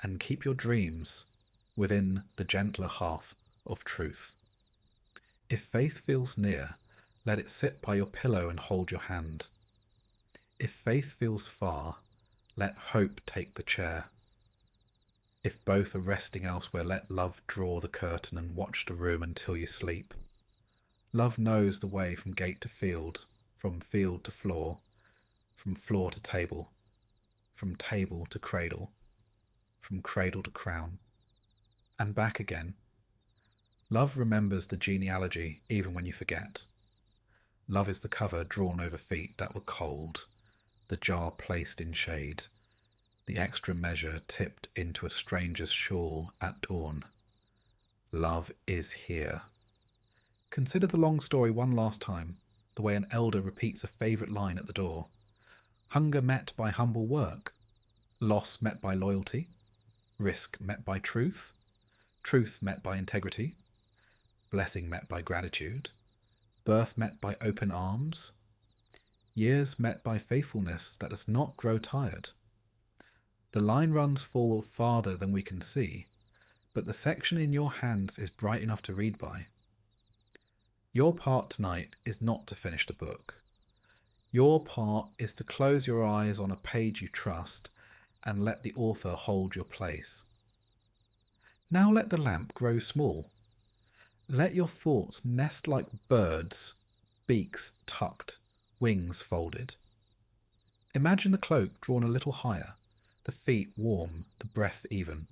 A: and keep your dreams within the gentler half of truth. If faith feels near, Let it sit by your pillow and hold your hand. If faith feels far, let hope take the chair. If both are resting elsewhere, let love draw the curtain and watch the room until you sleep. Love knows the way from gate to field, from field to floor, from floor to table, from table to cradle, from cradle to crown, and back again. Love remembers the genealogy even when you forget. Love is the cover drawn over feet that were cold, the jar placed in shade, the extra measure tipped into a stranger's shawl at dawn. Love is here. Consider the long story one last time, the way an elder repeats a favourite line at the door. Hunger met by humble work, loss met by loyalty, risk met by truth, truth met by integrity, blessing met by gratitude, birth met by open arms, years met by faithfulness that does not grow tired. The line runs forward farther than we can see, but the section in your hands is bright enough to read by. Your part tonight is not to finish the book. Your part is to close your eyes on a page you trust and let the author hold your place. Now let the lamp grow small. Let your thoughts nest like birds, beaks tucked, wings folded. Imagine the cloak drawn a little higher, the feet warm, the breath even.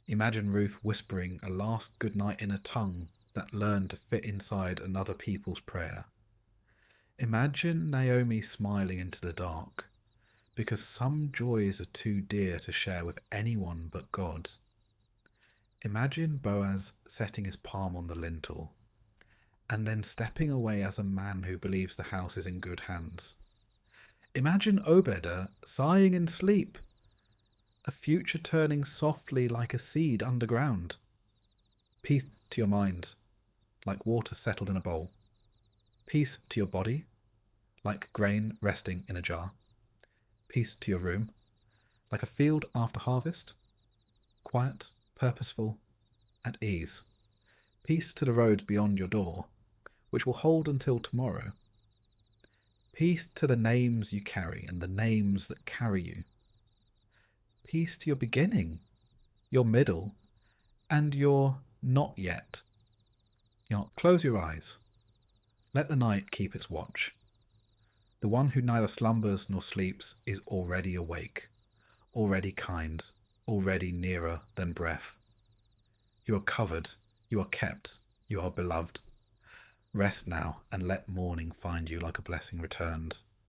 A: Imagine Ruth whispering a last goodnight in a tongue that learned to fit inside another people's prayer. Imagine Naomi smiling into the dark, because some joys are too dear to share with anyone but God. Imagine Boaz setting his palm on the lintel, and then stepping away as a man who believes the house is in good hands. Imagine Obed sighing in sleep, a future turning softly like a seed underground. Peace to your mind, like water settled in a bowl. Peace to your body, like grain resting in a jar. Peace to your room, like a field after harvest. Quiet, purposeful, at ease. Peace to the roads beyond your door, which will hold until tomorrow. Peace to the names you carry and the names that carry you. Peace to your beginning, your middle, and your not yet. Close your eyes. Let the night keep its watch. The one who neither slumbers nor sleeps is already awake, already kind, already nearer than breath. You are covered, you are kept, you are beloved. Rest now and let morning find you like a blessing returned.